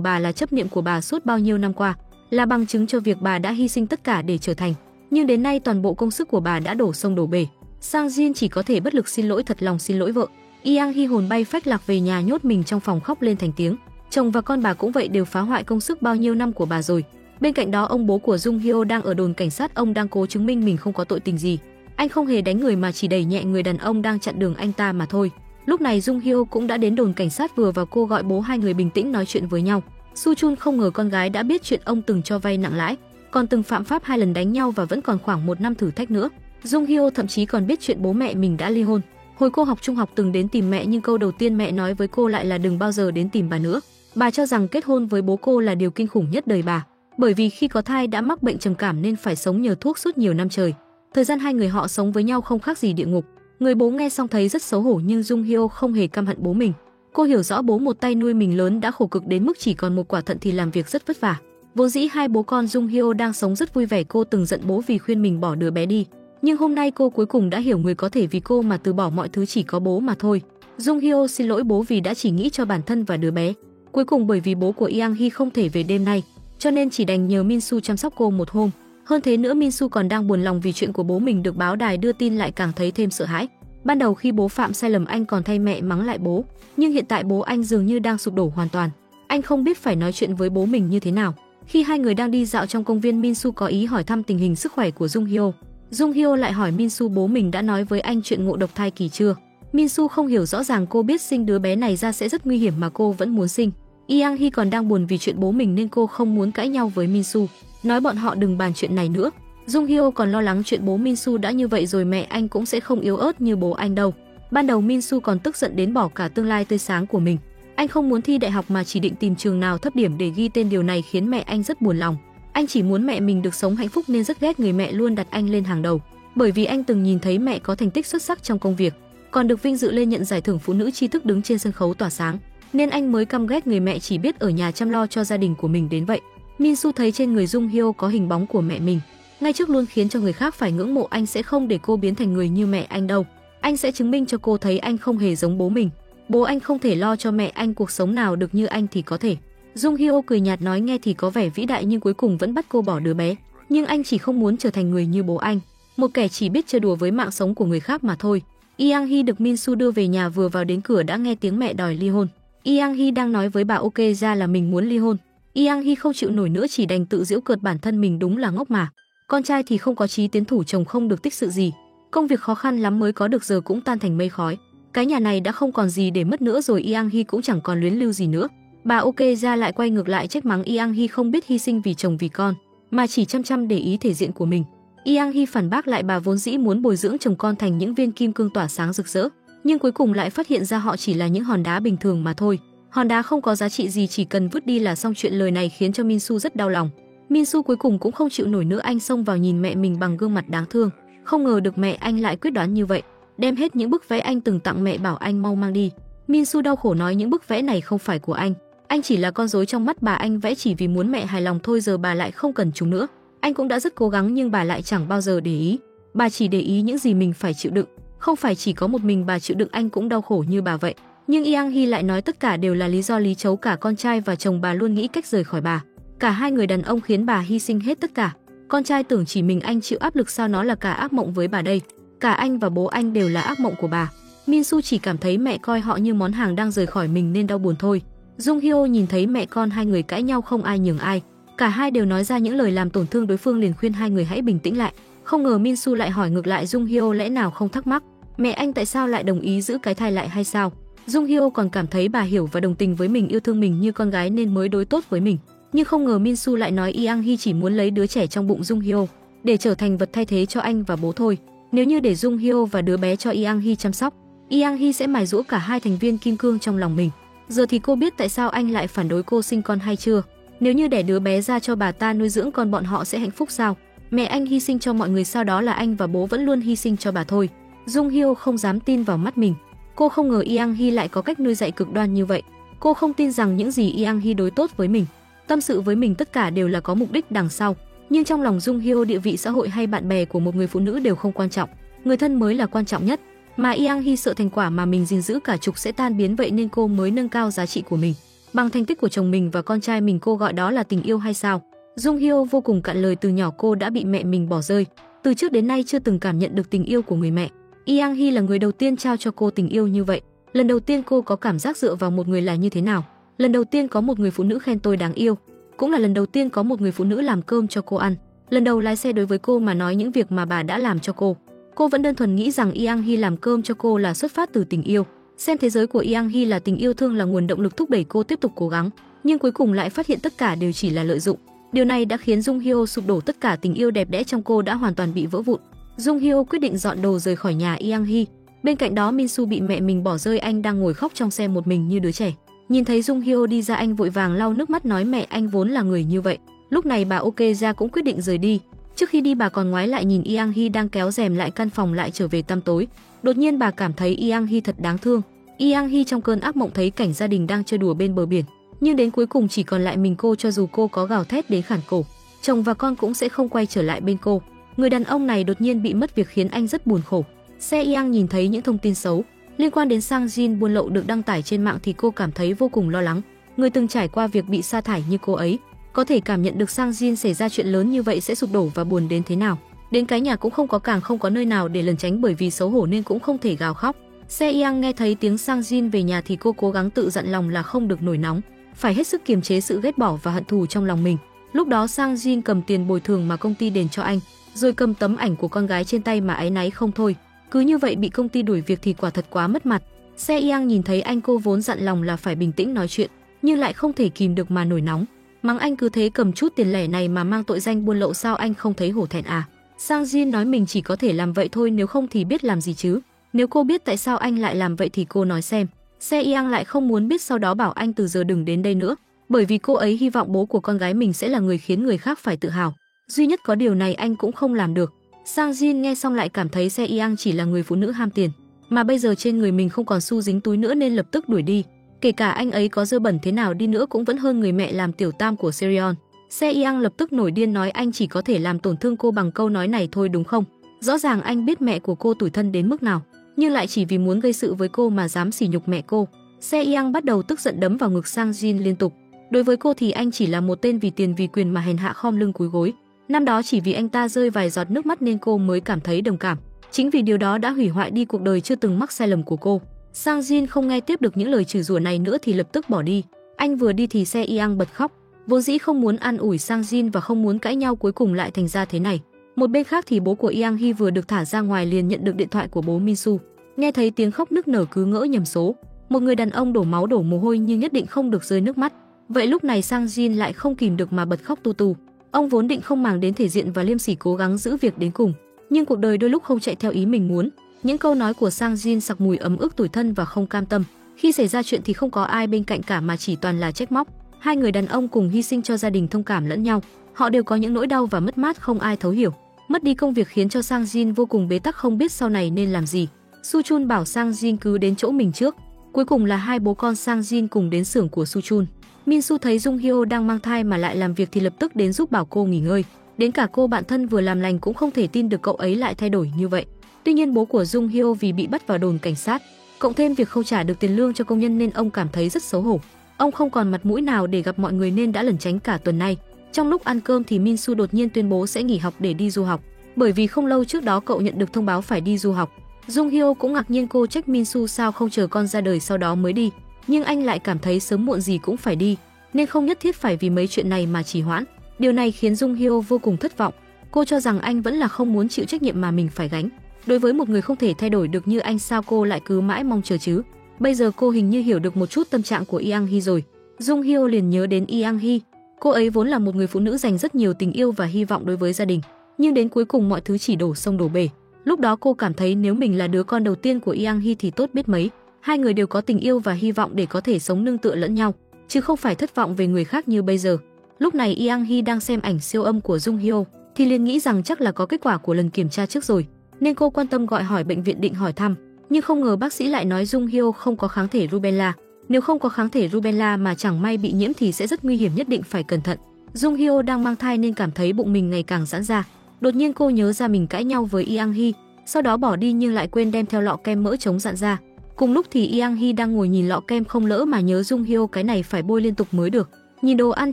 bà, là chấp niệm của bà suốt bao nhiêu năm qua, là bằng chứng cho việc bà đã hy sinh tất cả để trở thành. Nhưng đến nay toàn bộ công sức của bà đã đổ sông đổ bể. Sang Jin chỉ có thể bất lực xin lỗi, thật lòng xin lỗi vợ. Yang Hee hồn bay phách lạc về nhà, nhốt mình trong phòng khóc lên thành tiếng. Chồng và con bà cũng vậy, đều phá hoại công sức bao nhiêu năm của bà rồi. Bên cạnh đó, ông bố của Jung Hyo đang ở đồn cảnh sát, ông đang cố chứng minh mình không có tội tình gì. Anh không hề đánh người mà chỉ đẩy nhẹ người đàn ông đang chặn đường anh ta mà thôi. Lúc này Jung Hyo cũng đã đến đồn cảnh sát vừa vào, cô gọi bố, hai người bình tĩnh nói chuyện với nhau. Su Chun không ngờ con gái đã biết chuyện ông từng cho vay nặng lãi, còn từng phạm pháp 2 lần đánh nhau và vẫn còn khoảng 1 năm thử thách nữa. Jung Hyo thậm chí còn biết chuyện bố mẹ mình đã ly hôn. Hồi cô học trung học từng đến tìm mẹ, nhưng câu đầu tiên mẹ nói với cô lại là đừng bao giờ đến tìm bà nữa. Bà cho rằng kết hôn với bố cô là điều kinh khủng nhất đời bà, bởi vì khi có thai đã mắc bệnh trầm cảm nên phải sống nhờ thuốc suốt nhiều năm trời. Thời gian hai người họ sống với nhau không khác gì địa ngục. Người bố nghe xong thấy rất xấu hổ, nhưng Jung Hyo không hề căm hận bố mình. Cô hiểu rõ bố một tay nuôi mình lớn đã khổ cực đến mức chỉ còn một quả thận thì làm việc rất vất vả. Vốn dĩ hai bố con Jung Hyo đang sống rất vui vẻ, cô từng giận bố vì khuyên mình bỏ đứa bé đi. Nhưng hôm nay cô cuối cùng đã hiểu người có thể vì cô mà từ bỏ mọi thứ chỉ có bố mà thôi. Jung Hyo xin lỗi bố vì đã chỉ nghĩ cho bản thân và đứa bé. Cuối cùng bởi vì bố của Yang Hee không thể về đêm nay, cho nên chỉ đành nhờ Min Su chăm sóc cô một hôm. Hơn thế nữa, Min Su còn đang buồn lòng vì chuyện của bố mình được báo đài đưa tin lại, càng thấy thêm sợ hãi. Ban đầu khi bố phạm sai lầm, anh còn thay mẹ mắng lại bố, nhưng hiện tại bố anh dường như đang sụp đổ hoàn toàn. Anh không biết phải nói chuyện với bố mình như thế nào. Khi hai người đang đi dạo trong công viên, Min Su có ý hỏi thăm tình hình sức khỏe của Jung Hyo. Jung Hyo lại hỏi Min Su bố mình đã nói với anh chuyện ngộ độc thai kỳ chưa. Min Su không hiểu rõ ràng, cô biết sinh đứa bé này ra sẽ rất nguy hiểm mà cô vẫn muốn sinh. Yang Hee còn đang buồn vì chuyện bố mình nên cô không muốn cãi nhau với Min Su, nói bọn họ đừng bàn chuyện này nữa. Jung Hyo còn lo lắng chuyện bố Min Su đã như vậy rồi mẹ anh cũng sẽ không yếu ớt như bố anh đâu. Ban đầu Min Su còn tức giận đến bỏ cả tương lai tươi sáng của mình. Anh không muốn thi đại học mà chỉ định tìm trường nào thấp điểm để ghi tên, điều này khiến mẹ anh rất buồn lòng. Anh chỉ muốn mẹ mình được sống hạnh phúc nên rất ghét người mẹ luôn đặt anh lên hàng đầu. Bởi vì anh từng nhìn thấy mẹ có thành tích xuất sắc trong công việc, còn được vinh dự lên nhận giải thưởng phụ nữ tri thức đứng trên sân khấu tỏa sáng, nên anh mới căm ghét người mẹ chỉ biết ở nhà chăm lo cho gia đình của mình đến vậy. Min Su thấy trên người Jung Hyo có hình bóng của mẹ mình, ngay trước luôn khiến cho người khác phải ngưỡng mộ. Anh sẽ không để cô biến thành người như mẹ anh đâu. Anh sẽ chứng minh cho cô thấy anh không hề giống bố mình. Bố anh không thể lo cho mẹ anh cuộc sống nào được như anh thì có thể. Jung Hyo cười nhạt nói nghe thì có vẻ vĩ đại nhưng cuối cùng vẫn bắt cô bỏ đứa bé. Nhưng anh chỉ không muốn trở thành người như bố anh, một kẻ chỉ biết chơi đùa với mạng sống của người khác mà thôi. Yang Hee được Min Su đưa về nhà, vừa vào đến cửa đã nghe tiếng mẹ đòi ly hôn. Yang Hee đang nói với bà ok ra là mình muốn ly hôn. Yang Hee không chịu nổi nữa, chỉ đành tự giễu cợt bản thân mình đúng là ngốc mà. Con trai thì không có chí tiến thủ, chồng không được tích sự gì, công việc khó khăn lắm mới có được giờ cũng tan thành mây khói. Cái nhà này đã không còn gì để mất nữa rồi, Yang Hee cũng chẳng còn luyến lưu gì nữa. Bà ok ra lại quay ngược lại trách mắng Yang Hee không biết hy sinh vì chồng vì con, mà chỉ chăm để ý thể diện của mình. Yang Hee phản bác lại bà vốn dĩ muốn bồi dưỡng chồng con thành những viên kim cương tỏa sáng rực rỡ, nhưng cuối cùng lại phát hiện ra họ chỉ là những hòn đá bình thường mà thôi. Hòn đá không có giá trị gì, chỉ cần vứt đi là xong chuyện. Lời này khiến cho Min Su rất đau lòng. Min Su cuối cùng cũng không chịu nổi nữa, anh xông vào nhìn mẹ mình bằng gương mặt đáng thương. Không ngờ được mẹ anh lại quyết đoán như vậy, đem hết những bức vẽ anh từng tặng mẹ bảo anh mau mang đi. Min Su đau khổ nói những bức vẽ này không phải của anh chỉ là con rối trong mắt bà, anh vẽ chỉ vì muốn mẹ hài lòng thôi, giờ bà lại không cần chúng nữa. Anh cũng đã rất cố gắng nhưng bà lại chẳng bao giờ để ý. Bà chỉ để ý những gì mình phải chịu đựng. Không phải chỉ có một mình bà chịu đựng, anh cũng đau khổ như bà vậy. Nhưng Yang Hee lại nói tất cả đều là lý do lý trấu, cả con trai và chồng bà luôn nghĩ cách rời khỏi bà. Cả hai người đàn ông khiến bà hy sinh hết tất cả. Con trai tưởng chỉ mình anh chịu áp lực, sao nó là cả ác mộng với bà đây. Cả anh và bố anh đều là ác mộng của bà. Min Su chỉ cảm thấy mẹ coi họ như món hàng đang rời khỏi mình nên đau buồn thôi. Jung Hyo nhìn thấy mẹ con hai người cãi nhau không ai nhường ai, cả hai đều nói ra những lời làm tổn thương đối phương, liền khuyên hai người hãy bình tĩnh lại. Không ngờ Min Su lại hỏi ngược lại Jung Hyo lẽ nào không thắc mắc mẹ anh tại sao lại đồng ý giữ cái thai lại hay sao. Jung Hyo còn cảm thấy bà hiểu và đồng tình với mình, yêu thương mình như con gái nên mới đối tốt với mình. Nhưng không ngờ Min Su lại nói Yang Hee chỉ muốn lấy đứa trẻ trong bụng Jung Hyo để trở thành vật thay thế cho anh và bố thôi. Nếu như để Jung Hyo và đứa bé cho Yang Hee chăm sóc, Yang Hee sẽ mài giũa cả hai thành viên kim cương trong lòng mình. Giờ thì cô biết tại sao anh lại phản đối cô sinh con hay chưa? Nếu như đẻ đứa bé ra cho bà ta nuôi dưỡng con, bọn họ sẽ hạnh phúc sao? Mẹ anh hy sinh cho mọi người, sau đó là anh và bố vẫn luôn hy sinh cho bà thôi. Jung Hyo không dám tin vào mắt mình. Cô không ngờ Yang Hee lại có cách nuôi dạy cực đoan như vậy. Cô không tin rằng những gì Yang Hee đối tốt với mình, tâm sự với mình tất cả đều là có mục đích đằng sau. Nhưng trong lòng Jung Hyo, địa vị xã hội hay bạn bè của một người phụ nữ đều không quan trọng, người thân mới là quan trọng nhất. Mà Yang Hee sợ thành quả mà mình gìn giữ cả chục sẽ tan biến, vậy nên cô mới nâng cao giá trị của mình bằng thành tích của chồng mình và con trai mình. Cô gọi đó là tình yêu hay sao? Jung Hyo vô cùng cạn lời. Từ nhỏ cô đã bị mẹ mình bỏ rơi, từ trước đến nay chưa từng cảm nhận được tình yêu của người mẹ. Yang Hee là người đầu tiên trao cho cô tình yêu như vậy. Lần đầu tiên cô có cảm giác dựa vào một người là như thế nào. Lần đầu tiên có một người phụ nữ khen tôi đáng yêu, cũng là lần đầu tiên có một người phụ nữ làm cơm cho cô ăn. Lần đầu lái xe đối với cô mà nói những việc mà bà đã làm cho cô. Cô vẫn đơn thuần nghĩ rằng Yang Hee làm cơm cho cô là xuất phát từ tình yêu. Xem thế giới của Yang Hee là tình yêu thương, là nguồn động lực thúc đẩy cô tiếp tục cố gắng. Nhưng cuối cùng lại phát hiện tất cả đều chỉ là lợi dụng. Điều này đã khiến Jung Hyo sụp đổ, tất cả tình yêu đẹp đẽ trong cô đã hoàn toàn bị vỡ vụn. Jung Hyo quyết định dọn đồ rời khỏi nhà Yang Hee. Bên cạnh đó Min Soo bị mẹ mình bỏ rơi, anh đang ngồi khóc trong xe một mình như đứa trẻ. Nhìn thấy Jung Hyo đi ra, anh vội vàng lau nước mắt nói mẹ anh vốn là người như vậy. Lúc này bà Ok ra cũng quyết định rời đi. Trước khi đi bà còn ngoái lại nhìn Yang Hee đang kéo rèm lại căn phòng lại trở về tăm tối. Đột nhiên bà cảm thấy Yang Hee thật đáng thương. Yang Hee trong cơn ác mộng thấy cảnh gia đình đang chơi đùa bên bờ biển, nhưng đến cuối cùng chỉ còn lại mình cô. Cho dù cô có gào thét đến khản cổ, chồng và con cũng sẽ không quay trở lại bên cô. Người đàn ông này đột nhiên bị mất việc khiến anh rất buồn khổ. Se Yang nhìn thấy những thông tin xấu liên quan đến Sang Jin buôn lậu được đăng tải trên mạng thì cô cảm thấy vô cùng lo lắng. Người từng trải qua việc bị sa thải như cô ấy có thể cảm nhận được Sang Jin xảy ra chuyện lớn như vậy sẽ sụp đổ và buồn đến thế nào. Đến cái nhà cũng không có, càng không có nơi nào để lẩn tránh, bởi vì xấu hổ nên cũng không thể gào khóc. Se Yang nghe thấy tiếng Sang Jin về nhà thì cô cố gắng tự dặn lòng là không được nổi nóng, phải hết sức kiềm chế sự ghét bỏ và hận thù trong lòng mình. Lúc đó Sang Jin cầm tiền bồi thường mà công ty đền cho anh, rồi cầm tấm ảnh của con gái trên tay mà áy náy không thôi. Cứ như vậy bị công ty đuổi việc thì quả thật quá mất mặt. Se Yang nhìn thấy anh, cô vốn dặn lòng là phải bình tĩnh nói chuyện, nhưng lại không thể kìm được mà nổi nóng. Mắng anh cứ thế cầm chút tiền lẻ này mà mang tội danh buôn lậu, sao anh không thấy hổ thẹn à? Sang Jin nói mình chỉ có thể làm vậy thôi, nếu không thì biết làm gì chứ. Nếu cô biết tại sao anh lại làm vậy thì cô nói xem. Se Yang lại không muốn biết, sau đó bảo anh từ giờ đừng đến đây nữa, bởi vì cô ấy hy vọng bố của con gái mình sẽ là người khiến người khác phải tự hào. Duy nhất có điều này anh cũng không làm được. Sang Jin nghe xong lại cảm thấy Se Yang chỉ là người phụ nữ ham tiền, mà bây giờ trên người mình không còn xu dính túi nữa nên lập tức đuổi đi. Kể cả anh ấy có dơ bẩn thế nào đi nữa cũng vẫn hơn người mẹ làm tiểu tam của Sereon. Se Yang lập tức nổi điên nói anh chỉ có thể làm tổn thương cô bằng câu nói này thôi đúng không? Rõ ràng anh biết mẹ của cô tủi thân đến mức nào, nhưng lại chỉ vì muốn gây sự với cô mà dám sỉ nhục mẹ cô. Se Yang bắt đầu tức giận đấm vào ngực Sang Jin liên tục. Đối với cô thì anh chỉ là một tên vì tiền vì quyền mà hèn hạ khom lưng cúi gối. Năm đó chỉ vì anh ta rơi vài giọt nước mắt nên cô mới cảm thấy đồng cảm. Chính vì điều đó đã hủy hoại đi cuộc đời chưa từng mắc sai lầm của cô. Sang Jin không nghe tiếp được những lời chửi rủa này nữa thì lập tức bỏ đi. Anh vừa đi thì Se Yang bật khóc. Vốn dĩ không muốn an ủi Sang Jin và không muốn cãi nhau, cuối cùng lại thành ra thế này. Một bên khác thì bố của Yang Hee vừa được thả ra ngoài liền nhận được điện thoại của bố Min Soo. Nghe thấy tiếng khóc nức nở cứ ngỡ nhầm số. Một người đàn ông đổ máu đổ mồ hôi nhưng nhất định không được rơi nước mắt. Vậy lúc này Sang Jin lại không kìm được mà bật khóc tu tu. Ông vốn định không màng đến thể diện và liêm sỉ cố gắng giữ việc đến cùng, nhưng cuộc đời đôi lúc không chạy theo ý mình muốn. Những câu nói của Sang Jin sặc mùi ấm ức tủi thân và không cam tâm. Khi xảy ra chuyện thì không có ai bên cạnh cả mà chỉ toàn là trách móc. Hai người đàn ông cùng hy sinh cho gia đình, thông cảm lẫn nhau. Họ đều có những nỗi đau và mất mát không ai thấu hiểu. Mất đi công việc khiến cho Sang Jin vô cùng bế tắc, không biết sau này nên làm gì. Su Chun bảo Sang Jin cứ đến chỗ mình trước. Cuối cùng là hai bố con Sang Jin cùng đến xưởng của Su Chun. Min Soo thấy Jung Hyo đang mang thai mà lại làm việc thì lập tức đến giúp bảo cô nghỉ ngơi. Đến cả cô bạn thân vừa làm lành cũng không thể tin được cậu ấy lại thay đổi như vậy. Tuy nhiên bố của Jung Hyo vì bị bắt vào đồn cảnh sát, cộng thêm việc không trả được tiền lương cho công nhân nên ông cảm thấy rất xấu hổ. Ông không còn mặt mũi nào để gặp mọi người nên đã lẩn tránh cả tuần nay. Trong lúc ăn cơm thì Min Soo đột nhiên tuyên bố sẽ nghỉ học để đi du học, bởi vì không lâu trước đó cậu nhận được thông báo phải đi du học. Jung Hyo cũng ngạc nhiên, cô trách Min Soo sao không chờ con ra đời sau đó mới đi, nhưng anh lại cảm thấy sớm muộn gì cũng phải đi, nên không nhất thiết phải vì mấy chuyện này mà trì hoãn. Điều này khiến Jung Hyo vô cùng thất vọng. Cô cho rằng anh vẫn là không muốn chịu trách nhiệm mà mình phải gánh. Đối với một người không thể thay đổi được như anh, sao cô lại cứ mãi mong chờ chứ? Bây giờ cô hình như hiểu được một chút tâm trạng của Yang Hee rồi. Jung Hyo liền nhớ đến Yang Hee. Cô ấy vốn là một người phụ nữ dành rất nhiều tình yêu và hy vọng đối với gia đình, nhưng đến cuối cùng mọi thứ chỉ đổ sông đổ bể. Lúc đó cô cảm thấy nếu mình là đứa con đầu tiên của Yang Hee thì tốt biết mấy. Hai người đều có tình yêu và hy vọng để có thể sống nương tựa lẫn nhau, chứ không phải thất vọng về người khác như bây giờ. Lúc này Yang Hee đang xem ảnh siêu âm của Jung Hyo thì liền nghĩ rằng chắc là có kết quả của lần kiểm tra trước rồi, nên cô quan tâm gọi hỏi bệnh viện định hỏi thăm, nhưng không ngờ bác sĩ lại nói Jung Hyo không có kháng thể rubella. Nếu không có kháng thể rubella mà chẳng may bị nhiễm thì sẽ rất nguy hiểm, nhất định phải cẩn thận. Jung Hyo đang mang thai nên cảm thấy bụng mình ngày càng giãn ra. Đột nhiên cô nhớ ra mình cãi nhau với Yang Hee, sau đó bỏ đi nhưng lại quên đem theo lọ kem mỡ chống giãn ra. Cùng lúc thì Yang Hee đang ngồi nhìn lọ kem không lỡ mà nhớ Jung Hyo, cái này phải bôi liên tục mới được. Nhìn đồ ăn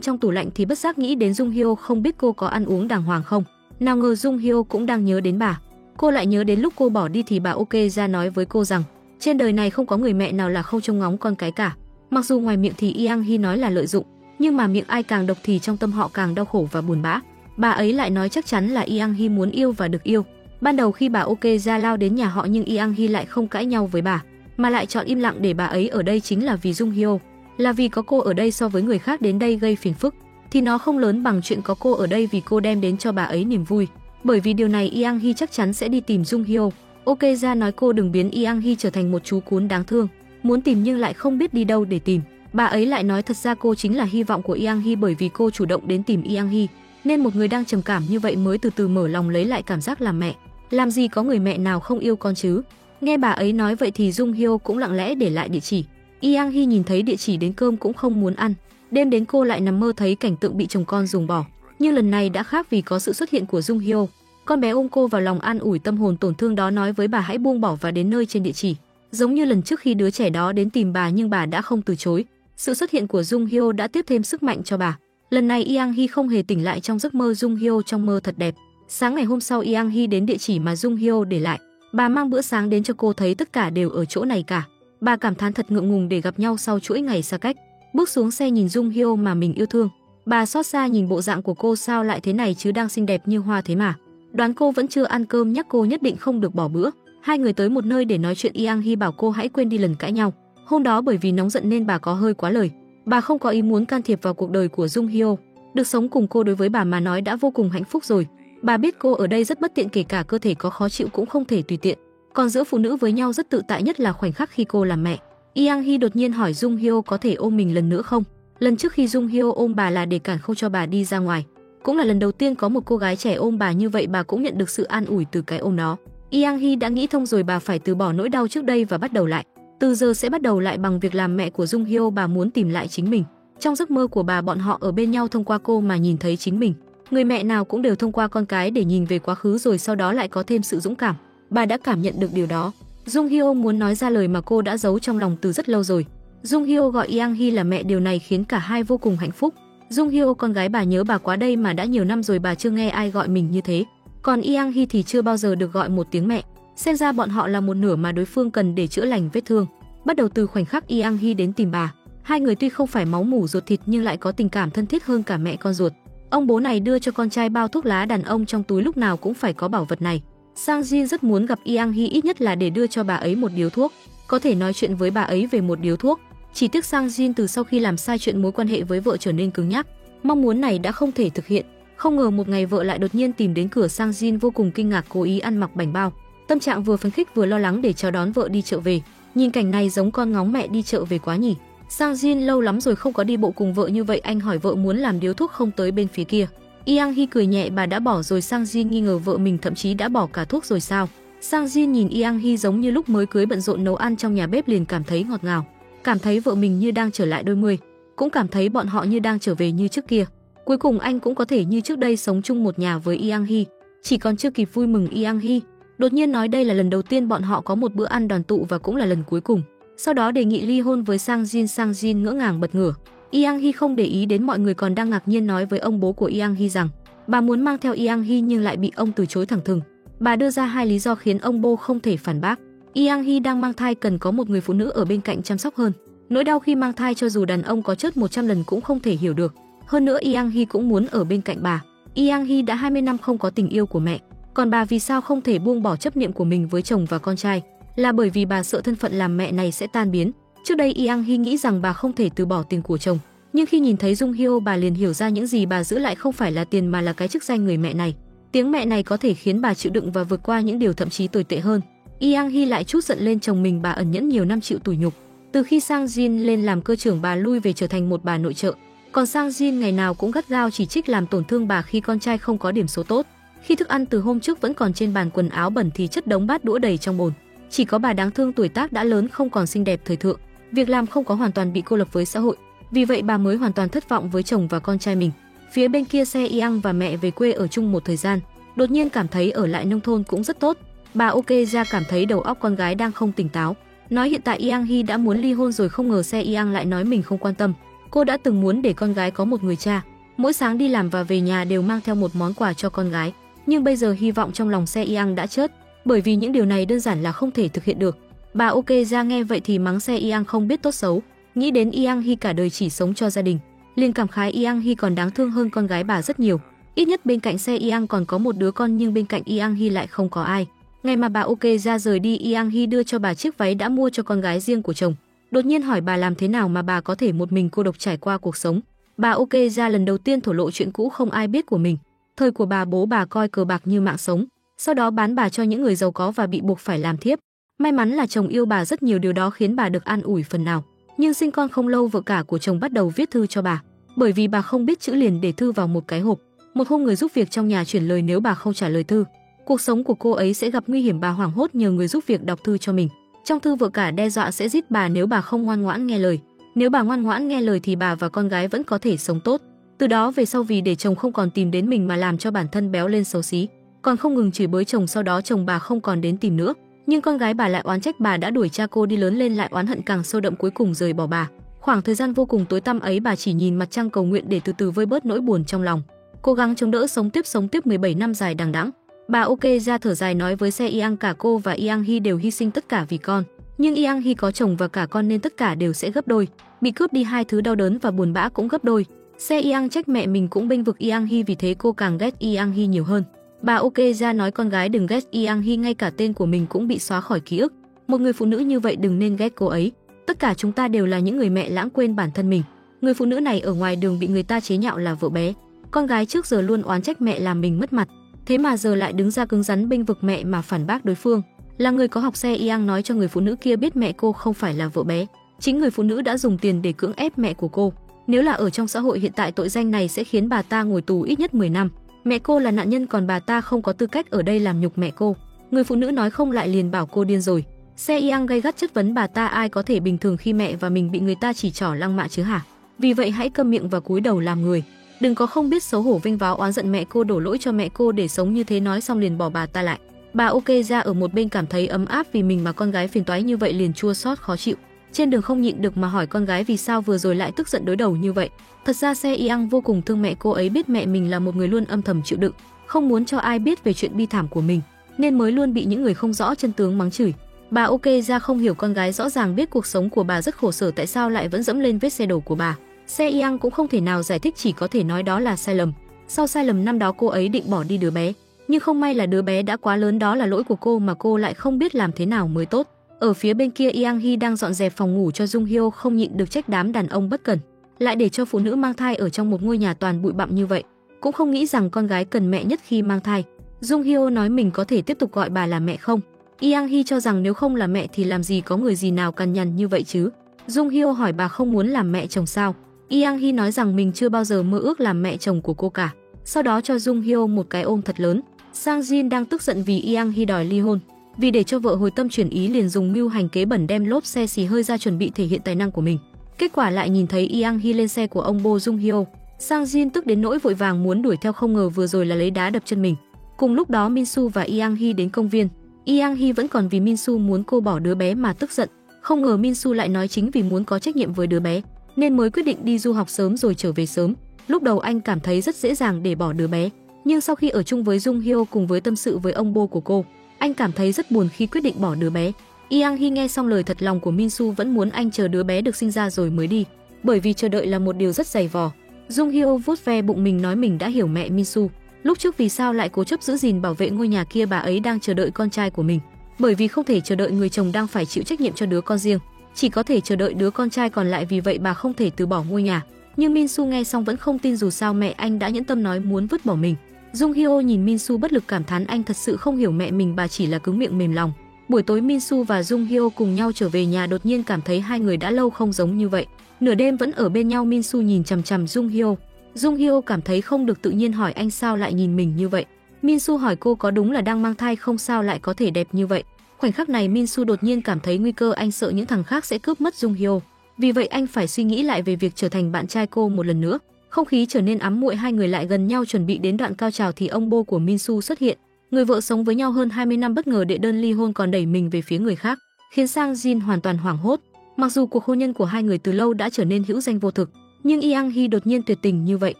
trong tủ lạnh thì bất giác nghĩ đến Jung Hyo, không biết cô có ăn uống đàng hoàng không. Nào ngờ Jung Hyo cũng đang nhớ đến bà. Cô lại nhớ đến lúc cô bỏ đi thì bà OK ra nói với cô rằng trên đời này không có người mẹ nào là không trông ngóng con cái cả. Mặc dù ngoài miệng thì Yang Hee nói là lợi dụng, nhưng mà miệng ai càng độc thì trong tâm họ càng đau khổ và buồn bã. Bà ấy lại nói chắc chắn là Yang Hee muốn yêu và được yêu. Ban đầu khi bà OK ra lao đến nhà họ nhưng Yang Hee lại không cãi nhau với bà, mà lại chọn im lặng để bà ấy ở đây chính là vì Jung Hyo. Là vì có cô ở đây, so với người khác đến đây gây phiền phức thì nó không lớn bằng chuyện có cô ở đây vì cô đem đến cho bà ấy niềm vui. Bởi vì điều này Yang Hee chắc chắn sẽ đi tìm Jung Hyo. OK ra nói cô đừng biến Yang Hee trở thành một chú cún đáng thương, muốn tìm nhưng lại không biết đi đâu để tìm. Bà ấy lại nói thật ra cô chính là hy vọng của Yang Hee, bởi vì cô chủ động đến tìm Yang Hee nên một người đang trầm cảm như vậy mới từ từ mở lòng lấy lại cảm giác làm mẹ. Làm gì có người mẹ nào không yêu con chứ. Nghe bà ấy nói vậy thì Jung Hyo cũng lặng lẽ để lại địa chỉ. Yang Hee nhìn thấy địa chỉ đến cơm cũng không muốn ăn. Đêm đến cô lại nằm mơ thấy cảnh tượng bị chồng con ruồng bỏ, nhưng lần này đã khác vì có sự xuất hiện của Jung Hyo. Con bé ôm cô vào lòng an ủi tâm hồn tổn thương đó, nói với bà hãy buông bỏ và đến nơi trên địa chỉ. Giống như lần trước khi đứa trẻ đó đến tìm bà nhưng bà đã không từ chối. Sự xuất hiện của Jung Hyo đã tiếp thêm sức mạnh cho bà. Lần này Yang Hee không hề tỉnh lại trong giấc mơ Jung Hyo trong mơ thật đẹp. Sáng ngày hôm sau Yang Hee đến địa chỉ mà Jung Hyo để lại. Bà mang bữa sáng đến cho cô, thấy tất cả đều ở chỗ này cả. Bà cảm thán thật ngượng ngùng để gặp nhau sau chuỗi ngày xa cách. Bước xuống xe nhìn Jung Hyo mà mình yêu thương. Bà xót xa nhìn bộ dạng của cô, sao lại thế này chứ, đang xinh đẹp như hoa thế mà. Đoán cô vẫn chưa ăn cơm, nhắc cô nhất định không được bỏ bữa. Hai người tới một nơi để nói chuyện. Yang Hee bảo cô hãy quên đi lần cãi nhau. Hôm đó bởi vì nóng giận nên bà có hơi quá lời. Bà không có ý muốn can thiệp vào cuộc đời của Jung Hyo. Được sống cùng cô đối với bà mà nói đã vô cùng hạnh phúc rồi. Bà biết cô ở đây rất bất tiện, kể cả cơ thể có khó chịu cũng không thể tùy tiện. Còn giữa phụ nữ với nhau rất tự tại, nhất là khoảnh khắc khi cô làm mẹ. Yang Hee đột nhiên hỏi Jung Hyo có thể ôm mình lần nữa không. Lần trước khi Jung Hyo ôm bà là để cản không cho bà đi ra ngoài. Cũng là lần đầu tiên có một cô gái trẻ ôm bà như vậy, bà cũng nhận được sự an ủi từ cái ôm đó. Yang Hee đã nghĩ thông rồi, bà phải từ bỏ nỗi đau trước đây và bắt đầu lại. Từ giờ sẽ bắt đầu lại bằng việc làm mẹ của Jung Hyo. Bà muốn tìm lại chính mình. Trong giấc mơ của bà, bọn họ ở bên nhau thông qua cô mà nhìn thấy chính mình. Người mẹ nào cũng đều thông qua con cái để nhìn về quá khứ rồi sau đó lại có thêm sự dũng cảm. Bà đã cảm nhận được điều đó. Jung Hyo muốn nói ra lời mà cô đã giấu trong lòng từ rất lâu rồi. Jung Hyo gọi Yang Hee là mẹ, điều này khiến cả hai vô cùng hạnh phúc. Jung Hyo con gái bà nhớ bà quá đây mà, đã nhiều năm rồi bà chưa nghe ai gọi mình như thế. Còn Yang Hee thì chưa bao giờ được gọi một tiếng mẹ. Xem ra bọn họ là một nửa mà đối phương cần để chữa lành vết thương. Bắt đầu từ khoảnh khắc Yang Hee đến tìm bà, hai người tuy không phải máu mủ ruột thịt nhưng lại có tình cảm thân thiết hơn cả mẹ con ruột. Ông bố này đưa cho con trai bao thuốc lá đàn ông, trong túi lúc nào cũng phải có bảo vật này. Sang Jin rất muốn gặp Yang Hee, ít nhất là để đưa cho bà ấy một điếu thuốc, có thể nói chuyện với bà ấy về một điếu thuốc. Chỉ tiếc Sang Jin từ sau khi làm sai chuyện, mối quan hệ với vợ trở nên cứng nhắc. Mong muốn này đã không thể thực hiện. Không ngờ một ngày vợ lại đột nhiên tìm đến cửa. Sang Jin vô cùng kinh ngạc, cố ý ăn mặc bảnh bao, tâm trạng vừa phấn khích vừa lo lắng để chào đón vợ đi chợ về. Nhìn cảnh này giống con ngóng mẹ đi chợ về quá nhỉ. Sang Jin lâu lắm rồi không có đi bộ cùng vợ như vậy, anh hỏi vợ muốn làm điếu thuốc không tới bên phía kia. Yang Hee cười nhẹ, bà đã bỏ rồi. Sang Jin nghi ngờ vợ mình thậm chí đã bỏ cả thuốc rồi sao. Sang Jin nhìn Yang Hee giống như lúc mới cưới bận rộn nấu ăn trong nhà bếp, liền cảm thấy ngọt ngào, cảm thấy vợ mình như đang trở lại đôi mươi, cũng cảm thấy bọn họ như đang trở về như trước kia. Cuối cùng anh cũng có thể như trước đây sống chung một nhà với Yang Hee. Chỉ còn chưa kịp vui mừng, Yang Hee đột nhiên nói đây là lần đầu tiên bọn họ có một bữa ăn đoàn tụ và cũng là lần cuối cùng. Sau đó đề nghị ly hôn với Sang Jin. Sang Jin ngỡ ngàng bật ngửa. Yang Hee không để ý đến mọi người còn đang ngạc nhiên, nói với ông bố của Yang Hee rằng bà muốn mang theo Yang Hee nhưng lại bị ông từ chối thẳng thừng. Bà đưa ra hai lý do khiến ông bố không thể phản bác. Yang Hee đang mang thai cần có một người phụ nữ ở bên cạnh chăm sóc hơn. Nỗi đau khi mang thai cho dù đàn ông có chết 100 lần cũng không thể hiểu được. Hơn nữa Yang Hee cũng muốn ở bên cạnh bà. Yang Hee đã 20 năm không có tình yêu của mẹ, còn bà vì sao không thể buông bỏ chấp niệm của mình với chồng và con trai? Là bởi vì bà sợ thân phận làm mẹ này sẽ tan biến. Trước đây Yang Hee nghĩ rằng bà không thể từ bỏ tiền của chồng, nhưng khi nhìn thấy Jung Hyo, bà liền hiểu ra những gì bà giữ lại không phải là tiền mà là cái chức danh người mẹ này. Tiếng mẹ này có thể khiến bà chịu đựng và vượt qua những điều thậm chí tồi tệ hơn. Yang Hee lại trút giận lên chồng mình, bà ẩn nhẫn nhiều năm chịu tủi nhục. Từ khi Sang Jin lên làm cơ trưởng, bà lui về trở thành một bà nội trợ. Còn Sang Jin ngày nào cũng gắt gao chỉ trích làm tổn thương bà khi con trai không có điểm số tốt. Khi thức ăn từ hôm trước vẫn còn trên bàn, quần áo bẩn thì chất đống bát đũa đầy trong bồn. Chỉ có bà đáng thương tuổi tác đã lớn không còn xinh đẹp thời thượng. việc làm không có hoàn toàn bị cô lập với xã hội. Vì vậy bà mới hoàn toàn thất vọng với chồng và con trai mình. Phía bên kia Se Yang và mẹ về quê ở chung một thời gian, đột nhiên cảm thấy ở lại nông thôn cũng rất tốt. Bà Okeja cảm thấy đầu óc con gái đang không tỉnh táo, nói hiện tại Yang Hee đã muốn ly hôn rồi, không ngờ Se Yang lại nói mình không quan tâm. Cô đã từng muốn để con gái có một người cha, mỗi sáng đi làm và về nhà đều mang theo một món quà cho con gái, nhưng bây giờ hy vọng trong lòng Se Yang đã chớt, bởi vì những điều này đơn giản là không thể thực hiện được. Bà Okeja nghe vậy thì mắng Se Yang không biết tốt xấu, nghĩ đến Yang Hee cả đời chỉ sống cho gia đình, liền cảm khái Yang Hee còn đáng thương hơn con gái bà rất nhiều. Ít nhất bên cạnh Se Yang còn có một đứa con, nhưng bên cạnh Yang Hee lại không có ai. Ngày mà bà Okeja rời đi, Yang Hee đưa cho bà chiếc váy đã mua cho con gái riêng của chồng. Đột nhiên hỏi bà làm thế nào mà bà có thể một mình cô độc trải qua cuộc sống. Bà Okeja lần đầu tiên thổ lộ chuyện cũ không ai biết của mình. Thời của bà, bố bà coi cờ bạc như mạng sống, sau đó bán bà cho những người giàu có và bị buộc phải làm thiếp. May mắn là chồng yêu bà rất nhiều, điều đó khiến bà được an ủi phần nào. Nhưng sinh con không lâu, vợ cả của chồng bắt đầu viết thư cho bà, bởi vì bà không biết chữ liền để thư vào một cái hộp. Một hôm người giúp việc trong nhà chuyển lời nếu bà không trả lời thư, cuộc sống của cô ấy sẽ gặp nguy hiểm. Bà hoảng hốt nhờ người giúp việc đọc thư cho mình. Trong thư vợ cả đe dọa sẽ giết bà nếu bà không ngoan ngoãn nghe lời. Nếu bà ngoan ngoãn nghe lời thì bà và con gái vẫn có thể sống tốt. Từ đó về sau vì để chồng không còn tìm đến mình mà làm cho bản thân béo lên xấu xí, còn không ngừng chửi bới chồng. Sau đó chồng bà không còn đến tìm nữa, nhưng con gái bà lại oán trách bà đã đuổi cha cô đi, lớn lên lại oán hận càng sâu đậm, cuối cùng rời bỏ bà. Khoảng thời gian vô cùng tối tăm ấy, bà chỉ nhìn mặt trăng cầu nguyện để từ từ vơi bớt nỗi buồn trong lòng, cố gắng chống đỡ sống tiếp 17 năm dài đằng đẵng. Bà Okeja thở dài nói với Se Yang cả cô và Yang Hee đều hy sinh tất cả vì con, nhưng Yang Hee có chồng và cả con nên tất cả đều sẽ gấp đôi. Bị cướp đi hai thứ đau đớn và buồn bã cũng gấp đôi. Se Yang trách mẹ mình cũng bênh vực Yang Hee, vì thế cô càng ghét Yang Hee nhiều hơn. Bà Okeja nói con gái đừng ghét Yang Hee, ngay cả tên của mình cũng bị xóa khỏi ký ức. Một người phụ nữ như vậy đừng nên ghét cô ấy. Tất cả chúng ta đều là những người mẹ lãng quên bản thân mình. Người phụ nữ này ở ngoài đường bị người ta chế nhạo là vợ bé. Con gái trước giờ luôn oán trách mẹ làm mình mất mặt, thế mà giờ lại đứng ra cứng rắn bênh vực mẹ mà phản bác đối phương. Là người có học, Se Yang nói cho người phụ nữ kia biết mẹ cô không phải là vợ bé. Chính người phụ nữ đã dùng tiền để cưỡng ép mẹ của cô. Nếu là ở trong xã hội hiện tại, tội danh này sẽ khiến bà ta ngồi tù ít nhất 10 năm. Mẹ cô là nạn nhân, còn bà ta không có tư cách ở đây làm nhục mẹ cô. Người phụ nữ nói không lại liền bảo cô điên rồi. Se Yang gay gắt chất vấn bà ta, ai có thể bình thường khi mẹ và mình bị người ta chỉ trỏ lăng mạ chứ hả? Vì vậy hãy câm miệng và cúi đầu làm người. Đừng có không biết xấu hổ vênh váo oán giận mẹ cô, đổ lỗi cho mẹ cô để sống như thế. Nói xong liền bỏ bà ta lại. Bà Okeja ở một bên cảm thấy ấm áp vì mình mà con gái phiền toái như vậy, liền chua xót khó chịu. Trên đường không nhịn được mà hỏi con gái vì sao vừa rồi lại tức giận đối đầu như vậy. Thật ra Se Yang vô cùng thương mẹ cô ấy, biết mẹ mình là một người luôn âm thầm chịu đựng, không muốn cho ai biết về chuyện bi thảm của mình, nên mới luôn bị những người không rõ chân tướng mắng chửi. Bà Okeja không hiểu con gái rõ ràng biết cuộc sống của bà rất khổ sở, tại sao lại vẫn dẫm lên vết xe đổ của bà. Se Yang cũng không thể nào giải thích, chỉ có thể nói đó là sai lầm. Sau sai lầm năm đó cô ấy định bỏ đi đứa bé, nhưng không may là đứa bé đã quá lớn, đó là lỗi của cô mà cô lại không biết làm thế nào mới tốt. Ở phía bên kia, Yang Hee đang dọn dẹp phòng ngủ cho Jung Hyo, không nhịn được trách đám đàn ông bất cẩn, lại để cho phụ nữ mang thai ở trong một ngôi nhà toàn bụi bặm như vậy, cũng không nghĩ rằng con gái cần mẹ nhất khi mang thai. Jung Hyo nói mình có thể tiếp tục gọi bà là mẹ không? Yang Hee cho rằng nếu không là mẹ thì làm gì có người gì nào cằn nhằn như vậy chứ. Jung Hyo hỏi bà không muốn làm mẹ chồng sao? Yang Hee nói rằng mình chưa bao giờ mơ ước làm mẹ chồng của cô cả. Sau đó cho Jung Hyo một cái ôm thật lớn. Sang Jin đang tức giận vì Yang Hee đòi ly hôn. Vì để cho vợ hồi tâm chuyển ý, liền dùng mưu hành kế bẩn đem lốp xe xì hơi ra chuẩn bị thể hiện tài năng của mình. Kết quả lại nhìn thấy Yang Hee lên xe của ông Bo Jung Hyo. Sang Jin tức đến nỗi vội vàng muốn đuổi theo, không ngờ vừa rồi là lấy đá đập chân mình. Cùng lúc đó Minsu và Yang Hee đến công viên. Yang Hee vẫn còn vì Minsu muốn cô bỏ đứa bé mà tức giận. Không ngờ Minsu lại nói chính vì muốn có trách nhiệm với đứa bé nên mới quyết định đi du học sớm rồi trở về sớm. Lúc đầu anh cảm thấy rất dễ dàng để bỏ đứa bé, nhưng sau khi ở chung với Jung Hyo cùng với tâm sự với ông Bo của cô, anh cảm thấy rất buồn khi quyết định bỏ đứa bé. Yang Hee nghe xong lời thật lòng của Minsu vẫn muốn anh chờ đứa bé được sinh ra rồi mới đi, bởi vì chờ đợi là một điều rất dày vò. Jung Hyo vuốt ve bụng mình nói mình đã hiểu mẹ Minsu. Lúc trước vì sao lại cố chấp giữ gìn bảo vệ ngôi nhà kia, bà ấy đang chờ đợi con trai của mình, bởi vì không thể chờ đợi người chồng đang phải chịu trách nhiệm cho đứa con riêng, chỉ có thể chờ đợi đứa con trai còn lại, vì vậy bà không thể từ bỏ ngôi nhà. Nhưng Minsu nghe xong vẫn không tin, dù sao mẹ anh đã nhẫn tâm nói muốn vứt bỏ mình. Jung Hyo nhìn Minsu bất lực cảm thán anh thật sự không hiểu mẹ mình, bà chỉ là cứng miệng mềm lòng. Buổi tối Minsu và Jung Hyo cùng nhau trở về nhà, đột nhiên cảm thấy hai người đã lâu không giống như vậy. Nửa đêm vẫn ở bên nhau, Minsu nhìn chằm chằm Jung Hyo. Jung Hyo cảm thấy không được tự nhiên hỏi anh sao lại nhìn mình như vậy. Minsu hỏi cô có đúng là đang mang thai không, sao lại có thể đẹp như vậy. Khoảnh khắc này Minsu đột nhiên cảm thấy nguy cơ, anh sợ những thằng khác sẽ cướp mất Jung Hyo. Vì vậy anh phải suy nghĩ lại về việc trở thành bạn trai cô một lần nữa. Không khí trở nên ấm muội, hai người lại gần nhau chuẩn bị đến đoạn cao trào thì ông bố của Minsu xuất hiện. Người vợ sống với nhau hơn 20 năm bất ngờ đệ đơn ly hôn còn đẩy mình về phía người khác, khiến Sang Jin hoàn toàn hoảng hốt. Mặc dù cuộc hôn nhân của hai người từ lâu đã trở nên hữu danh vô thực, nhưng Yang Hee đột nhiên tuyệt tình như vậy,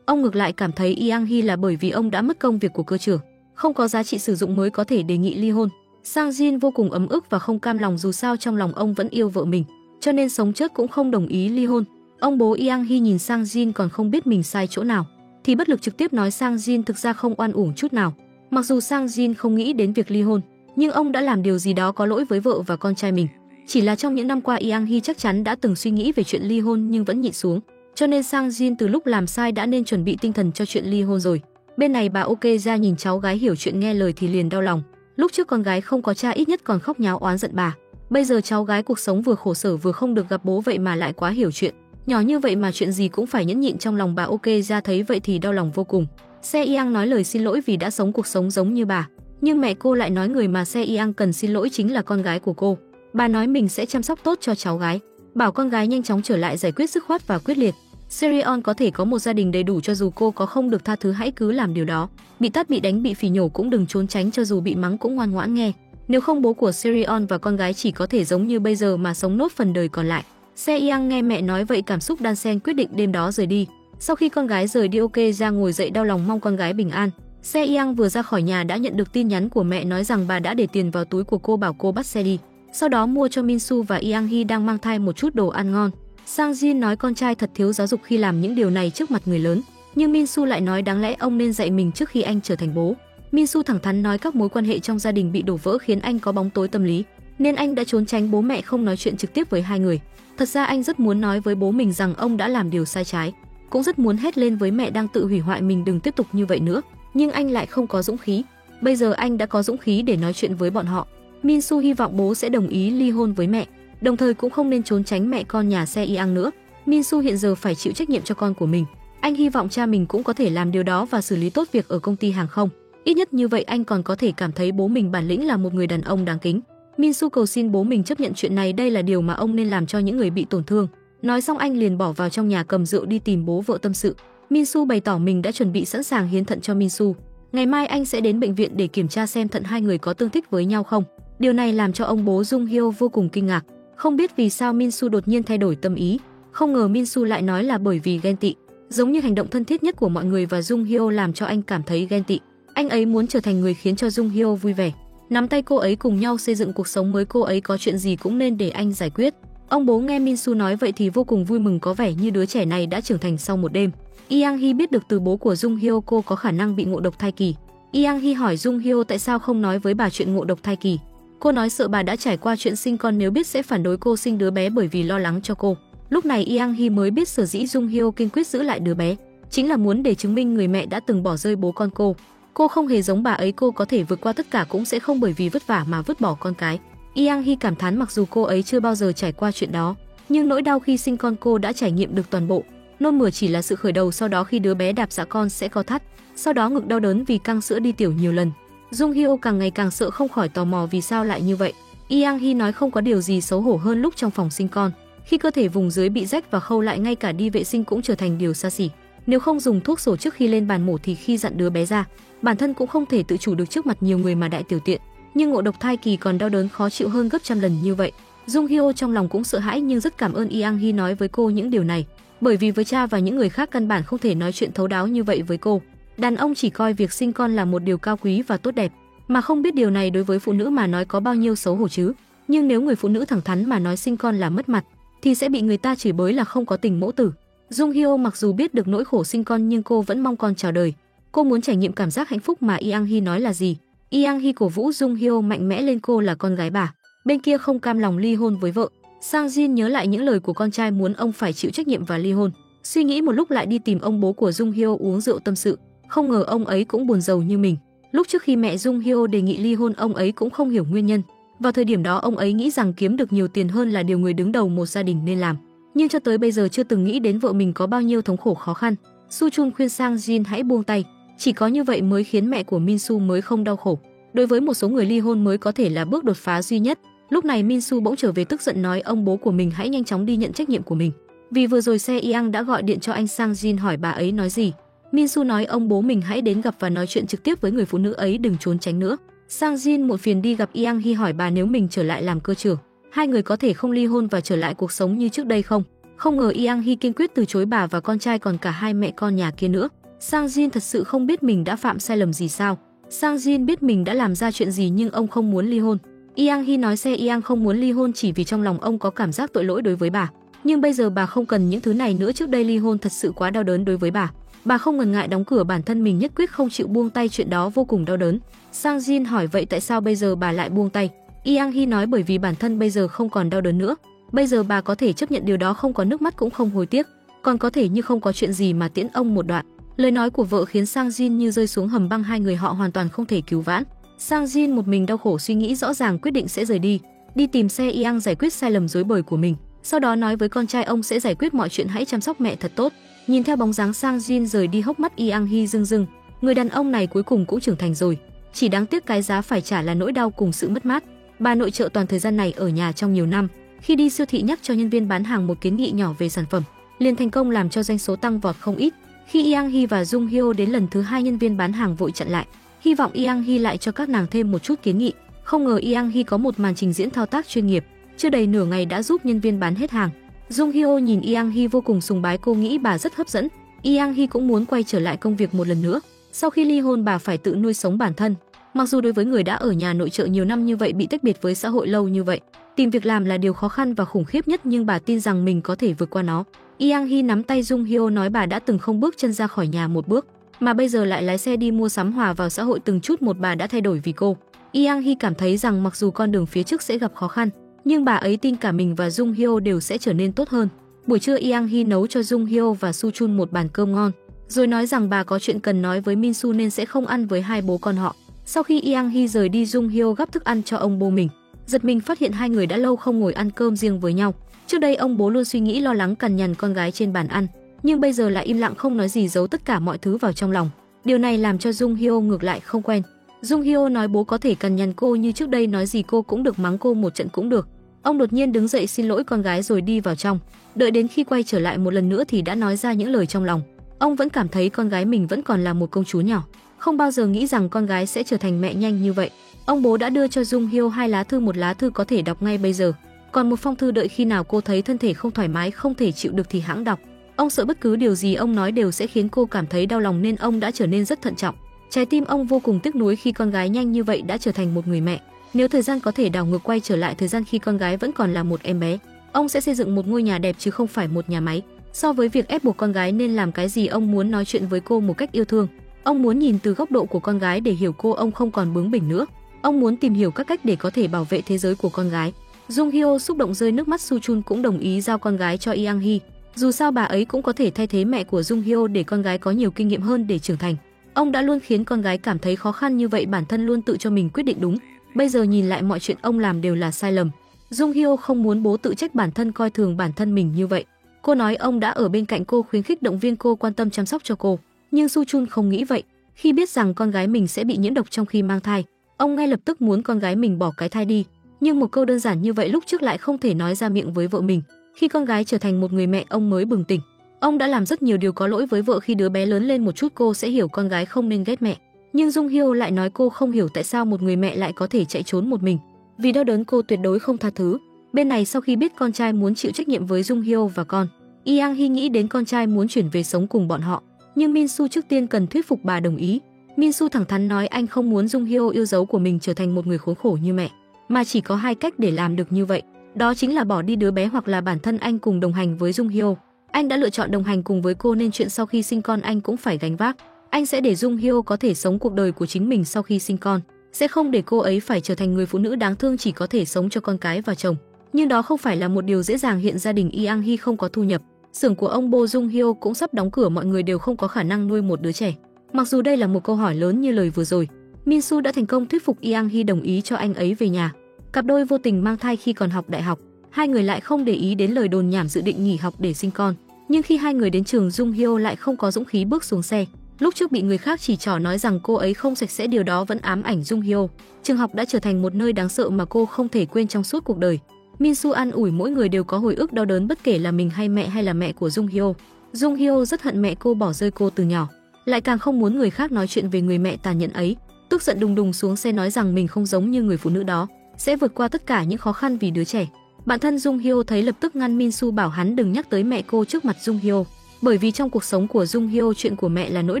ông ngược lại cảm thấy Yang Hee là bởi vì ông đã mất công việc của cơ trưởng, không có giá trị sử dụng mới có thể đề nghị ly hôn. Sang Jin vô cùng ấm ức và không cam lòng, dù sao trong lòng ông vẫn yêu vợ mình, cho nên sống chết cũng không đồng ý ly hôn. Ông bố Yang Hee nhìn Sang Jin còn không biết mình sai chỗ nào, thì bất lực trực tiếp nói Sang Jin thực ra không oan uổng chút nào. Mặc dù Sang Jin không nghĩ đến việc ly hôn, nhưng ông đã làm điều gì đó có lỗi với vợ và con trai mình. Chỉ là trong những năm qua Yang Hee chắc chắn đã từng suy nghĩ về chuyện ly hôn nhưng vẫn nhịn xuống, cho nên Sang Jin từ lúc làm sai đã nên chuẩn bị tinh thần cho chuyện ly hôn rồi. Bên này bà Ok ra nhìn cháu gái hiểu chuyện nghe lời thì liền đau lòng. Lúc trước con gái không có cha ít nhất còn khóc nháo oán giận bà. Bây giờ cháu gái cuộc sống vừa khổ sở vừa không được gặp bố vậy mà lại quá hiểu chuyện. Nhỏ như vậy mà chuyện gì cũng phải nhẫn nhịn, trong lòng bà Ok ra thấy vậy thì đau lòng vô cùng. Se Yang nói lời xin lỗi vì đã sống cuộc sống giống như bà. Nhưng mẹ cô lại nói người mà Se Yang cần xin lỗi chính là con gái của cô. Bà nói mình sẽ chăm sóc tốt cho cháu gái, bảo con gái nhanh chóng trở lại giải quyết dứt khoát và quyết liệt. Serion có thể có một gia đình đầy đủ, cho dù cô có không được tha thứ hãy cứ làm điều đó. Bị tát, bị đánh, bị phỉ nhổ cũng đừng trốn tránh, cho dù bị mắng cũng ngoan ngoãn nghe. Nếu không bố của Serion và con gái chỉ có thể giống như bây giờ mà sống nốt phần đời còn lại. Se Yang nghe mẹ nói vậy cảm xúc đan xen, quyết định đêm đó rời đi. Sau khi con gái rời đi, Ok ra ngồi dậy đau lòng mong con gái bình an. Se Yang vừa ra khỏi nhà đã nhận được tin nhắn của mẹ nói rằng bà đã để tiền vào túi của cô, bảo cô bắt xe đi, sau đó mua cho Minsu và Yang Hee đang mang thai một chút đồ ăn ngon. Sang Jin nói con trai thật thiếu giáo dục khi làm những điều này trước mặt người lớn, nhưng Minsu lại nói đáng lẽ ông nên dạy mình trước khi anh trở thành bố. Minsu thẳng thắn nói các mối quan hệ trong gia đình bị đổ vỡ khiến anh có bóng tối tâm lý, nên anh đã trốn tránh bố mẹ, không nói chuyện trực tiếp với hai người. Thật ra anh rất muốn nói với bố mình rằng ông đã làm điều sai trái, cũng rất muốn hét lên với mẹ đang tự hủy hoại mình đừng tiếp tục như vậy nữa, nhưng anh lại không có dũng khí. Bây giờ anh đã có dũng khí để nói chuyện với bọn họ. Minsu hy vọng bố sẽ đồng ý ly hôn với mẹ, đồng thời cũng không nên trốn tránh mẹ con nhà Se Yang nữa. Minsu hiện giờ phải chịu trách nhiệm cho con của mình. Anh hy vọng cha mình cũng có thể làm điều đó và xử lý tốt việc ở công ty hàng không. Ít nhất như vậy anh còn có thể cảm thấy bố mình bản lĩnh, là một người đàn ông đáng kính. Minsu cầu xin bố mình chấp nhận chuyện này, đây là điều mà ông nên làm cho những người bị tổn thương. Nói xong anh liền bỏ vào trong nhà cầm rượu đi tìm bố vợ tâm sự. Minsu bày tỏ mình đã chuẩn bị sẵn sàng hiến thận cho Minsu. Ngày mai anh sẽ đến bệnh viện để kiểm tra xem thận hai người có tương thích với nhau không. Điều này làm cho ông bố Jung Hyo vô cùng kinh ngạc, không biết vì sao Minsu đột nhiên thay đổi tâm ý. Không ngờ Minsu lại nói là bởi vì ghen tị, giống như hành động thân thiết nhất của mọi người và Jung Hyo làm cho anh cảm thấy ghen tị. Anh ấy muốn trở thành người khiến cho Jung Hyo vui vẻ, nắm tay cô ấy cùng nhau xây dựng cuộc sống mới, cô ấy có chuyện gì cũng nên để anh giải quyết. Ông bố nghe Minsu nói vậy thì vô cùng vui mừng, có vẻ như đứa trẻ này đã trưởng thành sau một đêm. Yang Hee biết được từ bố của Jung Hyo cô có khả năng bị ngộ độc thai kỳ. Yang Hee hỏi Jung Hyo tại sao không nói với bà chuyện ngộ độc thai kỳ. Cô nói sợ bà đã trải qua chuyện sinh con, nếu biết sẽ phản đối cô sinh đứa bé bởi vì lo lắng cho cô. Lúc này Yang Hee mới biết sở dĩ Jung Hyo kiên quyết giữ lại đứa bé chính là muốn để chứng minh người mẹ đã từng bỏ rơi bố con cô. Cô không hề giống bà ấy, cô có thể vượt qua tất cả cũng sẽ không bởi vì vất vả mà vứt bỏ con cái. Yang Hee cảm thán mặc dù cô ấy chưa bao giờ trải qua chuyện đó, nhưng nỗi đau khi sinh con cô đã trải nghiệm được toàn bộ. Nôn mửa chỉ là sự khởi đầu, sau đó khi đứa bé đạp dạ con sẽ co thắt, sau đó ngực đau đớn vì căng sữa đi tiểu nhiều lần. Jung Hyo càng ngày càng sợ, không khỏi tò mò vì sao lại như vậy. Yang Hee nói không có điều gì xấu hổ hơn lúc trong phòng sinh con, khi cơ thể vùng dưới bị rách và khâu lại, ngay cả đi vệ sinh cũng trở thành điều xa xỉ. Nếu không dùng thuốc sổ trước khi lên bàn mổ thì khi dặn đứa bé ra, bản thân cũng không thể tự chủ được trước mặt nhiều người mà đại tiểu tiện. Nhưng ngộ độc thai kỳ còn đau đớn khó chịu hơn gấp trăm lần như vậy. Jung Hyo trong lòng cũng sợ hãi nhưng rất cảm ơn Yang Hee nói với cô những điều này, bởi vì với cha và những người khác căn bản không thể nói chuyện thấu đáo như vậy với cô. Đàn ông chỉ coi việc sinh con là một điều cao quý và tốt đẹp, mà không biết điều này đối với phụ nữ mà nói có bao nhiêu xấu hổ chứ. Nhưng nếu người phụ nữ thẳng thắn mà nói sinh con là mất mặt thì sẽ bị người ta chửi bới là không có tình mẫu tử. Jung Hyo mặc dù biết được nỗi khổ sinh con nhưng cô vẫn mong con chào đời. Cô muốn trải nghiệm cảm giác hạnh phúc mà Yang Hee nói là gì. Yang Hee cổ vũ Jung Hyo mạnh mẽ lên, cô là con gái bà. Bên kia không cam lòng ly hôn với vợ, Sang Jin nhớ lại những lời của con trai muốn ông phải chịu trách nhiệm và ly hôn. Suy nghĩ một lúc lại đi tìm ông bố của Jung Hyo uống rượu tâm sự. Không ngờ ông ấy cũng buồn rầu như mình. Lúc trước khi mẹ Jung Hyo đề nghị ly hôn, ông ấy cũng không hiểu nguyên nhân. Vào thời điểm đó ông ấy nghĩ rằng kiếm được nhiều tiền hơn là điều người đứng đầu một gia đình nên làm. Nhưng cho tới bây giờ chưa từng nghĩ đến vợ mình có bao nhiêu thống khổ khó khăn. Su Chun khuyên Sang Jin hãy buông tay, chỉ có như vậy mới khiến mẹ của Minsu mới không đau khổ. Đối với một số người, ly hôn mới có thể là bước đột phá duy nhất. Lúc này Minsu bỗng trở về tức giận nói ông bố của mình hãy nhanh chóng đi nhận trách nhiệm của mình. Vì vừa rồi Se Yang đã gọi điện cho anh Sang Jin hỏi bà ấy nói gì. Minsu nói ông bố mình hãy đến gặp và nói chuyện trực tiếp với người phụ nữ ấy, đừng trốn tránh nữa. Sang Jin muộn phiền đi gặp Yang Hee hỏi bà nếu mình trở lại làm cơ trưởng, hai người có thể không ly hôn và trở lại cuộc sống như trước đây không? Không ngờ Yang Hee kiên quyết từ chối bà và con trai còn cả hai mẹ con nhà kia nữa. Sang Jin thật sự không biết mình đã phạm sai lầm gì sao? Sang Jin biết mình đã làm ra chuyện gì nhưng ông không muốn ly hôn. Yang Hee nói Se Yang không muốn ly hôn chỉ vì trong lòng ông có cảm giác tội lỗi đối với bà. Nhưng bây giờ bà không cần những thứ này nữa, trước đây ly hôn thật sự quá đau đớn đối với bà. Bà không ngần ngại đóng cửa bản thân mình, nhất quyết không chịu buông tay, chuyện đó vô cùng đau đớn. Sang Jin hỏi vậy tại sao bây giờ bà lại buông tay? Yang Hee nói bởi vì bản thân bây giờ không còn đau đớn nữa. Bây giờ bà có thể chấp nhận điều đó, không có nước mắt cũng không hối tiếc, còn có thể như không có chuyện gì mà tiễn ông một đoạn. Lời nói của vợ khiến Sang Jin như rơi xuống hầm băng, hai người họ hoàn toàn không thể cứu vãn. Sang Jin một mình đau khổ suy nghĩ rõ ràng quyết định sẽ rời đi tìm Se Yang giải quyết sai lầm dối bời của mình. Sau đó nói với con trai ông sẽ giải quyết mọi chuyện, hãy chăm sóc mẹ thật tốt. Nhìn theo bóng dáng Sang Jin rời đi, hốc mắt Yang Hee rưng rưng. Người đàn ông này cuối cùng cũng trưởng thành rồi, chỉ đáng tiếc cái giá phải trả là nỗi đau cùng sự mất mát. Bà nội trợ toàn thời gian này ở nhà trong nhiều năm, khi đi siêu thị nhắc cho nhân viên bán hàng một kiến nghị nhỏ về sản phẩm, liền thành công làm cho doanh số tăng vọt không ít. Khi Yang Hee và Jung Hyo đến lần thứ hai, nhân viên bán hàng vội chặn lại, hy vọng Yang Hee lại cho các nàng thêm một chút kiến nghị. Không ngờ Yang Hee có một màn trình diễn thao tác chuyên nghiệp, chưa đầy nửa ngày đã giúp nhân viên bán hết hàng. Jung Hyo nhìn Yang Hee vô cùng sùng bái, cô nghĩ bà rất hấp dẫn. Yang Hee cũng muốn quay trở lại công việc một lần nữa. Sau khi ly hôn, bà phải tự nuôi sống bản thân. Mặc dù đối với người đã ở nhà nội trợ nhiều năm như vậy, bị tách biệt với xã hội lâu như vậy, tìm việc làm là điều khó khăn và khủng khiếp nhất, nhưng bà tin rằng mình có thể vượt qua nó. Yang Hee nắm tay Jung Hyo nói bà đã từng không bước chân ra khỏi nhà một bước, mà bây giờ lại lái xe đi mua sắm, hòa vào xã hội từng chút một, bà đã thay đổi vì cô. Yang Hee cảm thấy rằng mặc dù con đường phía trước sẽ gặp khó khăn, nhưng bà ấy tin cả mình và Jung Hyo đều sẽ trở nên tốt hơn. Buổi trưa Yang Hee nấu cho Jung Hyo và Su Chun một bàn cơm ngon, rồi nói rằng bà có chuyện cần nói với Minsu nên sẽ không ăn với hai bố con họ. Sau khi Yang Hee rời đi, Jung Hyo gắp thức ăn cho ông bố mình, giật mình phát hiện hai người đã lâu không ngồi ăn cơm riêng với nhau. Trước đây ông bố luôn suy nghĩ lo lắng cằn nhằn con gái trên bàn ăn, nhưng bây giờ lại im lặng không nói gì, giấu tất cả mọi thứ vào trong lòng. Điều này làm cho Jung Hyo ngược lại không quen. Jung Hyo nói bố có thể cằn nhằn cô như trước đây, nói gì cô cũng được, mắng cô một trận cũng được. Ông đột nhiên đứng dậy xin lỗi con gái rồi đi vào trong. Đợi đến khi quay trở lại một lần nữa thì đã nói ra những lời trong lòng. Ông vẫn cảm thấy con gái mình vẫn còn là một công chúa nhỏ, không bao giờ nghĩ rằng con gái sẽ trở thành mẹ nhanh như vậy. Ông bố đã đưa cho Jung Hyo hai lá thư, một lá thư có thể đọc ngay bây giờ, còn một phong thư đợi khi nào cô thấy thân thể không thoải mái, không thể chịu được thì hãng đọc. Ông sợ bất cứ điều gì ông nói đều sẽ khiến cô cảm thấy đau lòng nên ông đã trở nên rất thận trọng. Trái tim ông vô cùng tiếc nuối khi con gái nhanh như vậy đã trở thành một người mẹ. Nếu thời gian có thể đảo ngược quay trở lại thời gian khi con gái vẫn còn là một em bé, ông sẽ xây dựng một ngôi nhà đẹp chứ không phải một nhà máy. So với việc ép buộc con gái nên làm cái gì, ông muốn nói chuyện với cô một cách yêu thương. Ông muốn nhìn từ góc độ của con gái để hiểu cô, ông không còn bướng bỉnh nữa. Ông muốn tìm hiểu các cách để có thể bảo vệ thế giới của con gái. Jung Hyo xúc động rơi nước mắt. Su Chun cũng đồng ý giao con gái cho Yang Hee. Dù sao bà ấy cũng có thể thay thế mẹ của Jung Hyo để con gái có nhiều kinh nghiệm hơn để trưởng thành. Ông đã luôn khiến con gái cảm thấy khó khăn như vậy, bản thân luôn tự cho mình quyết định đúng. Bây giờ nhìn lại mọi chuyện ông làm đều là sai lầm. Jung Hyo không muốn bố tự trách bản thân, coi thường bản thân mình như vậy. Cô nói ông đã ở bên cạnh cô, khuyến khích động viên cô, quan tâm chăm sóc cho cô. Nhưng Su Chun không nghĩ vậy. Khi biết rằng con gái mình sẽ bị nhiễm độc trong khi mang thai, ông ngay lập tức muốn con gái mình bỏ cái thai đi. Nhưng một câu đơn giản như vậy lúc trước lại không thể nói ra miệng với vợ mình. Khi con gái trở thành một người mẹ, ông mới bừng tỉnh. Ông đã làm rất nhiều điều có lỗi với vợ, khi đứa bé lớn lên một chút cô sẽ hiểu con gái không nên ghét mẹ. Nhưng Jung Hyo lại nói cô không hiểu tại sao một người mẹ lại có thể chạy trốn một mình. Vì đau đớn cô tuyệt đối không tha thứ. Bên này sau khi biết con trai muốn chịu trách nhiệm với Jung Hyo và con, Yang Hee nghĩ đến con trai muốn chuyển về sống cùng bọn họ. Nhưng Minsu trước tiên cần thuyết phục bà đồng ý. Minsu thẳng thắn nói anh không muốn Jung Hyo yêu dấu của mình trở thành một người khốn khổ như mẹ, mà chỉ có hai cách để làm được như vậy. Đó chính là bỏ đi đứa bé hoặc là bản thân anh cùng đồng hành với Jung Hyo. Anh đã lựa chọn đồng hành cùng với cô nên chuyện sau khi sinh con anh cũng phải gánh vác. Anh sẽ để Jung Hyo có thể sống cuộc đời của chính mình sau khi sinh con, sẽ không để cô ấy phải trở thành người phụ nữ đáng thương chỉ có thể sống cho con cái và chồng. Nhưng đó không phải là một điều dễ dàng. Hiện gia đình Yang Hee không có thu nhập, xưởng của ông Bo Jung Hyo cũng sắp đóng cửa, mọi người đều không có khả năng nuôi một đứa trẻ. Mặc dù đây là một câu hỏi lớn như lời vừa rồi, Minsu đã thành công thuyết phục Yang Hee đồng ý cho anh ấy về nhà. Cặp đôi vô tình mang thai khi còn học đại học, hai người lại không để ý đến lời đồn nhảm dự định nghỉ học để sinh con. Nhưng khi hai người đến trường, Jung Hyo lại không có dũng khí bước xuống xe. Lúc trước bị người khác chỉ trỏ nói rằng cô ấy không sạch sẽ, điều đó vẫn ám ảnh Jung Hyo. Trường học đã trở thành một nơi đáng sợ mà cô không thể quên trong suốt cuộc đời. Min Soo an ủi mỗi người đều có hồi ức đau đớn, bất kể là mình hay là mẹ của Jung Hyo. Jung Hyo rất hận mẹ cô bỏ rơi cô từ nhỏ, lại càng không muốn người khác nói chuyện về người mẹ tàn nhẫn ấy. Tức giận đùng đùng xuống xe nói rằng mình không giống như người phụ nữ đó, sẽ vượt qua tất cả những khó khăn vì đứa trẻ. Bạn thân Jung Hyo thấy lập tức ngăn Min Soo, bảo hắn đừng nhắc tới mẹ cô trước mặt Jung Hyo, bởi vì trong cuộc sống của Jung Hyo chuyện của mẹ là nỗi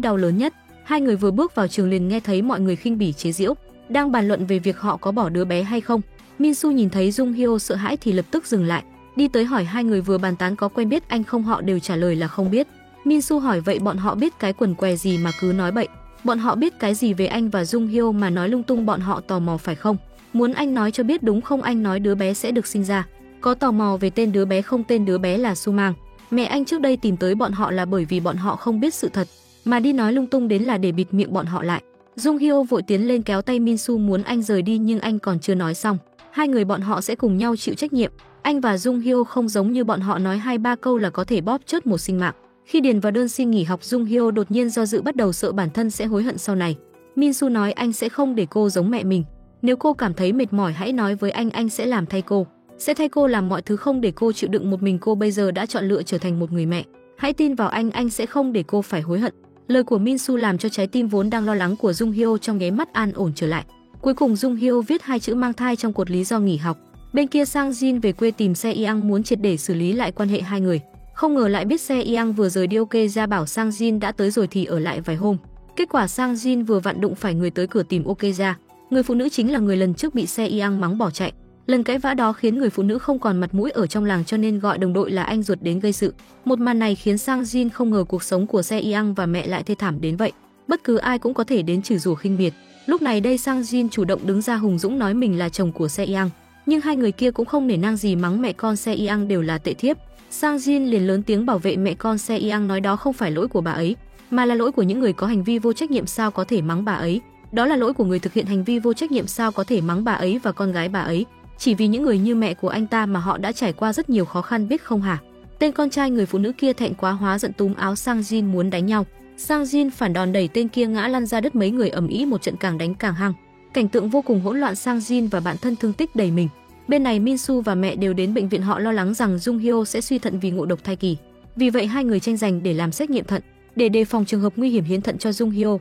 đau lớn nhất. Hai người vừa bước vào trường liền nghe thấy mọi người khinh bỉ chế giễu, đang bàn luận về việc họ có bỏ đứa bé hay không. Min Soo nhìn thấy Jung Hyo sợ hãi thì lập tức dừng lại, đi tới hỏi hai người vừa bàn tán có quen biết anh không, họ đều trả lời là không biết. Min Soo hỏi vậy bọn họ biết cái quần què gì mà cứ nói bậy, bọn họ biết cái gì về anh và Jung Hyo mà nói lung tung, bọn họ tò mò phải không? Muốn anh nói cho biết đúng không? Anh nói đứa bé sẽ được sinh ra. Có tò mò về tên đứa bé không? Tên đứa bé là Sumang. Mẹ anh trước đây tìm tới bọn họ là bởi vì bọn họ không biết sự thật, mà đi nói lung tung đến là để bịt miệng bọn họ lại. Jung Hyo vội tiến lên kéo tay Min Soo muốn anh rời đi, nhưng anh còn chưa nói xong. Hai người bọn họ sẽ cùng nhau chịu trách nhiệm. Anh và Jung Hyo không giống như bọn họ nói 2-3 câu là có thể bóp chết một sinh mạng. Khi điền vào đơn xin nghỉ học, Jung Hyo đột nhiên do dự, bắt đầu sợ bản thân sẽ hối hận sau này. Min Soo nói anh sẽ không để cô giống mẹ mình. Nếu cô cảm thấy mệt mỏi hãy nói với anh sẽ làm thay cô. Sẽ thay cô làm mọi thứ, không để cô chịu đựng một mình. Cô bây giờ đã chọn lựa trở thành một người mẹ. Hãy tin vào anh sẽ không để cô phải hối hận. Lời của Min Soo làm cho trái tim vốn đang lo lắng của Jung Hyo trong nháy mắt an ổn trở lại. Cuối cùng Jung Hyo viết 2 chữ mang thai trong cột lý do nghỉ học. Bên kia Sang Jin về quê tìm Se Yang muốn triệt để xử lý lại quan hệ hai người. Không ngờ lại biết Se Yang vừa rời đi Okja, bảo Sang Jin đã tới rồi thì ở lại vài hôm. Kết quả Sang Jin vừa vặn đụng phải người tới cửa tìm Okja. Người phụ nữ chính là người lần trước bị Se Yang mắng bỏ chạy. Lần cãi vã đó khiến người phụ nữ không còn mặt mũi ở trong làng, cho nên gọi đồng đội là anh ruột đến gây sự. Một màn này khiến Sang Jin không ngờ cuộc sống của Se Yang và mẹ lại thê thảm đến vậy. Bất cứ ai cũng có thể đến chửi rủa khinh miệt. Lúc này đây Sang Jin chủ động đứng ra hùng dũng nói mình là chồng của Se Yang, nhưng hai người kia cũng không nể nang gì, mắng mẹ con Se Yang đều là tệ thiếp. Sang Jin liền lớn tiếng bảo vệ mẹ con Se Yang, nói đó không phải lỗi của bà ấy, mà là lỗi của những người có hành vi vô trách nhiệm, sao có thể mắng bà ấy. Đó là lỗi của người thực hiện hành vi vô trách nhiệm, sao có thể mắng bà ấy và con gái bà ấy. Chỉ vì những người như mẹ của anh ta mà họ đã trải qua rất nhiều khó khăn, biết không hả? Tên con trai người phụ nữ kia thẹn quá hóa giận túm áo Sang Jin muốn đánh nhau. Sang Jin phản đòn đẩy tên kia ngã lăn ra đất, mấy người ầm ĩ một trận càng đánh càng hăng. Cảnh tượng vô cùng hỗn loạn, Sang Jin và bạn thân thương tích đầy mình. Bên này Min Soo và mẹ đều đến bệnh viện, họ lo lắng rằng Jung Hyo sẽ suy thận vì ngộ độc thai kỳ. Vì vậy hai người tranh giành để làm xét nghiệm thận, để đề phòng trường hợp nguy hiểm hiến thận cho Jung Hyo.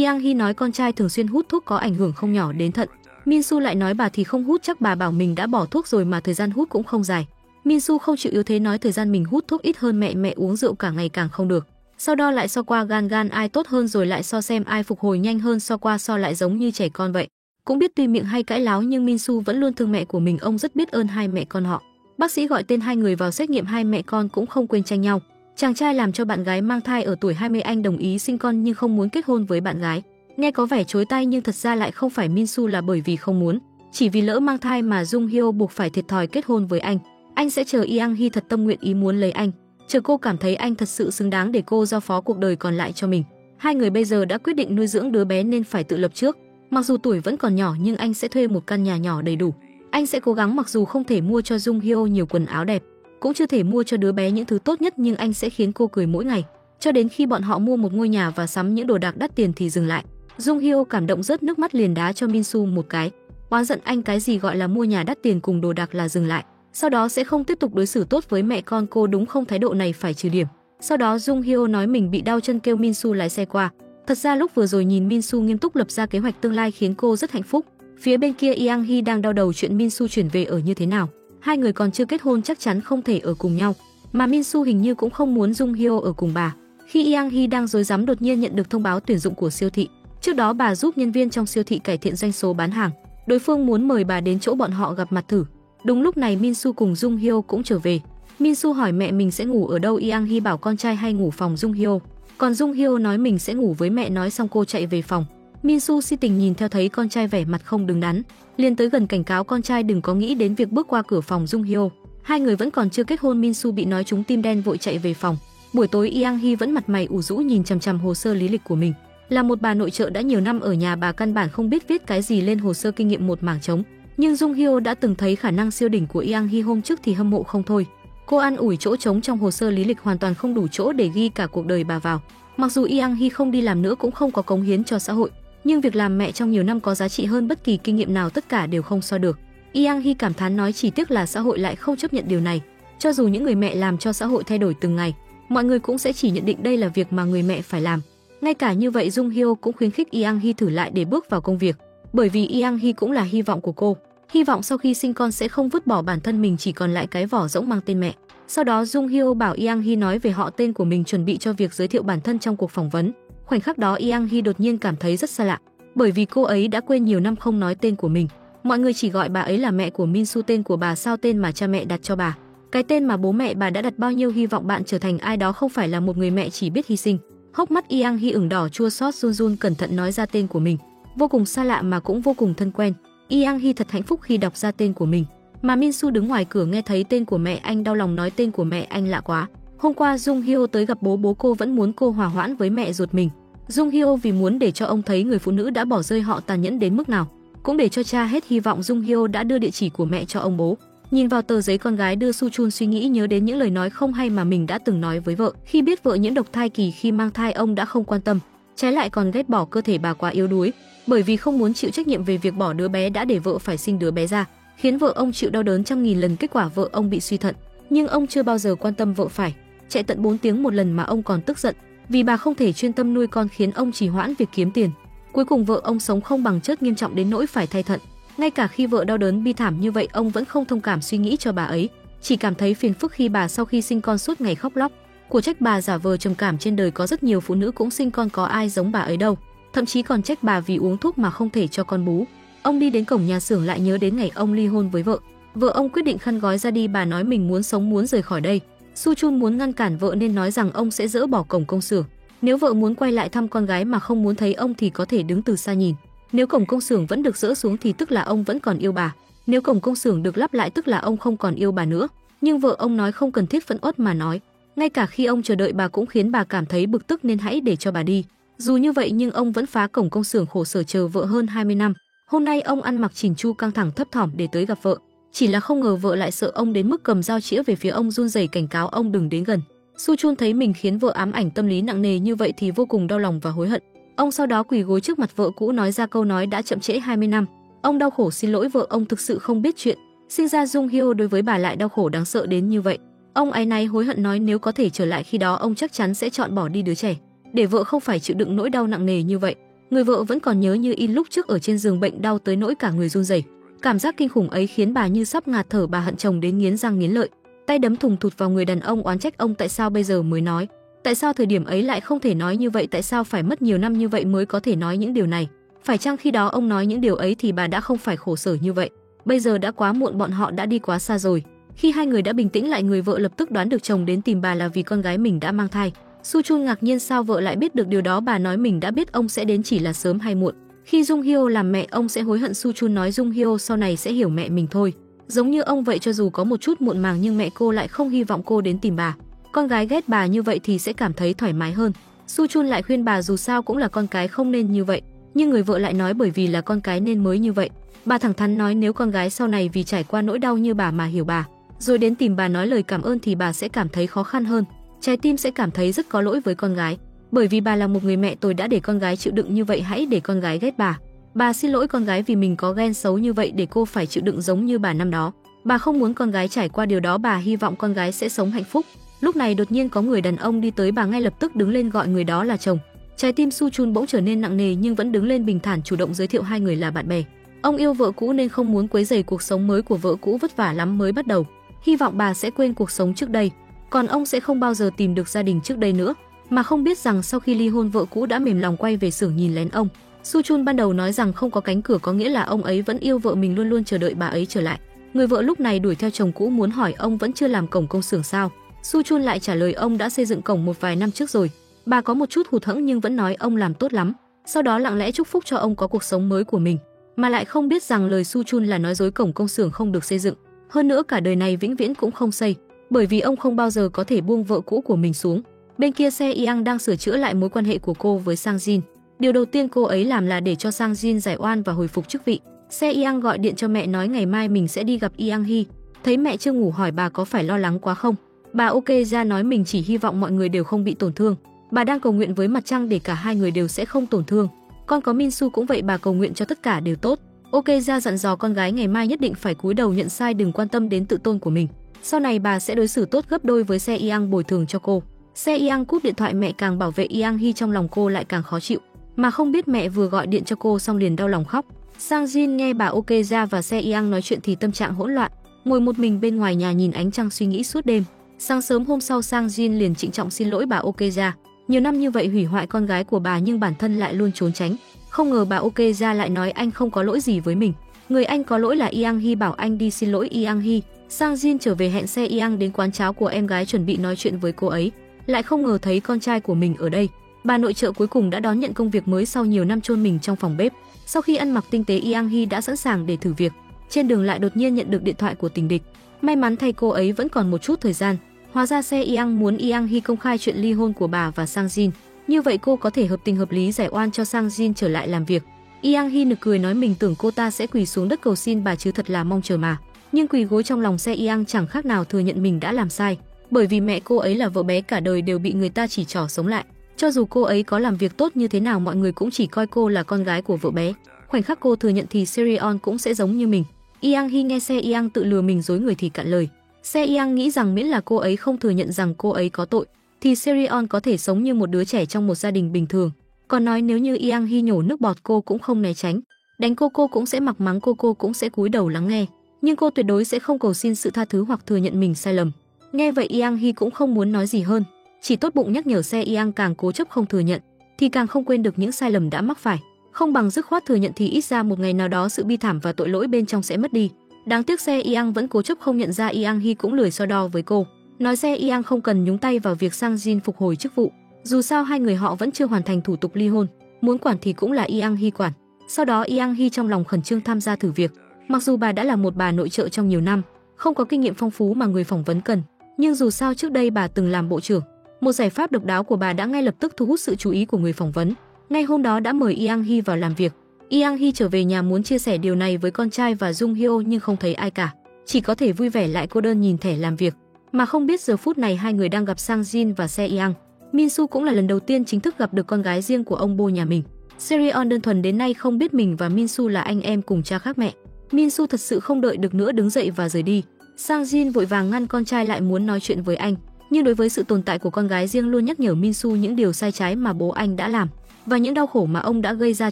Yang Hee nói con trai thường xuyên hút thuốc có ảnh hưởng không nhỏ đến thận. Min Soo lại nói bà thì không hút, chắc bà bảo mình đã bỏ thuốc rồi mà thời gian hút cũng không dài. Min Soo không chịu yếu thế nói thời gian mình hút thuốc ít hơn mẹ uống rượu cả ngày càng không được. Sau đó lại so qua gan ai tốt hơn, rồi lại so xem ai phục hồi nhanh hơn, so qua so lại giống như trẻ con vậy. Cũng biết tuy miệng hay cãi láo nhưng Min Soo vẫn luôn thương mẹ của mình, ông rất biết ơn hai mẹ con họ. Bác sĩ gọi tên hai người vào xét nghiệm, hai mẹ con cũng không quên tranh nhau. Chàng trai làm cho bạn gái mang thai ở tuổi 20, anh đồng ý sinh con nhưng không muốn kết hôn với bạn gái. Nghe có vẻ chối tay nhưng thật ra lại không phải, Min Soo là bởi vì không muốn, chỉ vì lỡ mang thai mà Jung Hyo buộc phải thiệt thòi kết hôn với anh. Anh sẽ chờ Yang Hee thật tâm nguyện ý muốn lấy anh, chờ cô cảm thấy anh thật sự xứng đáng để cô giao phó cuộc đời còn lại cho mình. Hai người bây giờ đã quyết định nuôi dưỡng đứa bé nên phải tự lập trước. Mặc dù tuổi vẫn còn nhỏ nhưng anh sẽ thuê một căn nhà nhỏ đầy đủ. Anh sẽ cố gắng, mặc dù không thể mua cho Jung Hyo nhiều quần áo đẹp, cũng chưa thể mua cho đứa bé những thứ tốt nhất, nhưng anh sẽ khiến cô cười mỗi ngày, cho đến khi bọn họ mua một ngôi nhà và sắm những đồ đạc đắt tiền thì dừng lại. Jung Hyo cảm động rớt nước mắt liền đá cho Min Soo một cái, oán giận anh cái gì gọi là mua nhà đắt tiền cùng đồ đạc là dừng lại. Sau đó sẽ không tiếp tục đối xử tốt với mẹ con cô đúng không, thái độ này phải trừ điểm. Sau đó Jung Hyo nói mình bị đau chân kêu Min Soo lái xe qua. Thật ra lúc vừa rồi nhìn Min Soo nghiêm túc lập ra kế hoạch tương lai khiến cô rất hạnh phúc. Phía bên kia Yang Hee đang đau đầu chuyện Min Soo chuyển về ở như thế nào. Hai người còn chưa kết hôn chắc chắn không thể ở cùng nhau, mà Min Soo hình như cũng không muốn Jung Hyo ở cùng bà. Khi Yang Hee đang rối rắm đột nhiên nhận được thông báo tuyển dụng của siêu thị. Trước đó bà giúp nhân viên trong siêu thị cải thiện doanh số bán hàng. Đối phương muốn mời bà đến chỗ bọn họ gặp mặt thử. Đúng lúc này Min Soo cùng Jung Hyo cũng trở về. Min Soo hỏi mẹ mình sẽ ngủ ở đâu, Yang Hee bảo con trai hay ngủ phòng Jung Hyo. Còn Jung Hyo nói mình sẽ ngủ với mẹ, nói xong cô chạy về phòng. Min Soo si tình nhìn theo thấy con trai vẻ mặt không đứng đắn, liền tới gần cảnh cáo con trai đừng có nghĩ đến việc bước qua cửa phòng Jung Hyo. Hai người vẫn còn chưa kết hôn, Min Soo bị nói trúng tim đen vội chạy về phòng. Buổi tối Yang Hee vẫn mặt mày ủ rũ nhìn chằm chằm hồ sơ lý lịch của mình. Là một bà nội trợ đã nhiều năm ở nhà, bà căn bản không biết viết cái gì lên hồ sơ, kinh nghiệm một mảng trống. Nhưng Jung Hyo đã từng thấy khả năng siêu đỉnh của Yang Hee hôm trước thì hâm mộ không thôi. Cô an ủi chỗ trống trong hồ sơ lý lịch hoàn toàn không đủ chỗ để ghi cả cuộc đời bà vào. Mặc dù Yang Hee không đi làm nữa cũng không có cống hiến cho xã hội, nhưng việc làm mẹ trong nhiều năm có giá trị hơn bất kỳ kinh nghiệm nào, tất cả đều không so được. Yang Hee cảm thán nói chỉ tiếc là xã hội lại không chấp nhận điều này. Cho dù những người mẹ làm cho xã hội thay đổi từng ngày, mọi người cũng sẽ chỉ nhận định đây là việc mà người mẹ phải làm. Ngay cả như vậy, Jung Hyo cũng khuyến khích Yang Hee thử lại để bước vào công việc, bởi vì Yang Hee cũng là hy vọng của cô. Hy vọng sau khi sinh con sẽ không vứt bỏ bản thân mình chỉ còn lại cái vỏ rỗng mang tên mẹ. Sau đó Jung Hyo bảo Yang Hee nói về họ tên của mình, chuẩn bị cho việc giới thiệu bản thân trong cuộc phỏng vấn. Khoảnh khắc đó Yang Hee đột nhiên cảm thấy rất xa lạ, bởi vì cô ấy đã quên nhiều năm không nói tên của mình. Mọi người chỉ gọi bà ấy là mẹ của Min Su, tên của bà sao, tên mà cha mẹ đặt cho bà. Cái tên mà bố mẹ bà đã đặt bao nhiêu hy vọng bạn trở thành ai đó, không phải là một người mẹ chỉ biết hy sinh. Hốc mắt Yang Hee ửng đỏ chua xót, run run cẩn thận nói ra tên của mình. Vô cùng xa lạ mà cũng vô cùng thân quen. Yang Hee thật hạnh phúc khi đọc ra tên của mình. Mà Min Su đứng ngoài cửa nghe thấy tên của mẹ anh đau lòng nói tên của mẹ anh lạ quá. Hôm qua Jung Hyo tới gặp bố cô vẫn muốn cô hòa hoãn với mẹ ruột mình. Jung Hyo vì muốn để cho ông thấy người phụ nữ đã bỏ rơi họ tàn nhẫn đến mức nào, cũng để cho cha hết hy vọng, Jung Hyo đã đưa địa chỉ của mẹ cho ông bố. Nhìn vào tờ giấy con gái đưa, Su Chun suy nghĩ nhớ đến những lời nói không hay mà mình đã từng nói với vợ. Khi biết vợ nhiễm độc thai kỳ khi mang thai, ông đã không quan tâm, trái lại còn ghét bỏ cơ thể bà quá yếu đuối, bởi vì không muốn chịu trách nhiệm về việc bỏ đứa bé đã để vợ phải sinh đứa bé ra, khiến vợ ông chịu đau đớn trăm nghìn lần. Kết quả vợ ông bị suy thận, nhưng ông chưa bao giờ quan tâm vợ phải chạy tận 4 tiếng một lần, mà ông còn tức giận vì bà không thể chuyên tâm nuôi con, khiến ông trì hoãn việc kiếm tiền. Cuối cùng vợ ông sống không bằng chết, nghiêm trọng đến nỗi phải thay thận. Ngay cả khi vợ đau đớn bi thảm như vậy, ông vẫn không thông cảm suy nghĩ cho bà ấy, chỉ cảm thấy phiền phức khi bà sau khi sinh con suốt ngày khóc lóc. Của trách bà giả vờ trầm cảm, trên đời có rất nhiều phụ nữ cũng sinh con, có ai giống bà ấy đâu. Thậm chí còn trách bà vì uống thuốc mà không thể cho con bú. Ông đi đến cổng nhà xưởng lại nhớ đến ngày ông ly hôn với vợ. Vợ ông quyết định khăn gói ra đi, bà nói mình muốn sống, muốn rời khỏi đây. Su Chun muốn ngăn cản vợ nên nói rằng ông sẽ dỡ bỏ cổng công xưởng. Nếu vợ muốn quay lại thăm con gái mà không muốn thấy ông thì có thể đứng từ xa nhìn. Nếu cổng công xưởng vẫn được dỡ xuống thì tức là ông vẫn còn yêu bà. Nếu cổng công xưởng được lắp lại tức là ông không còn yêu bà nữa. Nhưng vợ ông nói không cần thiết phẫn uất mà nói. Ngay cả khi ông chờ đợi bà cũng khiến bà cảm thấy bực tức nên hãy để cho bà đi. Dù như vậy nhưng ông vẫn phá cổng công xưởng khổ sở chờ vợ hơn 20 năm. Hôm nay ông ăn mặc chỉn chu, căng thẳng thấp thỏm để tới gặp vợ. Chỉ là không ngờ vợ lại sợ ông đến mức cầm dao chĩa về phía ông, run rẩy cảnh cáo ông đừng đến gần. Su Chun thấy mình khiến vợ ám ảnh tâm lý nặng nề như vậy thì vô cùng đau lòng và hối hận. Ông sau đó quỳ gối trước mặt vợ cũ nói ra câu nói đã chậm trễ 20 năm. Ông đau khổ xin lỗi vợ, ông thực sự không biết chuyện. Sinh ra Jung Hyo đối với bà lại đau khổ đáng sợ đến như vậy. Ông áy náy hối hận nói nếu có thể trở lại khi đó ông chắc chắn sẽ chọn bỏ đi đứa trẻ, để vợ không phải chịu đựng nỗi đau nặng nề như vậy. Người vợ vẫn còn nhớ như in lúc trước ở trên giường bệnh đau tới nỗi cả người run rẩy. Cảm giác kinh khủng ấy khiến bà như sắp ngạt thở, bà hận chồng đến nghiến răng nghiến lợi. Tay đấm thùng thụt vào người đàn ông, oán trách ông tại sao bây giờ mới nói. Tại sao thời điểm ấy lại không thể nói như vậy, tại sao phải mất nhiều năm như vậy mới có thể nói những điều này. Phải chăng khi đó ông nói những điều ấy thì bà đã không phải khổ sở như vậy. Bây giờ đã quá muộn, bọn họ đã đi quá xa rồi. Khi hai người đã bình tĩnh lại, người vợ lập tức đoán được chồng đến tìm bà là vì con gái mình đã mang thai. Su Chun ngạc nhiên sao vợ lại biết được điều đó, bà nói mình đã biết ông sẽ đến, chỉ là sớm hay muộn. Khi Jung Hyo làm mẹ ông sẽ hối hận. Su Chun nói Jung Hyo sau này sẽ hiểu mẹ mình thôi. Giống như ông vậy, cho dù có một chút muộn màng nhưng mẹ cô lại không hy vọng cô đến tìm bà. Con gái ghét bà như vậy thì sẽ cảm thấy thoải mái hơn. Su Chun lại khuyên bà dù sao cũng là con cái không nên như vậy. Nhưng người vợ lại nói bởi vì là con cái nên mới như vậy. Bà thẳng thắn nói nếu con gái sau này vì trải qua nỗi đau như bà mà hiểu bà, rồi đến tìm bà nói lời cảm ơn thì bà sẽ cảm thấy khó khăn hơn. Trái tim sẽ cảm thấy rất có lỗi với con gái. Bởi vì bà là một người mẹ tồi đã để con gái chịu đựng như vậy, hãy để con gái ghét bà. Bà xin lỗi con gái vì mình có ghen xấu như vậy để cô phải chịu đựng giống như bà năm đó. Bà không muốn con gái trải qua điều đó, bà hy vọng con gái sẽ sống hạnh phúc. Lúc này đột nhiên có người đàn ông đi tới, bà ngay lập tức đứng lên gọi người đó là chồng. Trái tim Su Chun bỗng trở nên nặng nề nhưng vẫn đứng lên bình thản chủ động giới thiệu hai người là bạn bè. Ông yêu vợ cũ nên không muốn quấy rầy cuộc sống mới của vợ cũ, vất vả lắm mới bắt đầu. Hy vọng bà sẽ quên cuộc sống trước đây, còn ông sẽ không bao giờ tìm được gia đình trước đây nữa. Mà không biết rằng sau khi ly hôn, vợ cũ đã mềm lòng quay về xưởng nhìn lén ông. Su Chun ban đầu nói rằng không có cánh cửa có nghĩa là ông ấy vẫn yêu vợ mình, luôn luôn chờ đợi bà ấy trở lại. Người vợ lúc này đuổi theo chồng cũ muốn hỏi ông vẫn chưa làm cổng công xưởng sao. Su Chun lại trả lời ông đã xây dựng cổng một vài năm trước rồi. Bà có một chút hụt hẫng nhưng vẫn nói ông làm tốt lắm. Sau đó lặng lẽ chúc phúc cho ông có cuộc sống mới của mình, mà lại không biết rằng lời Su Chun là nói dối, cổng công xưởng không được xây dựng. Hơn nữa cả đời này vĩnh viễn cũng không xây, bởi vì ông không bao giờ có thể buông vợ cũ của mình xuống. Bên kia Se Yang đang sửa chữa lại mối quan hệ của cô với Sang Jin. Điều đầu tiên cô ấy làm là để cho Sang Jin giải oan và hồi phục chức vị. Se Yang gọi điện cho mẹ nói ngày mai mình sẽ đi gặp Yang Hee. Thấy mẹ chưa ngủ hỏi bà có phải lo lắng quá không. Bà ok ra nói mình chỉ hy vọng mọi người đều không bị tổn thương. Bà đang cầu nguyện với mặt trăng để cả hai người đều sẽ không tổn thương. Con có Minsu cũng vậy, bà cầu nguyện cho tất cả đều tốt. Ok ra dặn dò con gái ngày mai nhất định phải cúi đầu nhận sai, đừng quan tâm đến tự tôn của mình. Sau này bà sẽ đối xử tốt gấp đôi với Se Yang, bồi thường cho cô. Se Yang cúp điện thoại, mẹ càng bảo vệ Yang Hee, trong lòng cô lại càng khó chịu. Mà không biết mẹ vừa gọi điện cho cô xong liền đau lòng khóc. Sang Jin nghe bà Ok ra và Se Yang nói chuyện thì tâm trạng hỗn loạn, ngồi một mình bên ngoài nhà nhìn ánh trăng suy nghĩ suốt đêm. Sáng sớm hôm sau, Sang Jin liền trịnh trọng xin lỗi bà Ok ra. Nhiều năm như vậy hủy hoại con gái của bà nhưng bản thân lại luôn trốn tránh. Không ngờ bà Ok ra lại nói anh không có lỗi gì với mình. Người anh có lỗi là Yang Hee, bảo anh đi xin lỗi Yang Hee. Sang Jin trở về hẹn Se Yang đến quán cháo của em gái chuẩn bị nói chuyện với cô ấy. Lại không ngờ thấy con trai của mình ở đây. Bà nội trợ cuối cùng đã đón nhận công việc mới sau nhiều năm chôn mình trong phòng bếp. Sau khi ăn mặc tinh tế, Yang Hee đã sẵn sàng để thử việc. Trên đường lại đột nhiên nhận được điện thoại của tình địch. May mắn thay cô ấy vẫn còn một chút thời gian. Hóa ra Se Yang muốn Yang Hee công khai chuyện ly hôn của bà và Sang Jin. Như vậy cô có thể hợp tình hợp lý giải oan cho Sang Jin trở lại làm việc. Yang Hee nực cười nói mình tưởng cô ta sẽ quỳ xuống đất cầu xin bà chứ thật là mong chờ mà. Nhưng quỳ gối trong lòng Se Yang chẳng khác nào thừa nhận mình đã làm sai. Bởi vì mẹ cô ấy là vợ bé, cả đời đều bị người ta chỉ trỏ sống lại. Cho dù cô ấy có làm việc tốt như thế nào, mọi người cũng chỉ coi cô là con gái của vợ bé. Khoảnh khắc cô thừa nhận thì Serion cũng sẽ giống như mình. Yang Hee nghe Se Yang tự lừa mình dối người thì cạn lời. Se Yang nghĩ rằng miễn là cô ấy không thừa nhận rằng cô ấy có tội, thì Serion có thể sống như một đứa trẻ trong một gia đình bình thường. Còn nói nếu như Yang Hee nhổ nước bọt, cô cũng không né tránh. Đánh cô cũng sẽ mặc mắng cô cũng sẽ cúi đầu lắng nghe. Nhưng cô tuyệt đối sẽ không cầu xin sự tha thứ hoặc thừa nhận mình sai lầm. Nghe vậy Yang Hee cũng không muốn nói gì hơn, chỉ tốt bụng nhắc nhở Se Yang càng cố chấp không thừa nhận thì càng không quên được những sai lầm đã mắc phải. Không bằng dứt khoát thừa nhận thì ít ra một ngày nào đó sự bi thảm và tội lỗi bên trong sẽ mất đi. Đáng tiếc Se Yang vẫn cố chấp không nhận ra. Yang Hee cũng lười so đo với cô, nói Se Yang không cần nhúng tay vào việc Sang Jin phục hồi chức vụ. Dù sao hai người họ vẫn chưa hoàn thành thủ tục ly hôn, muốn quản thì cũng là Yang Hee quản. Sau đó Yang Hee trong lòng khẩn trương tham gia thử việc. Mặc dù bà đã là một bà nội trợ trong nhiều năm, không có kinh nghiệm phong phú mà người phỏng vấn cần, nhưng dù sao trước đây bà từng làm bộ trưởng. Một giải pháp độc đáo của bà đã ngay lập tức thu hút sự chú ý của người phỏng vấn. Ngay hôm đó đã mời Yang Hee vào làm việc. Yang Hee trở về nhà muốn chia sẻ điều này với con trai và Jung Hyo nhưng không thấy ai cả, chỉ có thể vui vẻ lại cô đơn nhìn thẻ làm việc. Mà không biết giờ phút này hai người đang gặp Sang Jin và Se Yang. Minsu cũng là lần đầu tiên chính thức gặp được con gái riêng của ông Bo nhà mình. Serion đơn thuần đến nay không biết mình và Minsu là anh em cùng cha khác mẹ. Minsu thật sự không đợi được nữa đứng dậy và rời đi. Sang Jin vội vàng ngăn con trai lại muốn nói chuyện với anh, nhưng đối với sự tồn tại của con gái riêng luôn nhắc nhở Minsu những điều sai trái mà bố anh đã làm và những đau khổ mà ông đã gây ra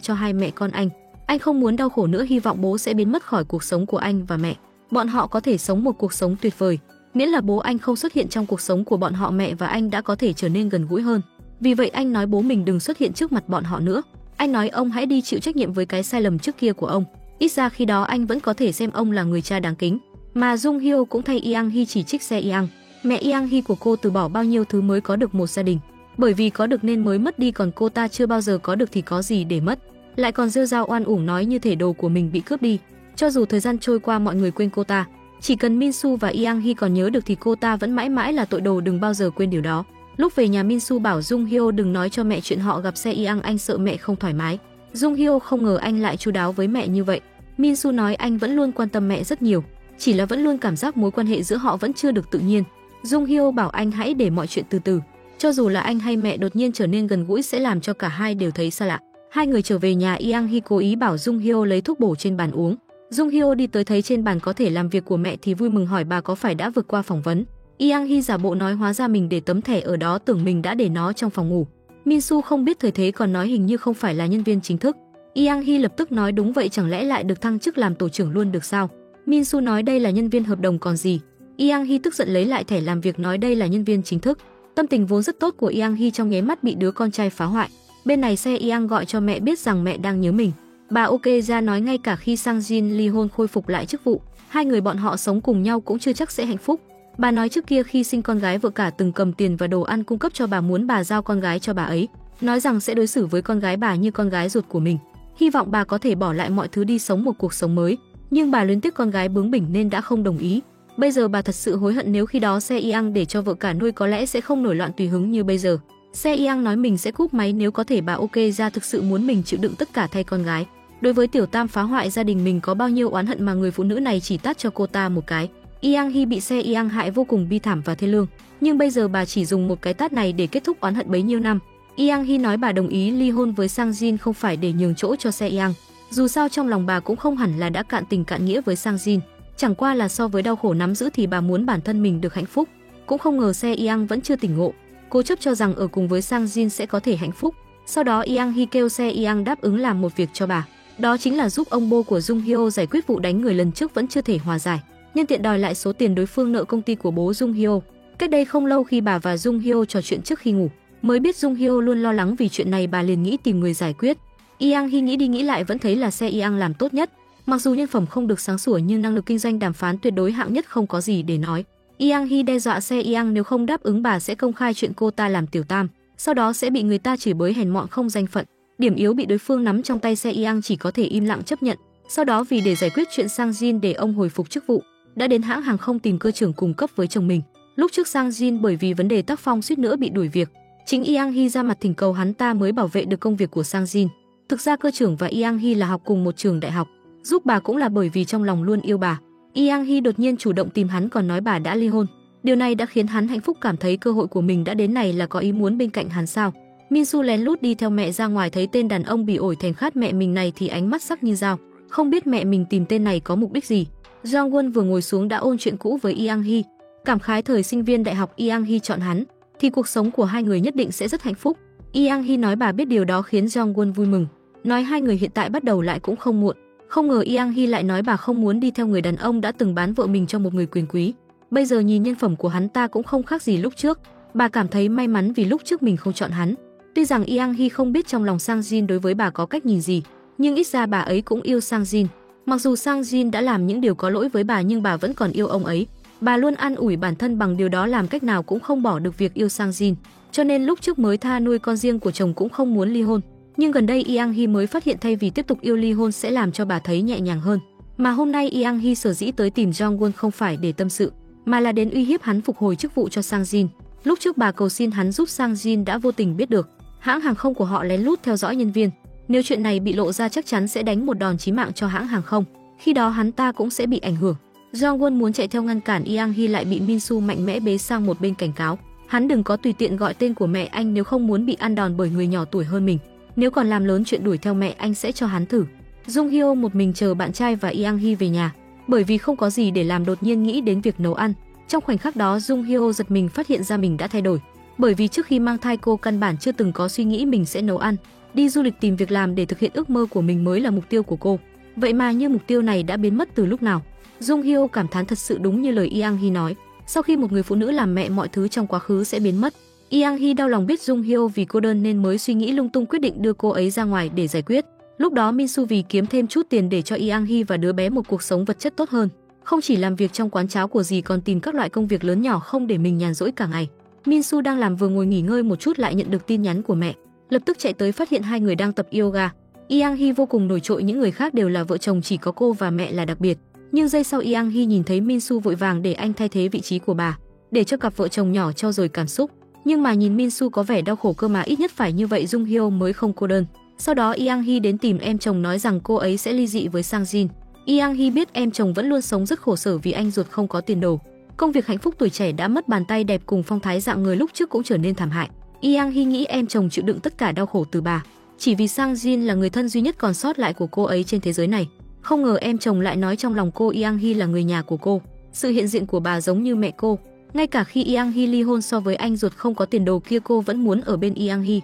cho hai mẹ con anh. Anh không muốn đau khổ nữa, hy vọng bố sẽ biến mất khỏi cuộc sống của anh và mẹ. Bọn họ có thể sống một cuộc sống tuyệt vời, miễn là bố anh không xuất hiện trong cuộc sống của bọn họ, mẹ và anh đã có thể trở nên gần gũi hơn. Vì vậy anh nói bố mình đừng xuất hiện trước mặt bọn họ nữa. Anh nói ông hãy đi chịu trách nhiệm với cái sai lầm trước kia của ông. Ít ra khi đó anh vẫn có thể xem ông là người cha đáng kính. Mà Jung Hyo cũng thay Yang Hee chỉ trích Se Yang. Mẹ Yang Hee của cô từ bỏ bao nhiêu thứ mới có được một gia đình, bởi vì có được nên mới mất đi, còn cô ta chưa bao giờ có được thì có gì để mất. Lại còn rêu rao oan uổng nói như thể đồ của mình bị cướp đi. Cho dù thời gian trôi qua mọi người quên cô ta, chỉ cần Minsu và Yang Hee còn nhớ được thì cô ta vẫn mãi mãi là tội đồ, đừng bao giờ quên điều đó. Lúc về nhà, Minsu bảo Jung Hyo đừng nói cho mẹ chuyện họ gặp Se Yang, anh sợ mẹ không thoải mái. Jung Hyo không ngờ anh lại chu đáo với mẹ như vậy. Minsu nói anh vẫn luôn quan tâm mẹ rất nhiều, chỉ là vẫn luôn cảm giác mối quan hệ giữa họ vẫn chưa được tự nhiên. Jung Hyo bảo anh hãy để mọi chuyện từ từ, cho dù là anh hay mẹ đột nhiên trở nên gần gũi sẽ làm cho cả hai đều thấy xa lạ. Hai người trở về nhà, Yang Hee cố ý bảo Jung Hyo lấy thuốc bổ trên bàn uống. Jung Hyo đi tới thấy trên bàn có thể làm việc của mẹ thì vui mừng hỏi bà có phải đã vượt qua phỏng vấn. Yang Hee giả bộ nói hóa ra mình để tấm thẻ ở đó, tưởng mình đã để nó trong phòng ngủ. Minsu không biết thời thế còn nói hình như không phải là nhân viên chính thức. Yang Hee lập tức nói đúng vậy, chẳng lẽ lại được thăng chức làm tổ trưởng luôn được sao? Minsu nói đây là nhân viên hợp đồng còn gì. Yang Hee tức giận lấy lại thẻ làm việc nói đây là nhân viên chính thức. Tâm tình vốn rất tốt của Yang Hee trong nháy mắt bị đứa con trai phá hoại. Bên này Se Yang gọi cho mẹ biết rằng mẹ đang nhớ mình. Bà Ok ra nói ngay cả khi Sang Jin ly hôn khôi phục lại chức vụ, hai người bọn họ sống cùng nhau cũng chưa chắc sẽ hạnh phúc. Bà nói trước kia khi sinh con gái vợ cả từng cầm tiền và đồ ăn cung cấp cho bà, muốn bà giao con gái cho bà ấy, nói rằng sẽ đối xử với con gái bà như con gái ruột của mình, hy vọng bà có thể bỏ lại mọi thứ đi sống một cuộc sống mới. Nhưng bà luyến tiếc con gái bướng bỉnh nên đã không đồng ý. Bây giờ bà thật sự hối hận, nếu khi đó Se Yang để cho vợ cả nuôi có lẽ sẽ không nổi loạn tùy hứng như bây giờ. Se Yang nói mình sẽ cúp máy nếu có thể bà Ok ra thực sự muốn mình chịu đựng tất cả thay con gái. Đối với tiểu tam phá hoại gia đình mình có bao nhiêu oán hận mà người phụ nữ này chỉ tát cho cô ta một cái. Yang Hee bị Se Yang hại vô cùng bi thảm và thê lương, nhưng bây giờ bà chỉ dùng một cái tát này để kết thúc oán hận bấy nhiêu năm. Yang Hee nói bà đồng ý ly hôn với Sang Jin không phải để nhường chỗ cho Se Yang. Dù sao trong lòng bà cũng không hẳn là đã cạn tình cạn nghĩa với Sang Jin, chẳng qua là so với đau khổ nắm giữ thì bà muốn bản thân mình được hạnh phúc. Cũng không ngờ Se Yang vẫn chưa tỉnh ngộ, cố chấp cho rằng ở cùng với Sang Jin sẽ có thể hạnh phúc. Sau đó Yang Hee kêu Se Yang đáp ứng làm một việc cho bà, đó chính là giúp ông Bo của Jung Hyo giải quyết vụ đánh người lần trước vẫn chưa thể hòa giải, nhân tiện đòi lại số tiền đối phương nợ công ty của bố Jung Hyo. Cách đây không lâu khi bà và Jung Hyo trò chuyện trước khi ngủ, mới biết Jung Hyo luôn lo lắng vì chuyện này, bà liền nghĩ tìm người giải quyết. Yang Hee nghĩ đi nghĩ lại vẫn thấy là Se Yang làm tốt nhất, mặc dù nhân phẩm không được sáng sủa nhưng năng lực kinh doanh đàm phán tuyệt đối hạng nhất, không có gì để nói. Yang Hee đe dọa Se Yang nếu không đáp ứng bà sẽ công khai chuyện cô ta làm tiểu tam, sau đó sẽ bị người ta chửi bới hèn mọn không danh phận. Điểm yếu bị đối phương nắm trong tay, Se Yang chỉ có thể im lặng chấp nhận. Sau đó vì để giải quyết chuyện Sang Jin để ông hồi phục chức vụ, đã đến hãng hàng không tìm cơ trưởng cùng cấp với chồng mình. Lúc trước Sang Jin bởi vì vấn đề tác phong suýt nữa bị đuổi việc, chính Yang Hee ra mặt thỉnh cầu hắn ta mới bảo vệ được công việc của Sang Jin. Thực ra cơ trưởng và Yang Hee là học cùng một trường đại học, giúp bà cũng là bởi vì trong lòng luôn yêu bà. Yang Hee đột nhiên chủ động tìm hắn còn nói bà đã ly hôn. Điều này đã khiến hắn hạnh phúc, cảm thấy cơ hội của mình đã đến, này là có ý muốn bên cạnh hắn sao. Minsu lén lút đi theo mẹ ra ngoài, thấy tên đàn ông bị ổi thèm khát mẹ mình này thì ánh mắt sắc như dao, không biết mẹ mình tìm tên này có mục đích gì. Jong Won vừa ngồi xuống đã ôn chuyện cũ với Yang Hee, cảm khái thời sinh viên đại học Yang Hee chọn hắn thì cuộc sống của hai người nhất định sẽ rất hạnh phúc. Yang Hee nói bà biết điều đó khiến Jong Won vui mừng, nói hai người hiện tại bắt đầu lại cũng không muộn. Không ngờ Yang Hee lại nói bà không muốn đi theo người đàn ông đã từng bán vợ mình cho một người quyền quý. Bây giờ nhìn nhân phẩm của hắn ta cũng không khác gì lúc trước, bà cảm thấy may mắn vì lúc trước mình không chọn hắn. Tuy rằng Yang Hee không biết trong lòng Sang Jin đối với bà có cách nhìn gì, nhưng ít ra bà ấy cũng yêu Sang Jin. Mặc dù Sang Jin đã làm những điều có lỗi với bà nhưng bà vẫn còn yêu ông ấy. Bà luôn an ủi bản thân bằng điều đó, làm cách nào cũng không bỏ được việc yêu Sang Jin, cho nên lúc trước mới tha nuôi con riêng của chồng cũng không muốn ly hôn. Nhưng gần đây Yang Hee mới phát hiện thay vì tiếp tục yêu ly hôn sẽ làm cho bà thấy nhẹ nhàng hơn. Mà hôm nay Yang Hee sở dĩ tới tìm Jong Won không phải để tâm sự, mà là đến uy hiếp hắn phục hồi chức vụ cho Sang Jin. Lúc trước bà cầu xin hắn giúp Sang Jin đã vô tình biết được hãng hàng không của họ lén lút theo dõi nhân viên. Nếu chuyện này bị lộ ra chắc chắn sẽ đánh một đòn chí mạng cho hãng hàng không, khi đó hắn ta cũng sẽ bị ảnh hưởng. Jong Won muốn chạy theo ngăn cản Yang Hee lại bị Minsu mạnh mẽ bế sang một bên cảnh cáo, hắn đừng có tùy tiện gọi tên của mẹ anh nếu không muốn bị ăn đòn bởi người nhỏ tuổi hơn mình. Nếu còn làm lớn chuyện đuổi theo mẹ anh sẽ cho hắn thử. Jung Hyo một mình chờ bạn trai và Yang Hee về nhà, bởi vì không có gì để làm đột nhiên nghĩ đến việc nấu ăn. Trong khoảnh khắc đó Jung Hyo giật mình phát hiện ra mình đã thay đổi, bởi vì trước khi mang thai cô căn bản chưa từng có suy nghĩ mình sẽ nấu ăn. Đi du lịch tìm việc làm để thực hiện ước mơ của mình mới là mục tiêu của cô. Vậy mà như mục tiêu này đã biến mất từ lúc nào? Jung Hyo cảm thán thật sự đúng như lời Yang Hee nói, sau khi một người phụ nữ làm mẹ mọi thứ trong quá khứ sẽ biến mất. Yang Hee đau lòng biết Jung Hyo vì cô đơn nên mới suy nghĩ lung tung quyết định đưa cô ấy ra ngoài để giải quyết. Lúc đó Minsu vì kiếm thêm chút tiền để cho Yang Hee và đứa bé một cuộc sống vật chất tốt hơn, không chỉ làm việc trong quán cháo của dì còn tìm các loại công việc lớn nhỏ không để mình nhàn rỗi cả ngày. Minsu đang làm vừa ngồi nghỉ ngơi một chút lại nhận được tin nhắn của mẹ, lập tức chạy tới phát hiện hai người đang tập yoga. Yang Hee vô cùng nổi trội, những người khác đều là vợ chồng, chỉ có cô và mẹ là đặc biệt. Nhưng giây sau Yang Hee nhìn thấy Minsu vội vàng để anh thay thế vị trí của bà, để cho cặp vợ chồng nhỏ trau dồi cảm xúc. Nhưng mà nhìn Minsu có vẻ đau khổ cơ mà, ít nhất phải như vậy Jung Hyo mới không cô đơn. Sau đó Yang Hee đến tìm em chồng nói rằng cô ấy sẽ ly dị với Sang Jin. Yang Hee biết em chồng vẫn luôn sống rất khổ sở vì anh ruột không có tiền đồ. Công việc hạnh phúc tuổi trẻ đã mất, bàn tay đẹp cùng phong thái dạng người lúc trước cũng trở nên thảm hại. Yang Hee nghĩ em chồng chịu đựng tất cả đau khổ từ bà, chỉ vì Sang Jin là người thân duy nhất còn sót lại của cô ấy trên thế giới này. Không ngờ em chồng lại nói trong lòng cô Yang Hee là người nhà của cô, sự hiện diện của bà giống như mẹ cô. Ngay cả khi Yang Hee ly hôn so với anh ruột không có tiền đồ kia, cô vẫn muốn ở bên Yang Hee.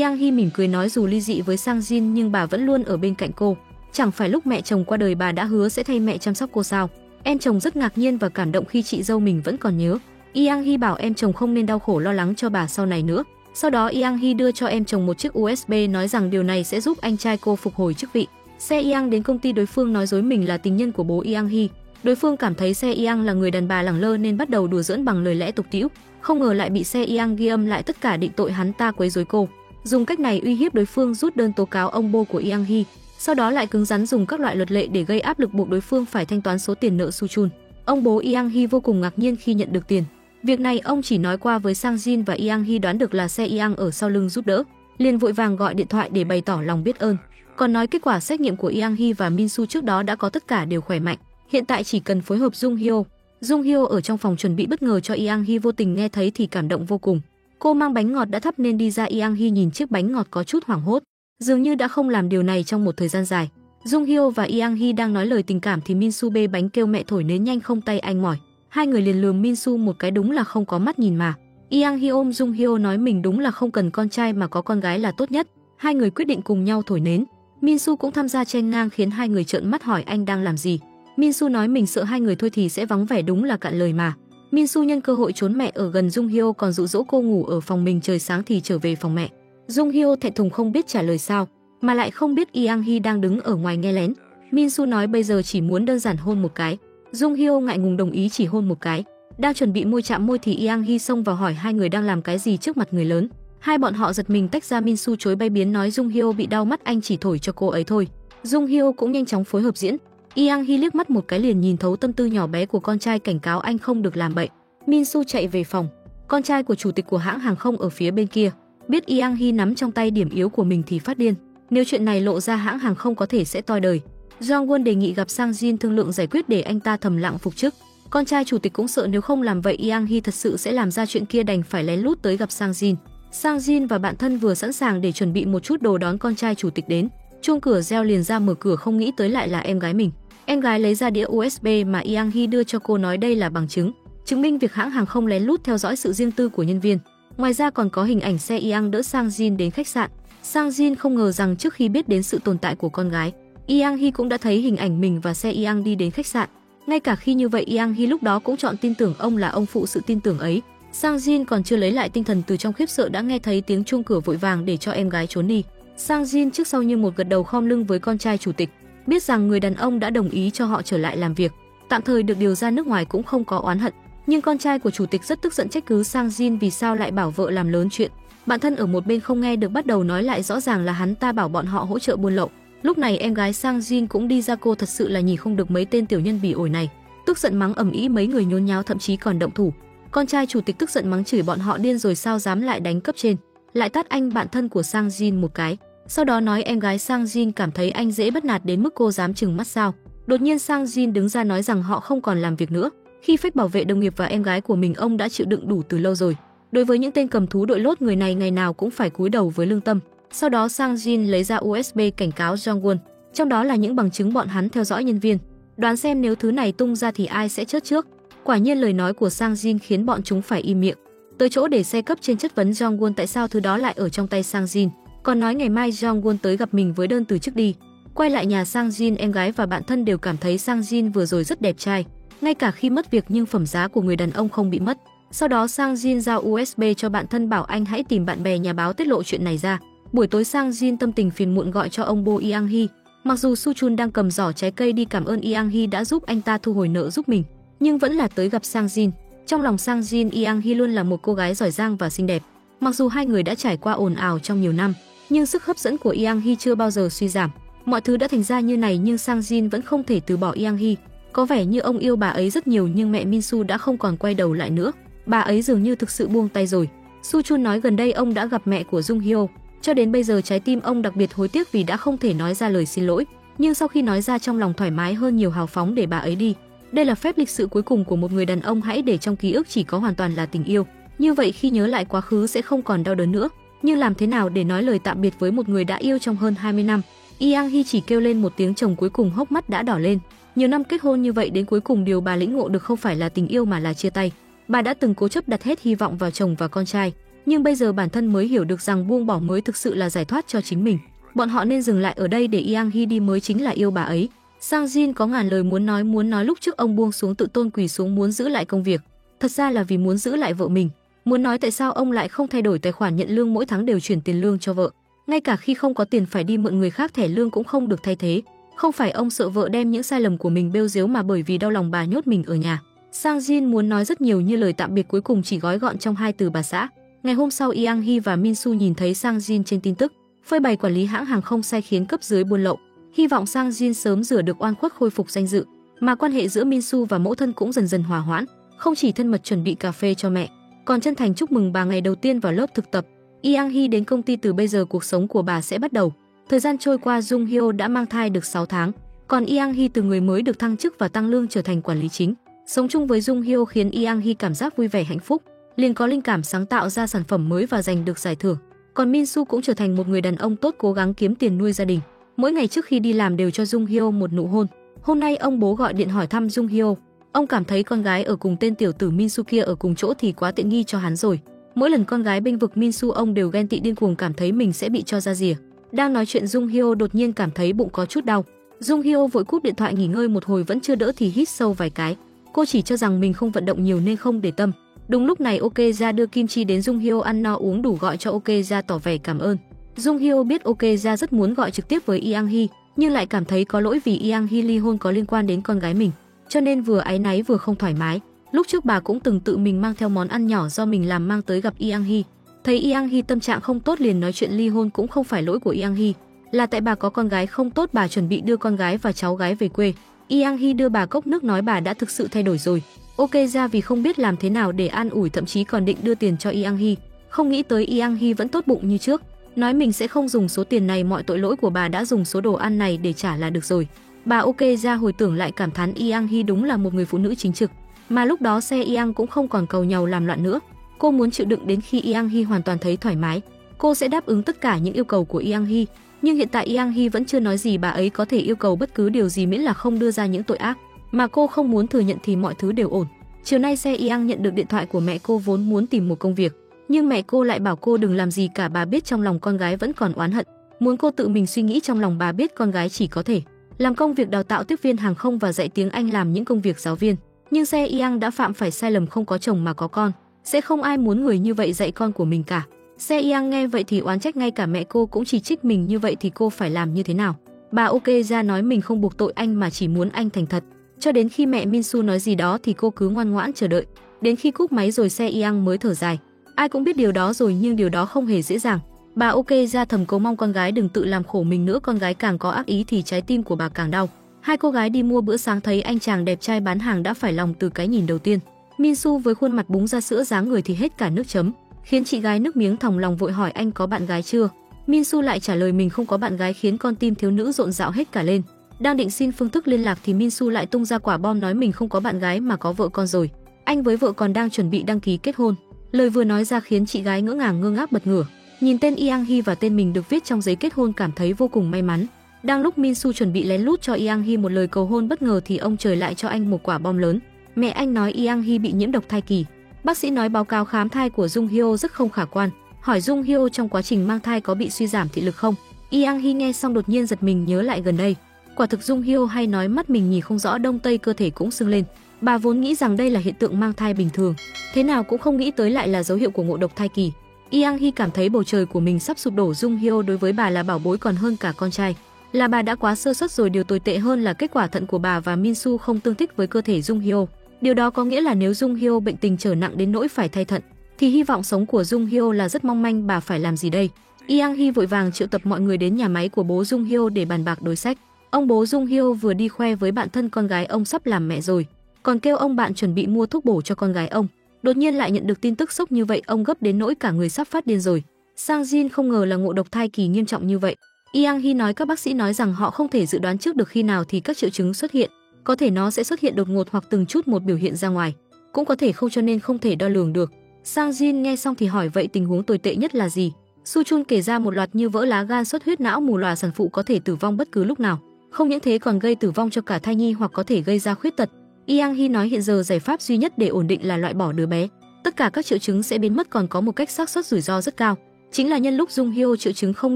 Yang Hee mỉm cười nói dù ly dị với Sang Jin nhưng bà vẫn luôn ở bên cạnh cô. Chẳng phải lúc mẹ chồng qua đời bà đã hứa sẽ thay mẹ chăm sóc cô sao? Em chồng rất ngạc nhiên và cảm động khi chị dâu mình vẫn còn nhớ. Yang Hee bảo em chồng không nên đau khổ lo lắng cho bà sau này nữa. Sau đó Yang Hee đưa cho em chồng một chiếc USB nói rằng điều này sẽ giúp anh trai cô phục hồi chức vị. Se Yang đến công ty đối phương nói dối mình là tình nhân của bố Yang Hee. Đối phương cảm thấy Se Yang là người đàn bà lẳng lơ nên bắt đầu đùa giỡn bằng lời lẽ tục tĩu, không ngờ lại bị Se Yang ghi âm lại tất cả, định tội hắn ta quấy rối cô. Dùng cách này uy hiếp đối phương rút đơn tố cáo ông Bo của Yang Hee, sau đó lại cứng rắn dùng các loại luật lệ để gây áp lực buộc đối phương phải thanh toán số tiền nợ Su Chun. Ông bố Yang Hee vô cùng ngạc nhiên khi nhận được tiền. Việc này ông chỉ nói qua với Sang Jin và Yang Hee đoán được là Se Yang ở sau lưng giúp đỡ, liền vội vàng gọi điện thoại để bày tỏ lòng biết ơn. Còn nói kết quả xét nghiệm của Yang Hee và Minsu trước đó đã có tất cả đều khỏe mạnh, hiện tại chỉ cần phối hợp Jung Hyo. Jung Hyo ở trong phòng chuẩn bị bất ngờ cho Yang Hee vô tình nghe thấy thì cảm động vô cùng. Cô mang bánh ngọt đã thắp nên đi ra. Yang Hee nhìn chiếc bánh ngọt có chút hoảng hốt, dường như đã không làm điều này trong một thời gian dài. Jung Hyo và Yang Hee đang nói lời tình cảm thì Min Soo bê bánh kêu mẹ thổi nến nhanh không, tay anh mỏi. Hai người liền lườm Min Soo một cái, đúng là không có mắt nhìn mà. Yang Hee ôm Jung Hyo nói mình đúng là không cần con trai mà có con gái là tốt nhất. Hai người quyết định cùng nhau thổi nến. Min Soo cũng tham gia chen ngang khiến hai người trợn mắt hỏi anh đang làm gì. Min Soo nói mình sợ hai người thôi thì sẽ vắng vẻ, đúng là cạn lời mà. Min Soo nhân cơ hội trốn mẹ ở gần Jung Hyo, còn dụ dỗ cô ngủ ở phòng mình, trời sáng thì trở về phòng mẹ. Jung Hyo thẹn thùng không biết trả lời sao, mà lại không biết Yang Hee đang đứng ở ngoài nghe lén. Min Soo nói bây giờ chỉ muốn đơn giản hôn một cái. Jung Hyo ngại ngùng đồng ý chỉ hôn một cái. Đang chuẩn bị môi chạm môi thì Yang Hee xông vào hỏi hai người đang làm cái gì trước mặt người lớn. Hai bọn họ giật mình tách ra. Min Soo chối bay biến nói Jung Hyo bị đau mắt, anh chỉ thổi cho cô ấy thôi. Jung Hyo cũng nhanh chóng phối hợp diễn. Yang Hee liếc mắt một cái liền nhìn thấu tâm tư nhỏ bé của con trai, cảnh cáo anh không được làm bậy. Min Soo chạy về phòng. Con trai của chủ tịch của hãng hàng không ở phía bên kia biết Yang Hee nắm trong tay điểm yếu của mình thì phát điên. Nếu chuyện này lộ ra hãng hàng không có thể sẽ toi đời. Jong Won đề nghị gặp Sang Jin thương lượng giải quyết để anh ta thầm lặng phục chức. Con trai chủ tịch cũng sợ nếu không làm vậy Yang Hee thật sự sẽ làm ra chuyện kia, đành phải lén lút tới gặp Sang Jin. Sang Jin và bạn thân vừa sẵn sàng để chuẩn bị một chút đồ đón con trai chủ tịch đến. Chuông cửa reo liền ra mở cửa, không nghĩ tới lại là em gái mình. Em gái lấy ra đĩa USB mà Yang Hee đưa cho cô, nói đây là bằng chứng, chứng minh việc hãng hàng không lén lút theo dõi sự riêng tư của nhân viên. Ngoài ra còn có hình ảnh xe Yang đỡ Sang Jin đến khách sạn. Sang Jin không ngờ rằng trước khi biết đến sự tồn tại của con gái, Yang Hee cũng đã thấy hình ảnh mình và xe Yang đi đến khách sạn. Ngay cả khi như vậy, Yang Hee lúc đó cũng chọn tin tưởng ông là ông phụ sự tin tưởng ấy. Sang Jin còn chưa lấy lại tinh thần từ trong khiếp sợ đã nghe thấy tiếng chuông cửa, vội vàng để cho em gái trốn đi. Sang Jin trước sau như một gật đầu khom lưng với con trai chủ tịch, biết rằng người đàn ông đã đồng ý cho họ trở lại làm việc, tạm thời được điều ra nước ngoài cũng không có oán hận. Nhưng con trai của chủ tịch rất tức giận trách cứ Sang Jin vì sao lại bảo vợ làm lớn chuyện. Bạn thân ở một bên không nghe được bắt đầu nói lại rõ ràng là hắn ta bảo bọn họ hỗ trợ buôn lậu. Lúc này em gái Sang Jin cũng đi ra, cô thật sự là nhìn không được mấy tên tiểu nhân bỉ ổi này, tức giận mắng ầm ĩ, mấy người nhốn nháo thậm chí còn động thủ. Con trai chủ tịch tức giận mắng chửi bọn họ điên rồi sao dám lại đánh cấp trên, lại tát anh bạn thân của Sang Jin một cái. Sau đó nói em gái Sang Jin cảm thấy anh dễ bắt nạt đến mức cô dám trừng mắt sao. Đột nhiên Sang Jin đứng ra nói rằng họ không còn làm việc nữa. Khi phách bảo vệ đồng nghiệp và em gái của mình, ông đã chịu đựng đủ từ lâu rồi. Đối với những tên cầm thú đội lốt, người này ngày nào cũng phải cúi đầu với lương tâm. Sau đó Sang Jin lấy ra USB cảnh cáo Jong Won, trong đó là những bằng chứng bọn hắn theo dõi nhân viên. Đoán xem nếu thứ này tung ra thì ai sẽ chết trước. Quả nhiên lời nói của Sang Jin khiến bọn chúng phải im miệng. Tới chỗ để xe cấp trên chất vấn Jong Won tại sao thứ đó lại ở trong tay Sang Jin, còn nói ngày mai Jong Won tới gặp mình với đơn từ chức đi. Quay lại nhà Sang Jin, em gái và bạn thân đều cảm thấy Sang Jin vừa rồi rất đẹp trai, ngay cả khi mất việc nhưng phẩm giá của người đàn ông không bị mất. Sau đó Sang Jin giao USB cho bạn thân bảo anh hãy tìm bạn bè nhà báo tiết lộ chuyện này ra. Buổi tối Sang Jin tâm tình phiền muộn gọi cho ông Bo Yang Hee. Mặc dù Su Chun đang cầm giỏ trái cây đi cảm ơn Yang Hee đã giúp anh ta thu hồi nợ giúp mình, nhưng vẫn là tới gặp Sang Jin. Trong lòng Sang Jin, Yang Hee luôn là một cô gái giỏi giang và xinh đẹp. Mặc dù hai người đã trải qua ồn ào trong nhiều năm, nhưng sức hấp dẫn của Yang Hee chưa bao giờ suy giảm. Mọi thứ đã thành ra như này nhưng Sang Jin vẫn không thể từ bỏ Yang Hee. Có vẻ như ông yêu bà ấy rất nhiều nhưng mẹ Min Soo đã không còn quay đầu lại nữa. Bà ấy dường như thực sự buông tay rồi. Su Chun nói gần đây ông đã gặp mẹ của Jung Hyo. Cho đến bây giờ trái tim ông đặc biệt hối tiếc vì đã không thể nói ra lời xin lỗi. Nhưng sau khi nói ra trong lòng thoải mái hơn nhiều, hào phóng để bà ấy đi. Đây là phép lịch sự cuối cùng của một người đàn ông, hãy để trong ký ức chỉ có hoàn toàn là tình yêu. Như vậy khi nhớ lại quá khứ sẽ không còn đau đớn nữa. Nhưng làm thế nào để nói lời tạm biệt với một người đã yêu trong hơn 20 năm? Yang Hee chỉ kêu lên một tiếng chồng, cuối cùng hốc mắt đã đỏ lên. Nhiều năm kết hôn như vậy đến cuối cùng điều bà lĩnh ngộ được không phải là tình yêu mà là chia tay. Bà đã từng cố chấp đặt hết hy vọng vào chồng và con trai, nhưng bây giờ bản thân mới hiểu được rằng buông bỏ mới thực sự là giải thoát cho chính mình. Bọn họ nên dừng lại ở đây để Yang Hee đi mới chính là yêu bà ấy. Sang Jin có ngàn lời muốn nói lúc trước ông buông xuống tự tôn quỳ xuống muốn giữ lại công việc, thật ra là vì muốn giữ lại vợ mình. Muốn nói tại sao ông lại không thay đổi tài khoản nhận lương mỗi tháng đều chuyển tiền lương cho vợ, ngay cả khi không có tiền phải đi mượn người khác thẻ lương cũng không được thay thế. Không phải ông sợ vợ đem những sai lầm của mình bêu diếu mà bởi vì đau lòng bà nhốt mình ở nhà. Sang Jin muốn nói rất nhiều như lời tạm biệt cuối cùng chỉ gói gọn trong hai từ bà xã. Ngày hôm sau Yang Hee và Min Soo nhìn thấy Sang Jin trên tin tức, phơi bày quản lý hãng hàng không sai khiến cấp dưới buôn lậu. Hy vọng Sang Jin sớm rửa được oan khuất, khôi phục danh dự. Mà quan hệ giữa Min Soo và mẫu thân cũng dần dần hòa hoãn, không chỉ thân mật chuẩn bị cà phê cho mẹ, còn chân thành chúc mừng bà ngày đầu tiên vào lớp thực tập. Yang Hee đến công ty, từ bây giờ cuộc sống của bà sẽ bắt đầu. Thời gian trôi qua, Jung Hyo đã mang thai được 6 tháng, còn Yang Hee từ người mới được thăng chức và tăng lương trở thành quản lý chính. Sống chung với Jung Hyo khiến Yang Hee cảm giác vui vẻ hạnh phúc. liền có linh cảm sáng tạo ra sản phẩm mới và giành được giải thưởng. Còn Min Soo cũng trở thành một người đàn ông tốt cố gắng kiếm tiền nuôi gia đình. Mỗi ngày trước khi đi làm đều cho Jung Hyo một nụ hôn. Hôm nay ông bố gọi điện hỏi thăm Jung Hyo. Ông cảm thấy con gái ở cùng tên tiểu tử Min Soo kia ở cùng chỗ thì quá tiện nghi cho hắn rồi. Mỗi lần con gái bênh vực Min Soo ông đều ghen tị điên cuồng, cảm thấy mình sẽ bị cho ra rìa. Đang nói chuyện Jung Hyo đột nhiên cảm thấy bụng có chút đau. Jung Hyo vội cúp điện thoại nghỉ ngơi một hồi vẫn chưa đỡ thì hít sâu vài cái. Cô chỉ cho rằng mình không vận động nhiều nên không để tâm. Đúng lúc này Ok Ra đưa kim chi đến Jung Hyo ăn no uống đủ gọi cho Ok Ra tỏ vẻ cảm ơn. Jung Hyo biết Ok Ra rất muốn gọi trực tiếp với Yang Hee, nhưng lại cảm thấy có lỗi vì Yang Hee ly hôn có liên quan đến con gái mình, cho nên vừa áy náy vừa không thoải mái. Lúc trước bà cũng từng tự mình mang theo món ăn nhỏ do mình làm mang tới gặp Yang Hee. Thấy Yang Hee tâm trạng không tốt liền nói chuyện ly hôn cũng không phải lỗi của Yang Hee, là tại bà có con gái không tốt, bà chuẩn bị đưa con gái và cháu gái về quê. Yang Hee đưa bà cốc nước nói bà đã thực sự thay đổi rồi. Ok Ra vì không biết làm thế nào để an ủi, thậm chí còn định đưa tiền cho Yang Hee, không nghĩ tới Yang Hee vẫn tốt bụng như trước, nói mình sẽ không dùng số tiền này, mọi tội lỗi của bà đã dùng số đồ ăn này để trả là được rồi. Bà Ok Ra hồi tưởng lại cảm thán Yang Hee đúng là một người phụ nữ chính trực, mà lúc đó Se Yang cũng không còn cầu nhàu làm loạn nữa. Cô muốn chịu đựng đến khi Yang Hee hoàn toàn thấy thoải mái, cô sẽ đáp ứng tất cả những yêu cầu của Yang Hee. Nhưng hiện tại Yang Hee vẫn chưa nói gì, bà ấy có thể yêu cầu bất cứ điều gì miễn là không đưa ra những tội ác mà cô không muốn thừa nhận thì mọi thứ đều ổn. Chiều nay Se Yang nhận được điện thoại của mẹ cô, vốn muốn tìm một công việc, nhưng mẹ cô lại bảo cô đừng làm gì cả. Bà biết trong lòng con gái vẫn còn oán hận, muốn cô tự mình suy nghĩ trong lòng. Bà biết con gái chỉ có thể làm công việc đào tạo tiếp viên hàng không và dạy tiếng Anh, làm những công việc giáo viên. Nhưng Se Yang đã phạm phải sai lầm, không có chồng mà có con, sẽ không ai muốn người như vậy dạy con của mình cả. Se Yang nghe vậy thì oán trách, ngay cả mẹ cô cũng chỉ trích mình như vậy thì cô phải làm như thế nào? Bà Ok Ra nói mình không buộc tội anh mà chỉ muốn anh thành thật. Cho đến khi mẹ Min Soo nói gì đó thì cô cứ ngoan ngoãn chờ đợi. Đến khi cúp máy rồi Se Yang mới thở dài. Ai cũng biết điều đó rồi nhưng điều đó không hề dễ dàng. Bà Ok Ra thầm cầu mong con gái đừng tự làm khổ mình nữa, con gái càng có ác ý thì trái tim của bà càng đau. Hai cô gái đi mua bữa sáng thấy anh chàng đẹp trai bán hàng đã phải lòng từ cái nhìn đầu tiên. Min Soo với khuôn mặt búng ra sữa, dáng người thì hết cả nước chấm, khiến chị gái nước miếng thòng lòng vội hỏi anh có bạn gái chưa. Min Soo lại trả lời mình không có bạn gái, khiến con tim thiếu nữ rộn rạo hết cả lên. Đang định xin phương thức liên lạc thì Min Soo lại tung ra quả bom nói mình không có bạn gái mà có vợ con rồi. Anh với vợ còn đang chuẩn bị đăng ký kết hôn. Lời vừa nói ra khiến chị gái ngỡ ngàng ngơ ngác bật ngửa, nhìn tên Yang Hee và tên mình được viết trong giấy kết hôn cảm thấy vô cùng may mắn. Đang lúc Min Soo chuẩn bị lén lút cho Yang Hee một lời cầu hôn, bất ngờ thì ông trời lại cho anh một quả bom lớn. Mẹ anh nói Yang Hee bị nhiễm độc thai kỳ. Bác sĩ nói báo cáo khám thai của Jung Hyo rất không khả quan, hỏi Jung Hyo trong quá trình mang thai có bị suy giảm thị lực không. Yang Hee nghe xong đột nhiên giật mình, nhớ lại gần đây quả thực Jung Hyo hay nói mắt mình nhìn không rõ, đông tây cơ thể cũng sưng lên. Bà vốn nghĩ rằng đây là hiện tượng mang thai bình thường, thế nào cũng không nghĩ tới lại là dấu hiệu của ngộ độc thai kỳ. Yang Hee cảm thấy bầu trời của mình sắp sụp đổ. Jung Hyo đối với bà là bảo bối còn hơn cả con trai, là bà đã quá sơ suất rồi. Điều tồi tệ hơn là kết quả thận của bà và Min Soo không tương thích với cơ thể Jung Hyo. Điều đó có nghĩa là nếu Jung Hyo bệnh tình trở nặng đến nỗi phải thay thận thì hy vọng sống của Jung Hyo là rất mong manh. Bà phải làm gì đây? Yang Hee vội vàng triệu tập mọi người đến nhà máy của bố Jung Hyo để bàn bạc đối sách. Ông bố Jung Hyo vừa đi khoe với bạn thân con gái ông sắp làm mẹ rồi, còn kêu ông bạn chuẩn bị mua thuốc bổ cho con gái ông. Đột nhiên lại nhận được tin tức sốc như vậy, ông gấp đến nỗi cả người sắp phát điên rồi. Sang Jin không ngờ là ngộ độc thai kỳ nghiêm trọng như vậy. Yang Hee nói các bác sĩ nói rằng họ không thể dự đoán trước được khi nào thì các triệu chứng xuất hiện, có thể nó sẽ xuất hiện đột ngột hoặc từng chút một biểu hiện ra ngoài, cũng có thể không, cho nên không thể đo lường được. Sang Jin nghe xong thì hỏi vậy tình huống tồi tệ nhất là gì? Su Chun kể ra một loạt như vỡ lá gan, xuất huyết não, mù lòa, sản phụ có thể tử vong bất cứ lúc nào. Không những thế còn gây tử vong cho cả thai nhi hoặc có thể gây ra khuyết tật. Yang Hee nói hiện giờ giải pháp duy nhất để ổn định là loại bỏ đứa bé. Tất cả các triệu chứng sẽ biến mất, còn có một cách xác suất rủi ro rất cao, chính là nhân lúc Jung Hyo triệu chứng không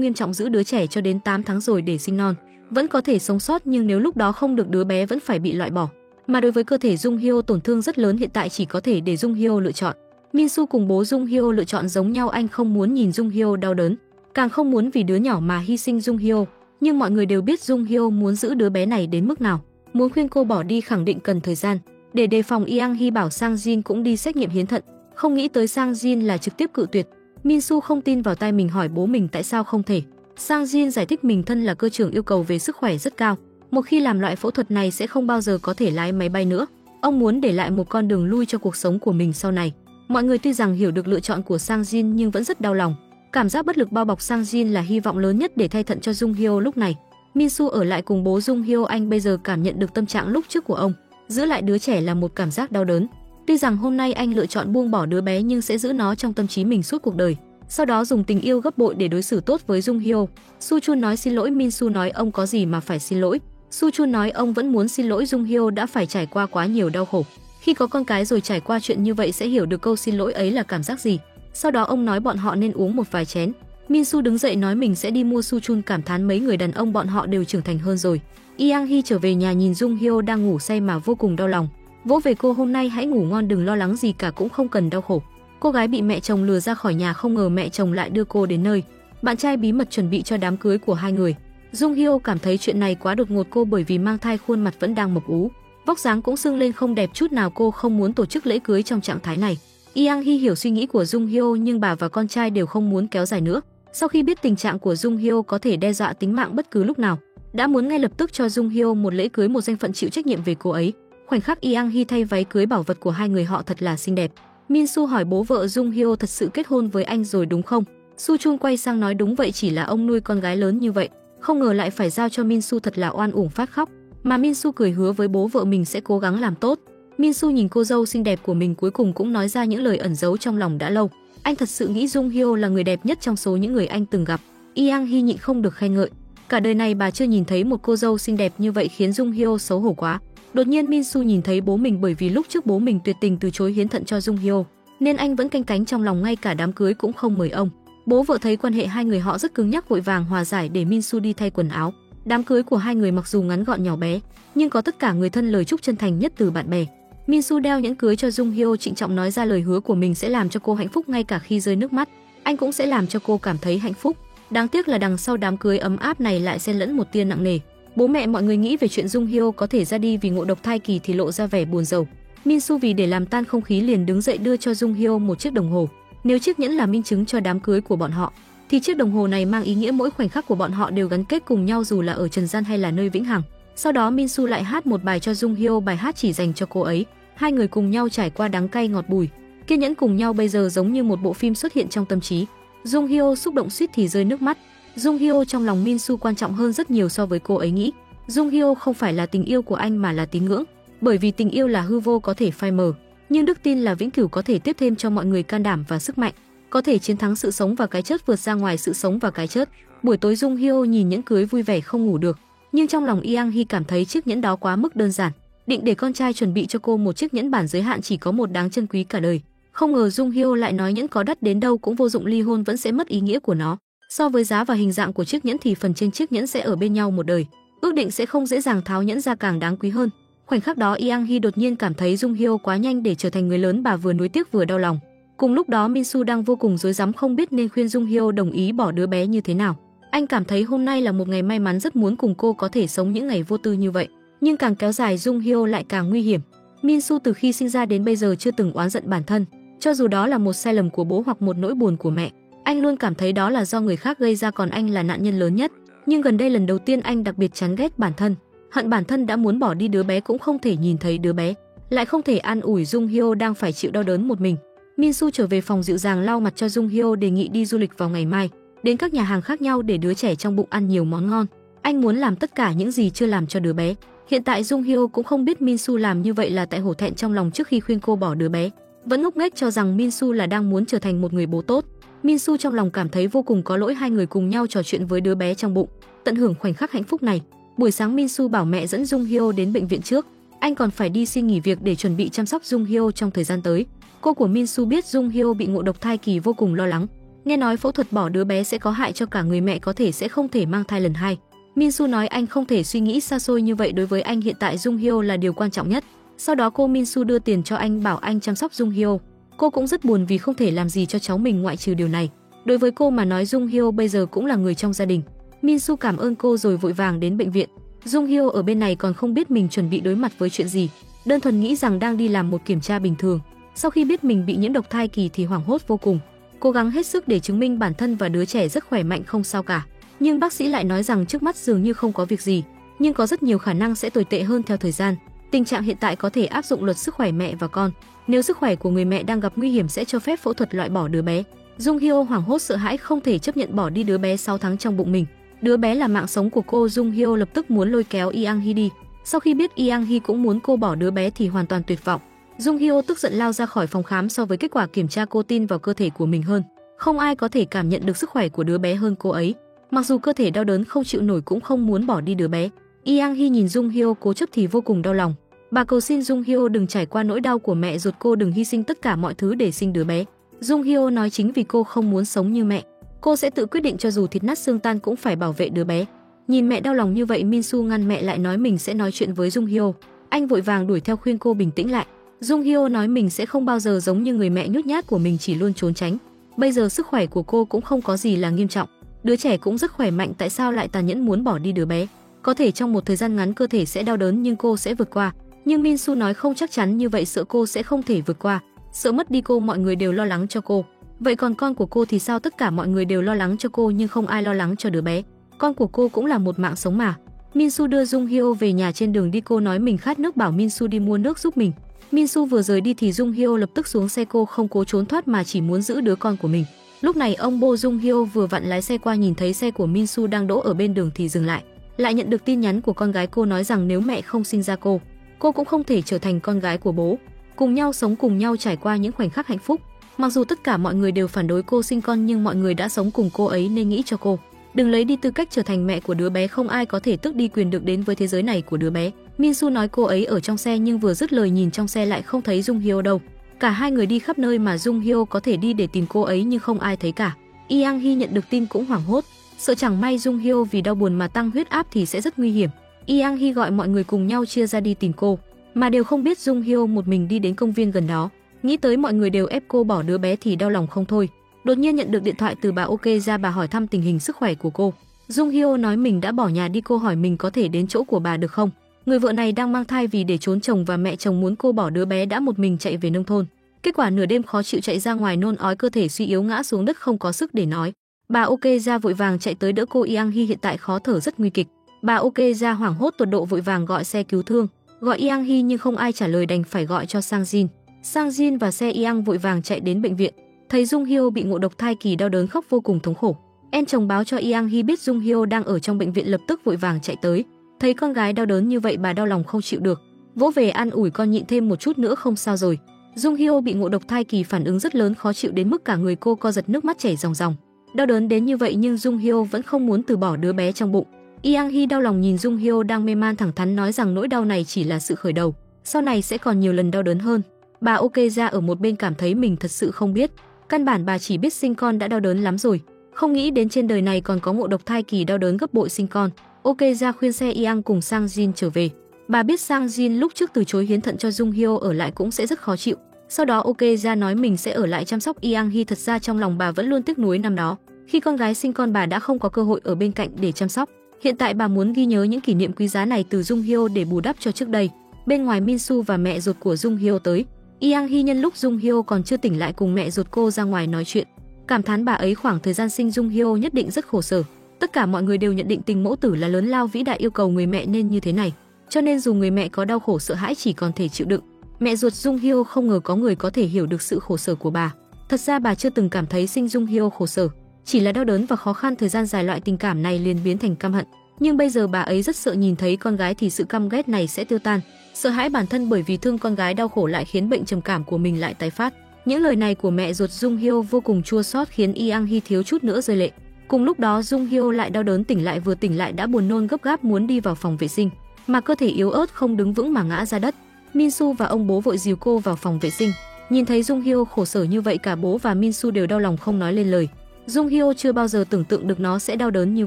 nghiêm trọng giữ đứa trẻ cho đến 8 tháng rồi để sinh non. Vẫn có thể sống sót, nhưng nếu lúc đó không được, đứa bé vẫn phải bị loại bỏ. Mà đối với cơ thể Jung Hyo tổn thương rất lớn, hiện tại chỉ có thể để Jung Hyo lựa chọn. Min Soo cùng bố Jung Hyo lựa chọn giống nhau, anh không muốn nhìn Jung Hyo đau đớn, càng không muốn vì đứa nhỏ mà hy sinh Jung Hyo. Nhưng mọi người đều biết Jung Hyo muốn giữ đứa bé này đến mức nào, muốn khuyên cô bỏ đi khẳng định cần thời gian. Để đề phòng, Yang Hee bảo Sang Jin cũng đi xét nghiệm hiến thận, không nghĩ tới Sang Jin là trực tiếp cự tuyệt. Min Soo không tin vào tai mình, hỏi bố mình tại sao không thể. Sang Jin giải thích mình thân là cơ trưởng, yêu cầu về sức khỏe rất cao, một khi làm loại phẫu thuật này sẽ không bao giờ có thể lái máy bay nữa. Ông muốn để lại một con đường lui cho cuộc sống của mình sau này. Mọi người tuy rằng hiểu được lựa chọn của Sang Jin nhưng vẫn rất đau lòng. Cảm giác bất lực bao bọc Sang Jin là hy vọng lớn nhất để thay thận cho Jung Hyo lúc này. Min Soo ở lại cùng bố Jung Hyo, anh bây giờ cảm nhận được tâm trạng lúc trước của ông. Giữ lại đứa trẻ là một cảm giác đau đớn. Tuy rằng hôm nay anh lựa chọn buông bỏ đứa bé nhưng sẽ giữ nó trong tâm trí mình suốt cuộc đời. Sau đó dùng tình yêu gấp bội để đối xử tốt với Jung Hyo. Su Chun nói xin lỗi, Min Su nói ông có gì mà phải xin lỗi. Su Chun nói ông vẫn muốn xin lỗi Jung Hyo đã phải trải qua quá nhiều đau khổ. Khi có con cái rồi trải qua chuyện như vậy sẽ hiểu được câu xin lỗi ấy là cảm giác gì. Sau đó ông nói bọn họ nên uống một vài chén. Min Su đứng dậy nói mình sẽ đi mua. Su Chun cảm thán mấy người đàn ông bọn họ đều trưởng thành hơn rồi. Yang Hee trở về nhà nhìn Jung Hyo đang ngủ say mà vô cùng đau lòng. Vỗ về cô, hôm nay hãy ngủ ngon, đừng lo lắng gì cả, cũng không cần đau khổ. Cô gái bị mẹ chồng lừa ra khỏi nhà, không ngờ mẹ chồng lại đưa cô đến nơi bạn trai bí mật chuẩn bị cho đám cưới của hai người. Jung Hyo cảm thấy chuyện này quá đột ngột, cô bởi vì mang thai khuôn mặt vẫn đang mập ú, vóc dáng cũng sưng lên không đẹp chút nào, cô không muốn tổ chức lễ cưới trong trạng thái này. Yang Hee hiểu suy nghĩ của Jung Hyo nhưng bà và con trai đều không muốn kéo dài nữa. Sau khi biết tình trạng của Jung Hyo có thể đe dọa tính mạng bất cứ lúc nào, đã muốn ngay lập tức cho Jung Hyo một lễ cưới, một danh phận chịu trách nhiệm về cô ấy. Khoảnh khắc Yang Hee thay váy cưới bảo vật của hai người họ thật là xinh đẹp. Min Su hỏi bố vợ Jung Hyo thật sự kết hôn với anh rồi đúng không? Su Chun quay sang nói đúng vậy, chỉ là ông nuôi con gái lớn như vậy, không ngờ lại phải giao cho Min Su, thật là oan uổng phát khóc. Mà Min Su cười hứa với bố vợ mình sẽ cố gắng làm tốt. Min Su nhìn cô dâu xinh đẹp của mình cuối cùng cũng nói ra những lời ẩn giấu trong lòng đã lâu. Anh thật sự nghĩ Jung Hyo là người đẹp nhất trong số những người anh từng gặp. Yang Hee nhịn không được khen ngợi. Cả đời này bà chưa nhìn thấy một cô dâu xinh đẹp như vậy khiến Jung Hyo xấu hổ quá. Đột nhiên Min Su nhìn thấy bố mình, bởi vì lúc trước bố mình tuyệt tình từ chối hiến thận cho Jung Hyo, nên anh vẫn canh cánh trong lòng, ngay cả đám cưới cũng không mời ông. Bố vợ thấy quan hệ hai người họ rất cứng nhắc, vội vàng hòa giải để Min Su đi thay quần áo. Đám cưới của hai người mặc dù ngắn gọn nhỏ bé, nhưng có tất cả người thân lời chúc chân thành nhất từ bạn bè. Min Su đeo nhẫn cưới cho Jung Hyo, trịnh trọng nói ra lời hứa của mình sẽ làm cho cô hạnh phúc ngay cả khi rơi nước mắt. Anh cũng sẽ làm cho cô cảm thấy hạnh phúc. Đáng tiếc là đằng sau đám cưới ấm áp này lại xen lẫn một tia nặng nề. Bố mẹ mọi người nghĩ về chuyện Jung Hyo có thể ra đi vì ngộ độc thai kỳ thì lộ ra vẻ buồn rầu. Min Su vì để làm tan không khí liền đứng dậy đưa cho Jung Hyo một chiếc đồng hồ. Nếu chiếc nhẫn là minh chứng cho đám cưới của bọn họ, thì chiếc đồng hồ này mang ý nghĩa mỗi khoảnh khắc của bọn họ đều gắn kết cùng nhau, dù là ở trần gian hay là nơi vĩnh hằng. Sau đó Min Su lại hát một bài cho Jung Hyo, bài hát chỉ dành cho cô ấy. Hai người cùng nhau trải qua đắng cay ngọt bùi, kiên nhẫn cùng nhau bây giờ giống như một bộ phim xuất hiện trong tâm trí. Jung Hyo xúc động suýt thì rơi nước mắt. Jung Hyo trong lòng Min Su quan trọng hơn rất nhiều so với cô ấy nghĩ. Jung Hyo không phải là tình yêu của anh mà là tín ngưỡng, bởi vì tình yêu là hư vô có thể phai mờ, nhưng đức tin là vĩnh cửu có thể tiếp thêm cho mọi người can đảm và sức mạnh, có thể chiến thắng sự sống và cái chết, vượt ra ngoài sự sống và cái chết. Buổi tối Jung Hyo nhìn nhẫn cưới vui vẻ không ngủ được, nhưng trong lòng Yang Hee cảm thấy chiếc nhẫn đó quá mức đơn giản. Định để con trai chuẩn bị cho cô một chiếc nhẫn bản giới hạn chỉ có một đáng trân quý cả đời, không ngờ Jung Hyo lại nói nhẫn có đắt đến đâu cũng vô dụng, ly hôn vẫn sẽ mất ý nghĩa của nó. So với giá và hình dạng của chiếc nhẫn thì phần trên chiếc nhẫn sẽ ở bên nhau một đời, ước định sẽ không dễ dàng tháo nhẫn ra càng đáng quý hơn. Khoảnh khắc đó Yang Hee đột nhiên cảm thấy Jung Hyo quá nhanh để trở thành người lớn, bà vừa nuối tiếc vừa đau lòng. Cùng lúc đó Min Su đang vô cùng rối rắm không biết nên khuyên Jung Hyo đồng ý bỏ đứa bé như thế nào. Anh cảm thấy hôm nay là một ngày may mắn, rất muốn cùng cô có thể sống những ngày vô tư như vậy, nhưng càng kéo dài Jung Hyo lại càng nguy hiểm. Min Su từ khi sinh ra đến bây giờ chưa từng oán giận bản thân, cho dù đó là một sai lầm của bố hoặc một nỗi buồn của mẹ. Anh luôn cảm thấy đó là do người khác gây ra, còn anh là nạn nhân lớn nhất. Nhưng gần đây lần đầu tiên anh đặc biệt chán ghét bản thân, hận bản thân đã muốn bỏ đi đứa bé cũng không thể nhìn thấy đứa bé, lại không thể an ủi Jung Hyo đang phải chịu đau đớn một mình. Min Su trở về phòng dịu dàng lau mặt cho Jung Hyo, đề nghị đi du lịch vào ngày mai, đến các nhà hàng khác nhau để đứa trẻ trong bụng ăn nhiều món ngon. Anh muốn làm tất cả những gì chưa làm cho đứa bé. Hiện tại Jung Hyo cũng không biết Min Su làm như vậy là tại hổ thẹn trong lòng trước khi khuyên cô bỏ đứa bé, vẫn ngốc nghếch cho rằng Min Su là đang muốn trở thành một người bố tốt. Min Su trong lòng cảm thấy vô cùng có lỗi. Hai người cùng nhau trò chuyện với đứa bé trong bụng, tận hưởng khoảnh khắc hạnh phúc này. Buổi sáng Min Su bảo mẹ dẫn Jung Hyo đến bệnh viện trước, anh còn phải đi xin nghỉ việc để chuẩn bị chăm sóc Jung Hyo trong thời gian tới. Cô của Min Su biết Jung Hyo bị ngộ độc thai kỳ vô cùng lo lắng, nghe nói phẫu thuật bỏ đứa bé sẽ có hại cho cả người mẹ, có thể sẽ không thể mang thai lần hai. Min Su nói anh không thể suy nghĩ xa xôi như vậy, đối với anh hiện tại Jung Hyo là điều quan trọng nhất. Sau đó cô Min Su đưa tiền cho anh bảo anh chăm sóc Jung Hyo. Cô cũng rất buồn vì không thể làm gì cho cháu mình ngoại trừ điều này. Đối với cô mà nói Jung Hyo bây giờ cũng là người trong gia đình. Min Su cảm ơn cô rồi vội vàng đến bệnh viện. Jung Hyo ở bên này còn không biết mình chuẩn bị đối mặt với chuyện gì, đơn thuần nghĩ rằng đang đi làm một kiểm tra bình thường. Sau khi biết mình bị nhiễm độc thai kỳ thì hoảng hốt vô cùng, cố gắng hết sức để chứng minh bản thân và đứa trẻ rất khỏe mạnh không sao cả. Nhưng bác sĩ lại nói rằng trước mắt dường như không có việc gì, nhưng có rất nhiều khả năng sẽ tồi tệ hơn theo thời gian. Tình trạng hiện tại có thể áp dụng luật sức khỏe mẹ và con. Nếu sức khỏe của người mẹ đang gặp nguy hiểm sẽ cho phép phẫu thuật loại bỏ đứa bé. Jung Hyo hoảng hốt sợ hãi không thể chấp nhận bỏ đi đứa bé 6 tháng trong bụng mình. Đứa bé là mạng sống của cô. Jung Hyo lập tức muốn lôi kéo Yang Hee đi. Sau khi biết Yang Hee cũng muốn cô bỏ đứa bé thì hoàn toàn tuyệt vọng. Jung Hyo tức giận lao ra khỏi phòng khám. So với kết quả kiểm tra, cô tin vào cơ thể của mình hơn. Không ai có thể cảm nhận được sức khỏe của đứa bé hơn cô ấy. Mặc dù cơ thể đau đớn không chịu nổi cũng không muốn bỏ đi đứa bé. Yang Hee nhìn Jung Hyo cố chấp thì vô cùng đau lòng. Bà cầu xin Jung Hyo đừng trải qua nỗi đau của mẹ ruột cô, đừng hy sinh tất cả mọi thứ để sinh đứa bé. Jung Hyo nói chính vì cô không muốn sống như mẹ, cô sẽ tự quyết định cho dù thịt nát xương tan cũng phải bảo vệ đứa bé. Nhìn mẹ đau lòng như vậy, Min Soo ngăn mẹ lại, nói mình sẽ nói chuyện với Jung Hyo. Anh vội vàng đuổi theo khuyên cô bình tĩnh lại. Jung Hyo nói mình sẽ không bao giờ giống như người mẹ nhút nhát của mình, chỉ luôn trốn tránh. Bây giờ sức khỏe của cô cũng không có gì là nghiêm trọng, đứa trẻ cũng rất khỏe mạnh, tại sao lại tàn nhẫn muốn bỏ đi đứa bé? Có thể trong một thời gian ngắn cơ thể sẽ đau đớn nhưng cô sẽ vượt qua. Nhưng Min Soo nói không chắc chắn như vậy, sợ cô sẽ không thể vượt qua, sợ mất đi cô, mọi người đều lo lắng cho cô. Vậy còn con của cô thì sao? Tất cả mọi người đều lo lắng cho cô nhưng không ai lo lắng cho đứa bé. Con của cô cũng là một mạng sống mà. Min Soo đưa Jung Hyo về nhà, trên đường đi cô nói mình khát nước, bảo Min Soo đi mua nước giúp mình. Min Soo vừa rời đi thì Jung Hyo lập tức xuống xe, cô không cố trốn thoát mà chỉ muốn giữ đứa con của mình. Lúc này ông Bo Jung Hyo vừa vặn lái xe qua, nhìn thấy xe của Min Soo đang đỗ ở bên đường thì dừng lại. Lại nhận được tin nhắn của con gái cô nói rằng nếu mẹ không sinh ra cô cũng không thể trở thành con gái của bố, cùng nhau sống, cùng nhau trải qua những khoảnh khắc hạnh phúc. Mặc dù tất cả mọi người đều phản đối cô sinh con nhưng mọi người đã sống cùng cô ấy nên nghĩ cho cô đừng lấy đi tư cách trở thành mẹ của đứa bé, không ai có thể tước đi quyền được đến với thế giới này của đứa bé. Min Soo nói cô ấy ở trong xe nhưng vừa dứt lời nhìn trong xe lại không thấy Jung Hyo đâu. Cả hai người đi khắp nơi mà Jung Hyo có thể đi để tìm cô ấy nhưng không ai thấy cả. Yang Hee nhận được tin cũng hoảng hốt, sợ chẳng may Jung Hyo vì đau buồn mà tăng huyết áp thì sẽ rất nguy hiểm. Yang Hee gọi mọi người cùng nhau chia ra đi tìm cô, mà đều không biết Jung Hyo một mình đi đến công viên gần đó. Nghĩ tới mọi người đều ép cô bỏ đứa bé thì đau lòng không thôi. Đột nhiên nhận được điện thoại từ bà OK ra, bà hỏi thăm tình hình sức khỏe của cô. Jung Hyo nói mình đã bỏ nhà đi, cô hỏi mình có thể đến chỗ của bà được không. Người vợ này đang mang thai, vì để trốn chồng và mẹ chồng muốn cô bỏ đứa bé đã một mình chạy về nông thôn. Kết quả nửa đêm khó chịu chạy ra ngoài nôn ói, cơ thể suy yếu ngã xuống đất không có sức để nói. Bà OK ra vội vàng chạy tới đỡ cô. Yang Hee hiện tại khó thở rất nguy kịch. Bà OK ra hoảng hốt tột độ vội vàng gọi xe cứu thương, gọi Yang Hee nhưng không ai trả lời, đành phải gọi cho Sang Jin. Sang Jin và xe Yang vội vàng chạy đến bệnh viện, thấy Jung Hyo bị ngộ độc thai kỳ, đau đớn khóc vô cùng thống khổ. Em chồng báo cho Yang Hee biết Jung Hyo đang ở trong bệnh viện, lập tức vội vàng chạy tới. Thấy con gái đau đớn như vậy, bà đau lòng không chịu được, vỗ về an ủi con nhịn thêm một chút nữa không sao rồi. Jung Hyo bị ngộ độc thai kỳ, phản ứng rất lớn, khó chịu đến mức cả người cô co giật, nước mắt chảy ròng ròng. Đau đớn đến như vậy nhưng Jung Hyo vẫn không muốn từ bỏ đứa bé trong bụng. Yang Hee đau lòng nhìn Jung Hyo đang mê man, thẳng thắn nói rằng nỗi đau này chỉ là sự khởi đầu, sau này sẽ còn nhiều lần đau đớn hơn. Bà OK ra ở một bên cảm thấy mình thật sự không biết, căn bản bà chỉ biết sinh con đã đau đớn lắm rồi, không nghĩ đến trên đời này còn có ngộ độc thai kỳ, đau đớn gấp bội sinh con. OK ra khuyên xe Yang cùng Sang Jin trở về. Bà biết Sang Jin lúc trước từ chối hiến thận cho Jung Hyo ở lại cũng sẽ rất khó chịu. Sau đó OK ra nói mình sẽ ở lại chăm sóc Yang Hee. Thật ra trong lòng bà vẫn luôn tiếc nuối năm đó, khi con gái sinh con bà đã không có cơ hội ở bên cạnh để chăm sóc. Hiện tại bà muốn ghi nhớ những kỷ niệm quý giá này từ Jung Hyo để bù đắp cho trước đây. Bên ngoài Min Soo và mẹ ruột của Jung Hyo tới. Yang Hee nhân lúc Jung Hyo còn chưa tỉnh lại cùng mẹ ruột cô ra ngoài nói chuyện, cảm thán bà ấy khoảng thời gian sinh Jung Hyo nhất định rất khổ sở. Tất cả mọi người đều nhận định tình mẫu tử là lớn lao vĩ đại, yêu cầu người mẹ nên như thế này, cho nên dù người mẹ có đau khổ sợ hãi chỉ còn thể chịu đựng. Mẹ ruột Jung Hyo không ngờ có người có thể hiểu được sự khổ sở của bà. Thật ra bà chưa từng cảm thấy sinh Jung Hyo khổ sở, chỉ là đau đớn và khó khăn, thời gian dài loại tình cảm này liền biến thành căm hận. Nhưng bây giờ bà ấy rất sợ nhìn thấy con gái thì sự căm ghét này sẽ tiêu tan. Sợ hãi bản thân bởi vì thương con gái đau khổ lại khiến bệnh trầm cảm của mình lại tái phát. Những lời này của mẹ ruột Jung Hyo vô cùng chua xót khiến Yang Hee thiếu chút nữa rơi lệ. Cùng lúc đó Jung Hyo lại đau đớn tỉnh lại, vừa tỉnh lại đã buồn nôn gấp gáp muốn đi vào phòng vệ sinh, mà cơ thể yếu ớt không đứng vững mà ngã ra đất. Min Soo và ông bố vội dìu cô vào phòng vệ sinh. Nhìn thấy Jung Hyo khổ sở như vậy, cả bố và Min Soo đều đau lòng không nói lên lời. Jung Hyo chưa bao giờ tưởng tượng được nó sẽ đau đớn như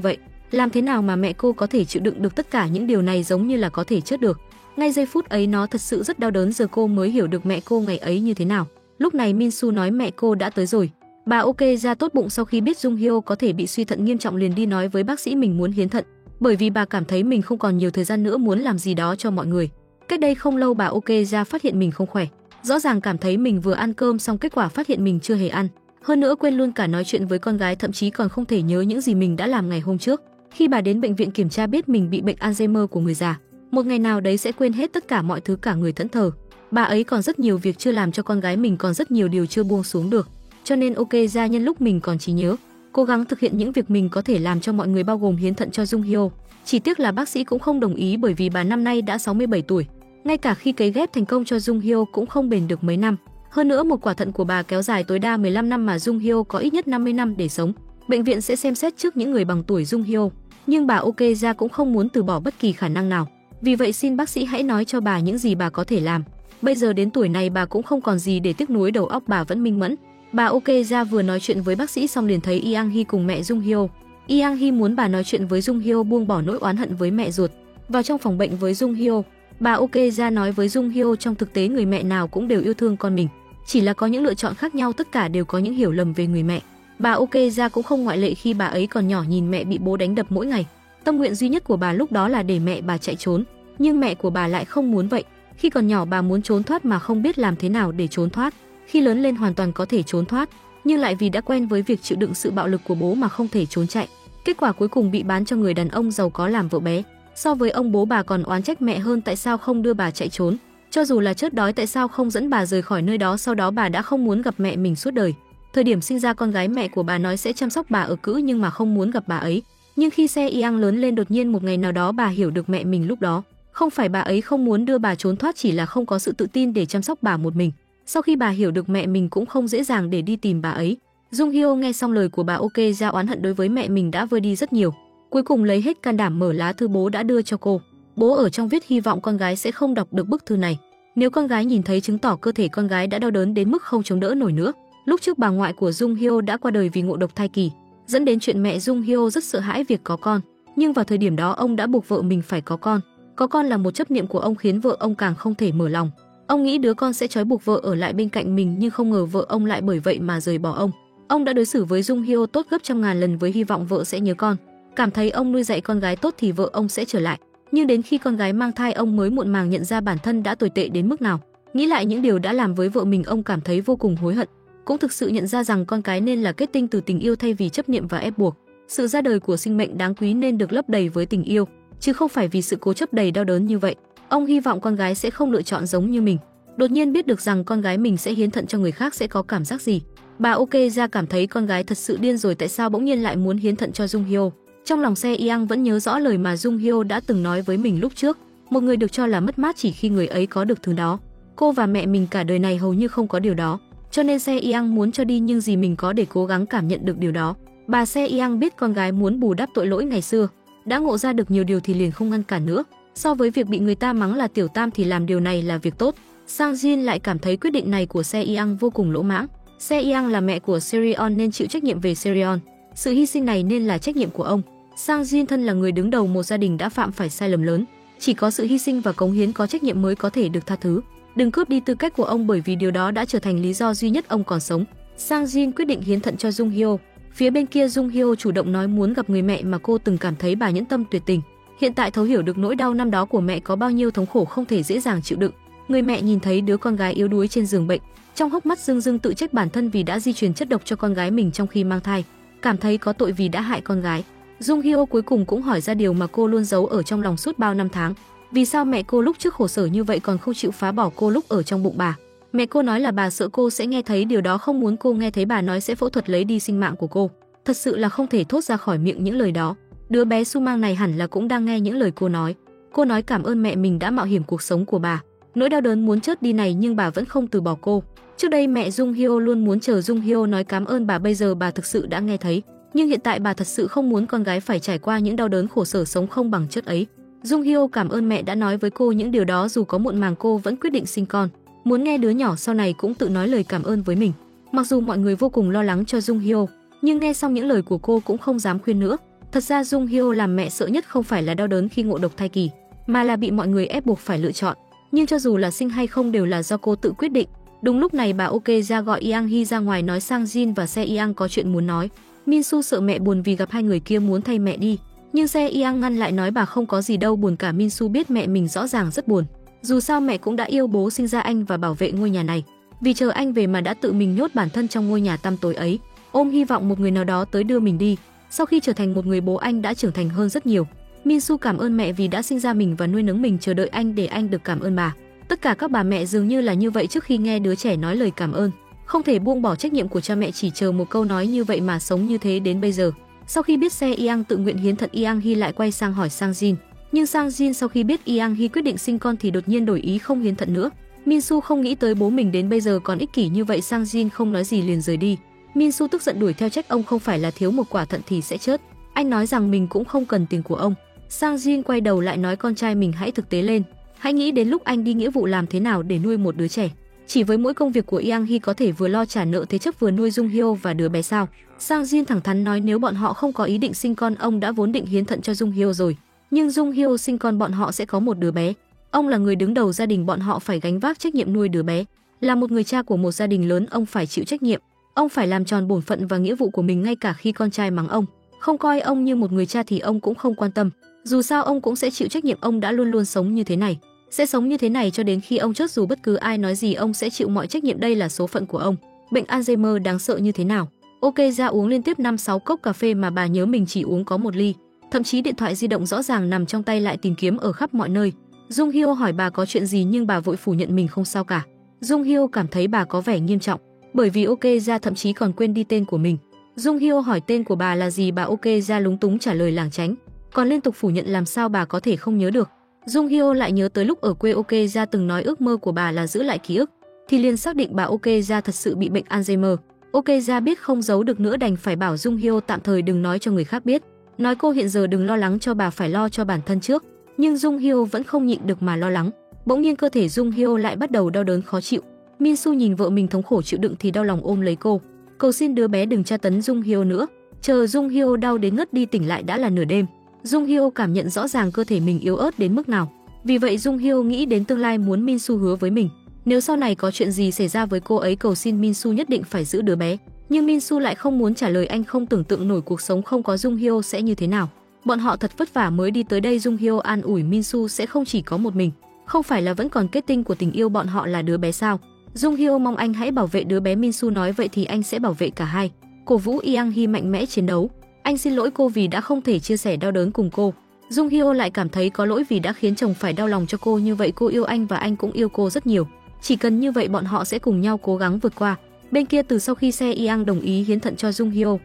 vậy. Làm thế nào mà mẹ cô có thể chịu đựng được tất cả những điều này, giống như là có thể chết được. Ngay giây phút ấy nó thật sự rất đau đớn, giờ cô mới hiểu được mẹ cô ngày ấy như thế nào. Lúc này Min Soo nói mẹ cô đã tới rồi. Bà OK ra tốt bụng sau khi biết Jung Hyo có thể bị suy thận nghiêm trọng liền đi nói với bác sĩ mình muốn hiến thận, bởi vì bà cảm thấy mình không còn nhiều thời gian nữa, muốn làm gì đó cho mọi người. Cách đây không lâu bà OK ra phát hiện mình không khỏe, rõ ràng cảm thấy mình vừa ăn cơm xong, kết quả phát hiện mình chưa hề ăn, hơn nữa quên luôn cả nói chuyện với con gái, thậm chí còn không thể nhớ những gì mình đã làm ngày hôm trước. Khi bà đến bệnh viện kiểm tra biết mình bị bệnh Alzheimer của người già, một ngày nào đấy sẽ quên hết tất cả mọi thứ, cả người thẫn thờ. Bà ấy còn rất nhiều việc chưa làm cho con gái mình, còn rất nhiều điều chưa buông xuống được. Cho nên OK ra nhân lúc mình còn trí nhớ, cố gắng thực hiện những việc mình có thể làm cho mọi người, bao gồm hiến thận cho Jung Hyo. Chỉ tiếc là bác sĩ cũng không đồng ý, bởi vì bà năm nay đã 67 tuổi. Ngay cả khi cấy ghép thành công cho Jung Hyo cũng không bền được mấy năm. Hơn nữa một quả thận của bà kéo dài tối đa 15 năm mà Jung Hyo có ít nhất 50 năm để sống. Bệnh viện sẽ xem xét trước những người bằng tuổi Jung Hyo, nhưng bà Okeza cũng không muốn từ bỏ bất kỳ khả năng nào. Vì vậy xin bác sĩ hãy nói cho bà những gì bà có thể làm. Bây giờ đến tuổi này bà cũng không còn gì để tiếc nuối, đầu óc bà vẫn minh mẫn. Bà Okeza vừa nói chuyện với bác sĩ xong liền thấy Yang Hee cùng mẹ Jung Hyo. Yang Hee muốn bà nói chuyện với Jung Hyo buông bỏ nỗi oán hận với mẹ ruột. Vào trong phòng bệnh với Jung Hyo, bà Okeza nói với Jung Hyo trong thực tế người mẹ nào cũng đều yêu thương con mình, chỉ là có những lựa chọn khác nhau, tất cả đều có những hiểu lầm về người mẹ. Bà Okeza cũng không ngoại lệ khi bà ấy còn nhỏ nhìn mẹ bị bố đánh đập mỗi ngày. Tâm nguyện duy nhất của bà lúc đó là để mẹ bà chạy trốn, nhưng mẹ của bà lại không muốn vậy. Khi còn nhỏ bà muốn trốn thoát mà không biết làm thế nào để trốn thoát. Khi lớn lên hoàn toàn có thể trốn thoát, nhưng lại vì đã quen với việc chịu đựng sự bạo lực của bố mà không thể trốn chạy. Kết quả cuối cùng bị bán cho người đàn ông giàu có làm vợ bé. So với ông bố bà còn oán trách mẹ hơn tại sao không đưa bà chạy trốn. Cho dù là chết đói tại sao không dẫn bà rời khỏi nơi đó, sau đó bà đã không muốn gặp mẹ mình suốt đời. Thời điểm sinh ra con gái mẹ của bà nói sẽ chăm sóc bà ở cữ nhưng mà không muốn gặp bà ấy. Nhưng khi Se Yang lớn lên đột nhiên một ngày nào đó bà hiểu được mẹ mình lúc đó. Không phải bà ấy không muốn đưa bà trốn thoát, chỉ là không có sự tự tin để chăm sóc bà một mình. Sau khi bà hiểu được mẹ mình cũng không dễ dàng để đi tìm bà ấy. Jung Hyo nghe xong lời của bà Okeza oán hận đối với mẹ mình đã vơi đi rất nhiều. Cuối cùng lấy hết can đảm mở lá thư bố đã đưa cho cô. Bố ở trong viết hy vọng con gái sẽ không đọc được bức thư này. Nếu con gái nhìn thấy chứng tỏ cơ thể con gái đã đau đớn đến mức không chống đỡ nổi nữa. Lúc trước bà ngoại của Jung Hyo đã qua đời vì ngộ độc thai kỳ, dẫn đến chuyện mẹ Jung Hyo rất sợ hãi việc có con. Nhưng vào thời điểm đó ông đã buộc vợ mình phải có con. Có con là một chấp niệm của ông khiến vợ ông càng không thể mở lòng. Ông nghĩ đứa con sẽ trói buộc vợ ở lại bên cạnh mình, nhưng không ngờ vợ ông lại bởi vậy mà rời bỏ ông. Ông đã đối xử với Jung Hyo tốt gấp trăm ngàn lần với hy vọng vợ sẽ nhớ con. Cảm thấy ông nuôi dạy con gái tốt thì vợ ông sẽ trở lại. Nhưng đến khi con gái mang thai ông mới muộn màng nhận ra bản thân đã tồi tệ đến mức nào. Nghĩ lại những điều đã làm với vợ mình, ông cảm thấy vô cùng hối hận. Cũng thực sự nhận ra rằng con cái nên là kết tinh từ tình yêu thay vì chấp niệm và ép buộc. Sự ra đời của sinh mệnh đáng quý nên được lấp đầy với tình yêu, chứ không phải vì sự cố chấp đầy đau đớn như vậy. Ông hy vọng con gái sẽ không lựa chọn giống như mình. Đột nhiên biết được rằng con gái mình sẽ hiến thận cho người khác sẽ có cảm giác gì. Bà Okeza cảm thấy con gái thật sự điên rồi, tại sao bỗng nhiên lại muốn hiến thận cho Jung Hyo. Trong lòng Se Yang vẫn nhớ rõ lời mà Jung Hyo đã từng nói với mình lúc trước, một người được cho là mất mát chỉ khi người ấy có được thứ đó. Cô và mẹ mình cả đời này hầu như không có điều đó, cho nên Se Yang muốn cho đi những gì mình có để cố gắng cảm nhận được điều đó. Bà Se Yang biết con gái muốn bù đắp tội lỗi ngày xưa, đã ngộ ra được nhiều điều thì liền không ngăn cản nữa. So với việc bị người ta mắng là tiểu tam thì làm điều này là việc tốt. Sang Jin lại cảm thấy quyết định này của Se Yang vô cùng lỗ mãng. Se Yang là mẹ của Sereon nên chịu trách nhiệm về Sereon. Sự hy sinh này nên là trách nhiệm của ông. Sang Jin thân là người đứng đầu một gia đình đã phạm phải sai lầm lớn. Chỉ có sự hy sinh và cống hiến có trách nhiệm mới có thể được tha thứ. Đừng cướp đi tư cách của ông, bởi vì điều đó đã trở thành lý do duy nhất ông còn sống. Sang Jin quyết định hiến thận cho Jung Hyo. Phía bên kia Jung Hyo chủ động nói muốn gặp người mẹ mà cô từng cảm thấy bà nhẫn tâm tuyệt tình. Hiện tại thấu hiểu được nỗi đau năm đó của mẹ có bao nhiêu thống khổ không thể dễ dàng chịu đựng. Người mẹ nhìn thấy đứa con gái yếu đuối trên giường bệnh, trong hốc mắt rưng rưng tự trách bản thân vì đã di truyền chất độc cho con gái mình trong khi mang thai, cảm thấy có tội vì đã hại con gái. Jung Hyo cuối cùng cũng hỏi ra điều mà cô luôn giấu ở trong lòng suốt bao năm tháng. Vì sao mẹ cô lúc trước khổ sở như vậy còn không chịu phá bỏ cô lúc ở trong bụng bà? Mẹ cô nói là bà sợ cô sẽ nghe thấy điều đó, không muốn cô nghe thấy bà nói sẽ phẫu thuật lấy đi sinh mạng của cô. Thật sự là không thể thốt ra khỏi miệng những lời đó. Đứa bé su mang này hẳn là cũng đang nghe những lời cô nói. Cô nói cảm ơn mẹ mình đã mạo hiểm cuộc sống của bà. Nỗi đau đớn muốn chớt đi này nhưng bà vẫn không từ bỏ cô. Trước đây mẹ Jung Hyo luôn muốn chờ Jung Hyo nói cảm ơn bà, bây giờ bà thực sự đã nghe thấy. Nhưng hiện tại bà thật sự không muốn con gái phải trải qua những đau đớn khổ sở sống không bằng chất ấy. Jung Hyo cảm ơn mẹ đã nói với cô những điều đó, dù có muộn màng cô vẫn quyết định sinh con. Muốn nghe đứa nhỏ sau này cũng tự nói lời cảm ơn với mình. Mặc dù mọi người vô cùng lo lắng cho Jung Hyo, nhưng nghe xong những lời của cô cũng không dám khuyên nữa. Thật ra Jung Hyo làm mẹ sợ nhất không phải là đau đớn khi ngộ độc thai kỳ, mà là bị mọi người ép buộc phải lựa chọn. Nhưng cho dù là sinh hay không đều là do cô tự quyết định. Đúng lúc này bà Okeza gọi Yang Hee ra ngoài nói Sang Jin và Se Yang có chuyện muốn nói. Minsu sợ mẹ buồn vì gặp hai người kia muốn thay mẹ đi, nhưng Se Yang ngăn lại nói bà không có gì đâu buồn cả. Minsu biết mẹ mình rõ ràng rất buồn. Dù sao mẹ cũng đã yêu bố sinh ra anh và bảo vệ ngôi nhà này. Vì chờ anh về mà đã tự mình nhốt bản thân trong ngôi nhà tăm tối ấy, ôm hy vọng một người nào đó tới đưa mình đi. Sau khi trở thành một người bố, anh đã trưởng thành hơn rất nhiều. Minsu cảm ơn mẹ vì đã sinh ra mình và nuôi nấng mình, chờ đợi anh để anh được cảm ơn bà. Tất cả các bà mẹ dường như là như vậy trước khi nghe đứa trẻ nói lời cảm ơn. Không thể buông bỏ trách nhiệm của cha mẹ chỉ chờ một câu nói như vậy mà sống như thế đến bây giờ. Sau khi biết Se Yang tự nguyện hiến thận, Yang Hee lại quay sang hỏi Sang Jin. Nhưng Sang Jin sau khi biết Yang Hee quyết định sinh con thì đột nhiên đổi ý không hiến thận nữa. Minsu không nghĩ tới bố mình đến bây giờ còn ích kỷ như vậy. Sang Jin không nói gì liền rời đi. Minsu tức giận đuổi theo trách ông không phải là thiếu một quả thận thì sẽ chết. Anh nói rằng mình cũng không cần tiền của ông. Sang Jin quay đầu lại nói con trai mình hãy thực tế lên. Hãy nghĩ đến lúc anh đi nghĩa vụ làm thế nào để nuôi một đứa trẻ. Chỉ với mỗi công việc của Yang Hee có thể vừa lo trả nợ thế chấp vừa nuôi Jung Hyo và đứa bé sao? Sang Jin thẳng thắn nói nếu bọn họ không có ý định sinh con ông đã vốn định hiến thận cho Jung Hyo rồi. Nhưng Jung Hyo sinh con bọn họ sẽ có một đứa bé. Ông là người đứng đầu gia đình bọn họ phải gánh vác trách nhiệm nuôi đứa bé. Là một người cha của một gia đình lớn ông phải chịu trách nhiệm. Ông phải làm tròn bổn phận và nghĩa vụ của mình ngay cả khi con trai mắng ông. Không coi ông như một người cha thì ông cũng không quan tâm. Dù sao ông cũng sẽ chịu trách nhiệm ông đã luôn luôn sống như thế này. Sẽ sống như thế này cho đến khi ông chết dù bất cứ ai nói gì ông sẽ chịu mọi trách nhiệm đây là số phận của ông. Bệnh Alzheimer đáng sợ như thế nào? Ok ra uống liên tiếp 5-6 cốc cà phê mà bà nhớ mình chỉ uống có 1 ly. Thậm chí điện thoại di động rõ ràng nằm trong tay lại tìm kiếm ở khắp mọi nơi. Jung Hyo hỏi bà có chuyện gì nhưng bà vội phủ nhận mình không sao cả. Jung Hyo cảm thấy bà có vẻ nghiêm trọng, bởi vì Ok ra thậm chí còn quên đi tên của mình. Jung Hyo hỏi tên của bà là gì bà Ok ra lúng túng trả lời lảng tránh, còn liên tục phủ nhận làm sao bà có thể không nhớ được. Jung Hyo lại nhớ tới lúc ở quê Ok ra từng nói ước mơ của bà là giữ lại ký ức, thì liền xác định bà Ok ra thật sự bị bệnh Alzheimer. Ok ra biết không giấu được nữa đành phải bảo Jung Hyo tạm thời đừng nói cho người khác biết, nói cô hiện giờ đừng lo lắng cho bà phải lo cho bản thân trước. Nhưng Jung Hyo vẫn không nhịn được mà lo lắng. Bỗng nhiên cơ thể Jung Hyo lại bắt đầu đau đớn khó chịu. Minsu nhìn vợ mình thống khổ chịu đựng thì đau lòng ôm lấy cô, cầu xin đứa bé đừng tra tấn Jung Hyo nữa. Chờ Jung Hyo đau đến ngất đi tỉnh lại đã là nửa đêm. Jung Hyo cảm nhận rõ ràng cơ thể mình yếu ớt đến mức nào. Vì vậy Jung Hyo nghĩ đến tương lai muốn Minsu hứa với mình, nếu sau này có chuyện gì xảy ra với cô ấy cầu xin Minsu nhất định phải giữ đứa bé. Nhưng Minsu lại không muốn trả lời, anh không tưởng tượng nổi cuộc sống không có Jung Hyo sẽ như thế nào. Bọn họ thật vất vả mới đi tới đây. Jung Hyo an ủi Minsu sẽ không chỉ có một mình, không phải là vẫn còn kết tinh của tình yêu bọn họ là đứa bé sao? Jung Hyo mong anh hãy bảo vệ đứa bé. Minsu nói vậy thì anh sẽ bảo vệ cả hai. Cổ vũ Yang Hee mạnh mẽ chiến đấu. Anh xin lỗi cô vì đã không thể chia sẻ đau đớn cùng cô. Jung Hyo lại cảm thấy có lỗi vì đã khiến chồng phải đau lòng cho cô như vậy. Cô yêu anh và anh cũng yêu cô rất nhiều. Chỉ cần như vậy bọn họ sẽ cùng nhau cố gắng vượt qua. Bên kia từ sau khi Se Yang đồng ý hiến thận cho Jung Hyo,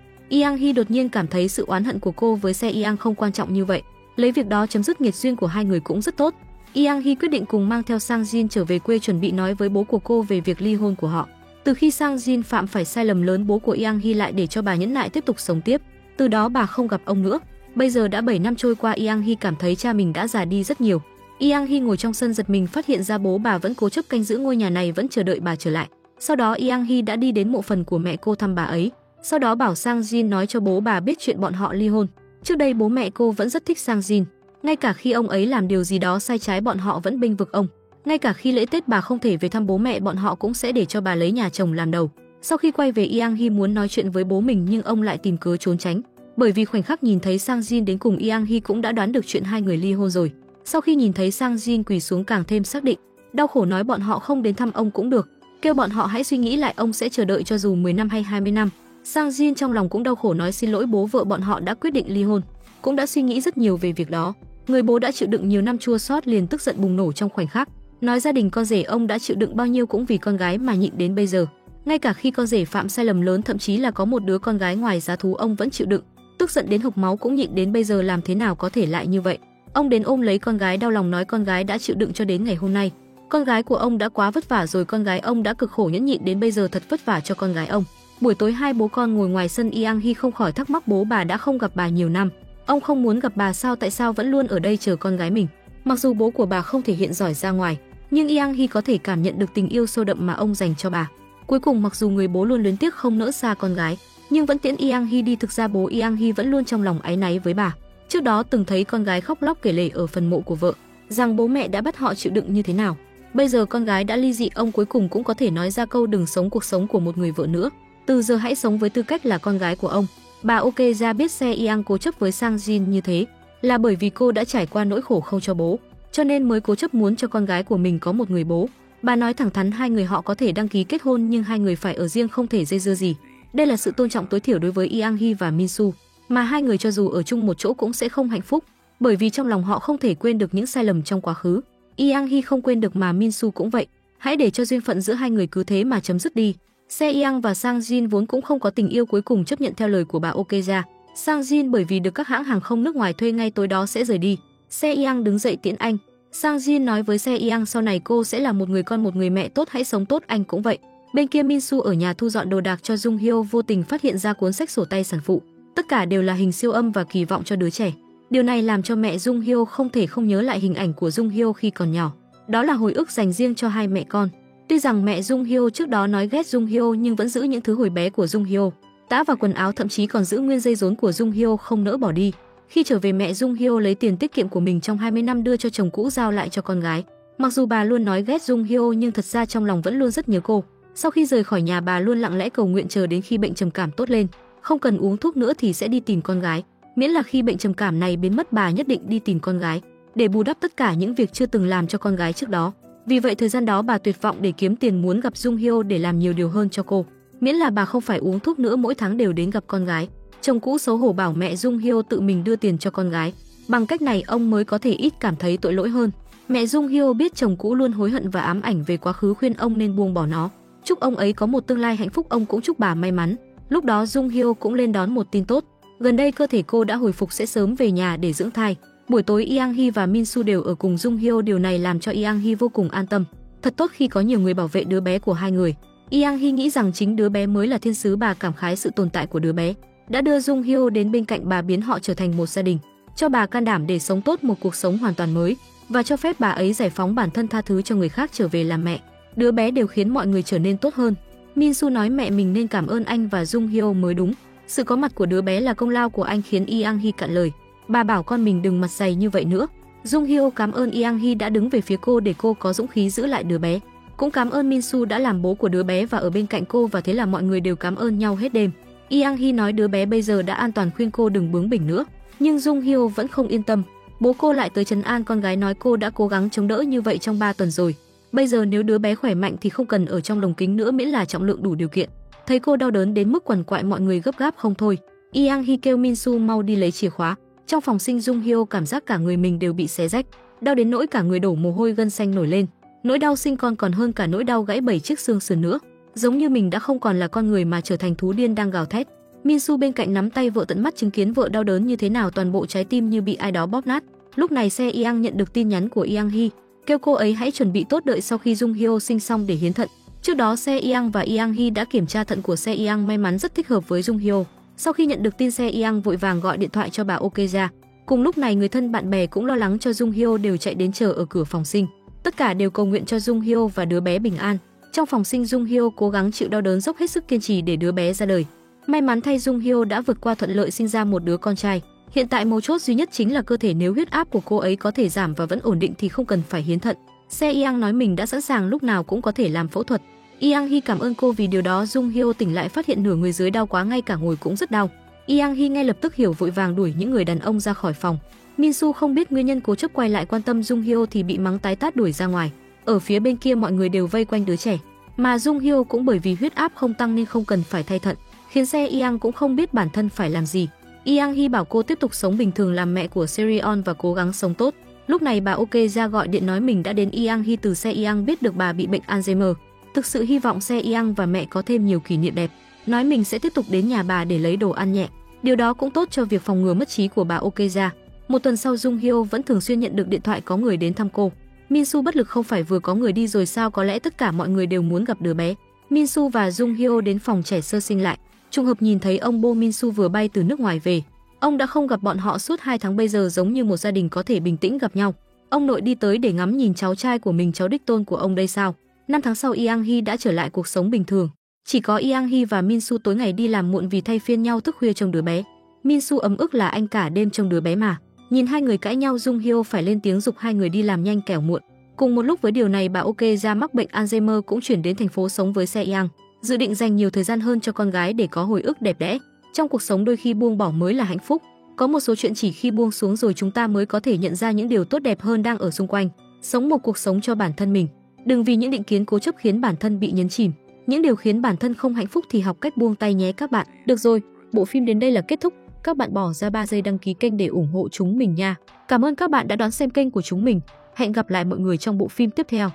Yang Hee đột nhiên cảm thấy sự oán hận của cô với Se Yang không quan trọng như vậy. Lấy việc đó chấm dứt nghiệt duyên của hai người cũng rất tốt. Yang Hee quyết định cùng mang theo Sang Jin trở về quê chuẩn bị nói với bố của cô về việc ly hôn của họ. Từ khi Sang Jin phạm phải sai lầm lớn, bố của Yang Hee lại để cho bà nhẫn nại tiếp tục sống tiếp. Từ đó bà không gặp ông nữa. Bây giờ đã 7 năm trôi qua, Yang Hee cảm thấy cha mình đã già đi rất nhiều. Yang Hee ngồi trong sân giật mình phát hiện ra bố bà vẫn cố chấp canh giữ ngôi nhà này, vẫn chờ đợi bà trở lại. Sau đó Yang Hee đã đi đến mộ phần của mẹ cô thăm bà ấy. Sau đó bảo Sang Jin nói cho bố bà biết chuyện bọn họ ly hôn. Trước đây bố mẹ cô vẫn rất thích Sang Jin, ngay cả khi ông ấy làm điều gì đó sai trái bọn họ vẫn bênh vực ông. Ngay cả khi lễ Tết bà không thể về thăm bố mẹ bọn họ cũng sẽ để cho bà lấy nhà chồng làm đầu. Sau khi quay về, Yang Hee muốn nói chuyện với bố mình nhưng ông lại tìm cớ trốn tránh, bởi vì khoảnh khắc nhìn thấy Sang Jin đến cùng, Yang Hee cũng đã đoán được chuyện hai người ly hôn rồi. Sau khi nhìn thấy Sang Jin quỳ xuống càng thêm xác định, đau khổ nói bọn họ không đến thăm ông cũng được, kêu bọn họ hãy suy nghĩ lại, ông sẽ chờ đợi cho dù 10 năm hay 20 năm. Sang Jin trong lòng cũng đau khổ nói xin lỗi bố vợ bọn họ đã quyết định ly hôn, cũng đã suy nghĩ rất nhiều về việc đó. Người bố đã chịu đựng nhiều năm chua xót liền tức giận bùng nổ trong khoảnh khắc, nói gia đình con rể ông đã chịu đựng bao nhiêu cũng vì con gái mà nhịn đến bây giờ. Ngay cả khi con rể phạm sai lầm lớn, thậm chí là có một đứa con gái ngoài giá thú, ông vẫn chịu đựng, tức giận đến hộc máu cũng nhịn đến bây giờ, làm thế nào có thể lại như vậy. Ông đến ôm lấy con gái đau lòng nói con gái đã chịu đựng cho đến ngày hôm nay. Con gái của ông đã quá vất vả rồi, con gái ông đã cực khổ nhẫn nhịn đến bây giờ, thật vất vả cho con gái ông. Buổi tối hai bố con ngồi ngoài sân, Yang Hee không khỏi thắc mắc bố bà đã không gặp bà nhiều năm, ông không muốn gặp bà sao, tại sao vẫn luôn ở đây chờ con gái mình. Mặc dù bố của bà không thể hiện giỏi ra ngoài, nhưng Yang Hee có thể cảm nhận được tình yêu sâu đậm mà ông dành cho bà. Cuối cùng mặc dù người bố luôn luyến tiếc không nỡ xa con gái, nhưng vẫn tiễn Yang Hee đi. Thực ra bố Yang Hee vẫn luôn trong lòng áy náy với bà. Trước đó từng thấy con gái khóc lóc kể lể ở phần mộ của vợ, rằng bố mẹ đã bắt họ chịu đựng như thế nào. Bây giờ con gái đã ly dị, ông cuối cùng cũng có thể nói ra câu đừng sống cuộc sống của một người vợ nữa. Từ giờ hãy sống với tư cách là con gái của ông. Bà Ok ra biết Se Yang cố chấp với Sang Jin như thế là bởi vì cô đã trải qua nỗi khổ không cho bố, cho nên mới cố chấp muốn cho con gái của mình có một người bố. Bà nói thẳng thắn hai người họ có thể đăng ký kết hôn nhưng hai người phải ở riêng, không thể dây dưa gì. Đây là sự tôn trọng tối thiểu đối với Yang Hee và Minsu, mà hai người cho dù ở chung một chỗ cũng sẽ không hạnh phúc, bởi vì trong lòng họ không thể quên được những sai lầm trong quá khứ. Yang Hee không quên được mà Minsu cũng vậy. Hãy để cho duyên phận giữa hai người cứ thế mà chấm dứt đi. Se Yang và Sang Jin vốn cũng không có tình yêu, cuối cùng chấp nhận theo lời của bà Ok ra. Sang Jin bởi vì được các hãng hàng không nước ngoài thuê ngay tối đó sẽ rời đi. Se Yang đứng dậy tiễn anh. Sang Jin nói với Se Yang sau này cô sẽ là một người con một người mẹ tốt, hãy sống tốt, anh cũng vậy. Bên kia Min Su ở nhà thu dọn đồ đạc cho Jung Hyo vô tình phát hiện ra cuốn sách sổ tay sản phụ. Tất cả đều là hình siêu âm và kỳ vọng cho đứa trẻ. Điều này làm cho mẹ Jung Hyo không thể không nhớ lại hình ảnh của Jung Hyo khi còn nhỏ. Đó là hồi ức dành riêng cho hai mẹ con. Tuy rằng mẹ Jung Hyo trước đó nói ghét Jung Hyo nhưng vẫn giữ những thứ hồi bé của Jung Hyo. Tã và quần áo, thậm chí còn giữ nguyên dây rốn của Jung Hyo không nỡ bỏ đi. Khi trở về, mẹ Jung Hyo lấy tiền tiết kiệm của mình trong 20 năm đưa cho chồng cũ giao lại cho con gái. Mặc dù bà luôn nói ghét Jung Hyo nhưng thật ra trong lòng vẫn luôn rất nhớ cô. Sau khi rời khỏi nhà, bà luôn lặng lẽ cầu nguyện chờ đến khi bệnh trầm cảm tốt lên, không cần uống thuốc nữa thì sẽ đi tìm con gái. Miễn là khi bệnh trầm cảm này biến mất, bà nhất định đi tìm con gái để bù đắp tất cả những việc chưa từng làm cho con gái trước đó. Vì vậy thời gian đó bà tuyệt vọng để kiếm tiền, muốn gặp Jung Hyo để làm nhiều điều hơn cho cô. Miễn là bà không phải uống thuốc nữa, mỗi tháng đều đến gặp con gái. Chồng cũ xấu hổ bảo mẹ Jung Hyo tự mình đưa tiền cho con gái. Bằng cách này ông mới có thể ít cảm thấy tội lỗi hơn. Mẹ Jung Hyo biết chồng cũ luôn hối hận và ám ảnh về quá khứ, khuyên ông nên buông bỏ nó. Chúc ông ấy có một tương lai hạnh phúc, ông cũng chúc bà may mắn. Lúc đó Jung Hyo cũng lên đón một tin tốt. Gần đây cơ thể cô đã hồi phục, sẽ sớm về nhà để dưỡng thai. Buổi tối Yang Hee và Min Su đều ở cùng Jung Hyo, điều này làm cho Yang Hee vô cùng an tâm. Thật tốt khi có nhiều người bảo vệ đứa bé của hai người. Yang Hee nghĩ rằng chính đứa bé mới là thiên sứ, bà cảm khái sự tồn tại của đứa bé, đã đưa Jung Hyo đến bên cạnh bà, biến họ trở thành một gia đình, cho bà can đảm để sống tốt một cuộc sống hoàn toàn mới và cho phép bà ấy giải phóng bản thân, tha thứ cho người khác, trở về làm mẹ. Đứa bé đều khiến mọi người trở nên tốt hơn. Min Su nói mẹ mình nên cảm ơn anh và Jung Hyo mới đúng. Sự có mặt của đứa bé là công lao của anh, khiến Yang Hee cạn lời. Bà bảo con mình đừng mặt dày như vậy nữa. Jung Hyo cảm ơn Yang Hee đã đứng về phía cô để cô có dũng khí giữ lại đứa bé. Cũng cảm ơn Min Su đã làm bố của đứa bé và ở bên cạnh cô, và thế là mọi người đều cảm ơn nhau hết đêm. Yang Hee nói đứa bé bây giờ đã an toàn, khuyên cô đừng bướng bỉnh nữa. Nhưng Jung Hyo vẫn không yên tâm. Bố cô lại tới trấn an con gái, nói cô đã cố gắng chống đỡ như vậy trong 3 tuần rồi. Bây giờ nếu đứa bé khỏe mạnh thì không cần ở trong lồng kính nữa, miễn là trọng lượng đủ điều kiện. Thấy cô đau đớn đến mức quằn quại, mọi người gấp gáp không thôi. Yang Hee kêu Min Su mau đi lấy chìa khóa. Trong phòng sinh, Jung Hyo cảm giác cả người mình đều bị xé rách, đau đến nỗi cả người đổ mồ hôi, gân xanh nổi lên. Nỗi đau sinh con còn hơn cả nỗi đau gãy 7 chiếc xương sườn nữa. Giống như mình đã không còn là con người mà trở thành thú điên đang gào thét. Min Su bên cạnh nắm tay vợ, tận mắt chứng kiến vợ đau đớn như thế nào, toàn bộ trái tim như bị ai đó bóp nát. Lúc này Se Yang nhận được tin nhắn của Yang Hee, kêu cô ấy hãy chuẩn bị tốt, đợi sau khi Jung Hyo sinh xong để hiến thận. Trước đó Se Yang và Yang Hee đã kiểm tra thận của Se Yang, may mắn rất thích hợp với Jung Hyo. Sau khi nhận được tin, Se Yang vội vàng gọi điện thoại cho bà Okeja. Cùng lúc này người thân bạn bè cũng lo lắng cho Jung Hyo đều chạy đến chờ ở cửa phòng sinh. Tất cả đều cầu nguyện cho Jung Hyo và đứa bé bình an. Trong phòng sinh, Jung Hyo cố gắng chịu đau đớn, dốc hết sức kiên trì để đứa bé ra đời. May mắn thay, Jung Hyo đã vượt qua thuận lợi, sinh ra một đứa con trai. Hiện tại mấu chốt duy nhất chính là cơ thể, nếu huyết áp của cô ấy có thể giảm và vẫn ổn định thì không cần phải hiến thận. Se Yang nói mình đã sẵn sàng, lúc nào cũng có thể làm phẫu thuật. Yang Hee cảm ơn cô vì điều đó. Jung Hyo tỉnh lại phát hiện nửa người dưới đau quá, ngay cả ngồi cũng rất đau. Yang Hee ngay lập tức hiểu, vội vàng đuổi những người đàn ông ra khỏi phòng. Min Su không biết nguyên nhân, cố chấp quay lại quan tâm Jung Hyo thì bị mắng tái tát, đuổi ra ngoài. Ở phía bên kia mọi người đều vây quanh đứa trẻ, mà Jung Hyo cũng bởi vì huyết áp không tăng nên không cần phải thay thận, khiến Se Yang cũng không biết bản thân phải làm gì. Yang Hee bảo cô tiếp tục sống bình thường, làm mẹ của Serion và cố gắng sống tốt. Lúc này bà Okeja gọi điện nói mình đã đến Yang Hee từ Se Yang biết được bà bị bệnh Alzheimer. Thực sự hy vọng Se Yang và mẹ có thêm nhiều kỷ niệm đẹp. Nói mình sẽ tiếp tục đến nhà bà để lấy đồ ăn nhẹ. Điều đó cũng tốt cho việc phòng ngừa mất trí của bà Okeja. Một tuần sau, Jung Hyo vẫn thường xuyên nhận được điện thoại có người đến thăm cô. Min Su bất lực, không phải vừa có người đi rồi sao, có lẽ tất cả mọi người đều muốn gặp đứa bé. Min Su và Jung Hyo đến phòng trẻ sơ sinh lại, trùng hợp nhìn thấy ông Bo Min Su vừa bay từ nước ngoài về. Ông đã không gặp bọn họ suốt 2 tháng, bây giờ giống như một gia đình có thể bình tĩnh gặp nhau. Ông nội đi tới để ngắm nhìn cháu trai của mình, cháu đích tôn của ông đây sao. 5 tháng sau, Yang Hee đã trở lại cuộc sống bình thường. Chỉ có Yang Hee và Min Su tối ngày đi làm muộn vì thay phiên nhau thức khuya trông đứa bé. Min Su ấm ức là anh cả đêm trông đứa bé mà. Nhìn hai người cãi nhau, Jung Hyo phải lên tiếng giục hai người đi làm nhanh kẻo muộn. Cùng một lúc với điều này, bà Okeja mắc bệnh Alzheimer cũng chuyển đến thành phố sống với Se Yang, dự định dành nhiều thời gian hơn cho con gái để có hồi ức đẹp đẽ. Trong cuộc sống đôi khi buông bỏ mới là hạnh phúc. Có một số chuyện chỉ khi buông xuống rồi chúng ta mới có thể nhận ra những điều tốt đẹp hơn đang ở xung quanh. Sống một cuộc sống cho bản thân mình. Đừng vì những định kiến cố chấp khiến bản thân bị nhấn chìm. Những điều khiến bản thân không hạnh phúc thì học cách buông tay nhé các bạn. Được rồi, bộ phim đến đây là kết thúc. Các bạn bỏ ra 3 giây đăng ký kênh để ủng hộ chúng mình nha. Cảm ơn các bạn đã đón xem kênh của chúng mình. Hẹn gặp lại mọi người trong bộ phim tiếp theo.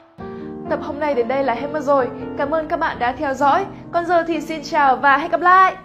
Tập hôm nay đến đây là hết mất rồi. Cảm ơn các bạn đã theo dõi. Còn giờ thì xin chào và hẹn gặp lại.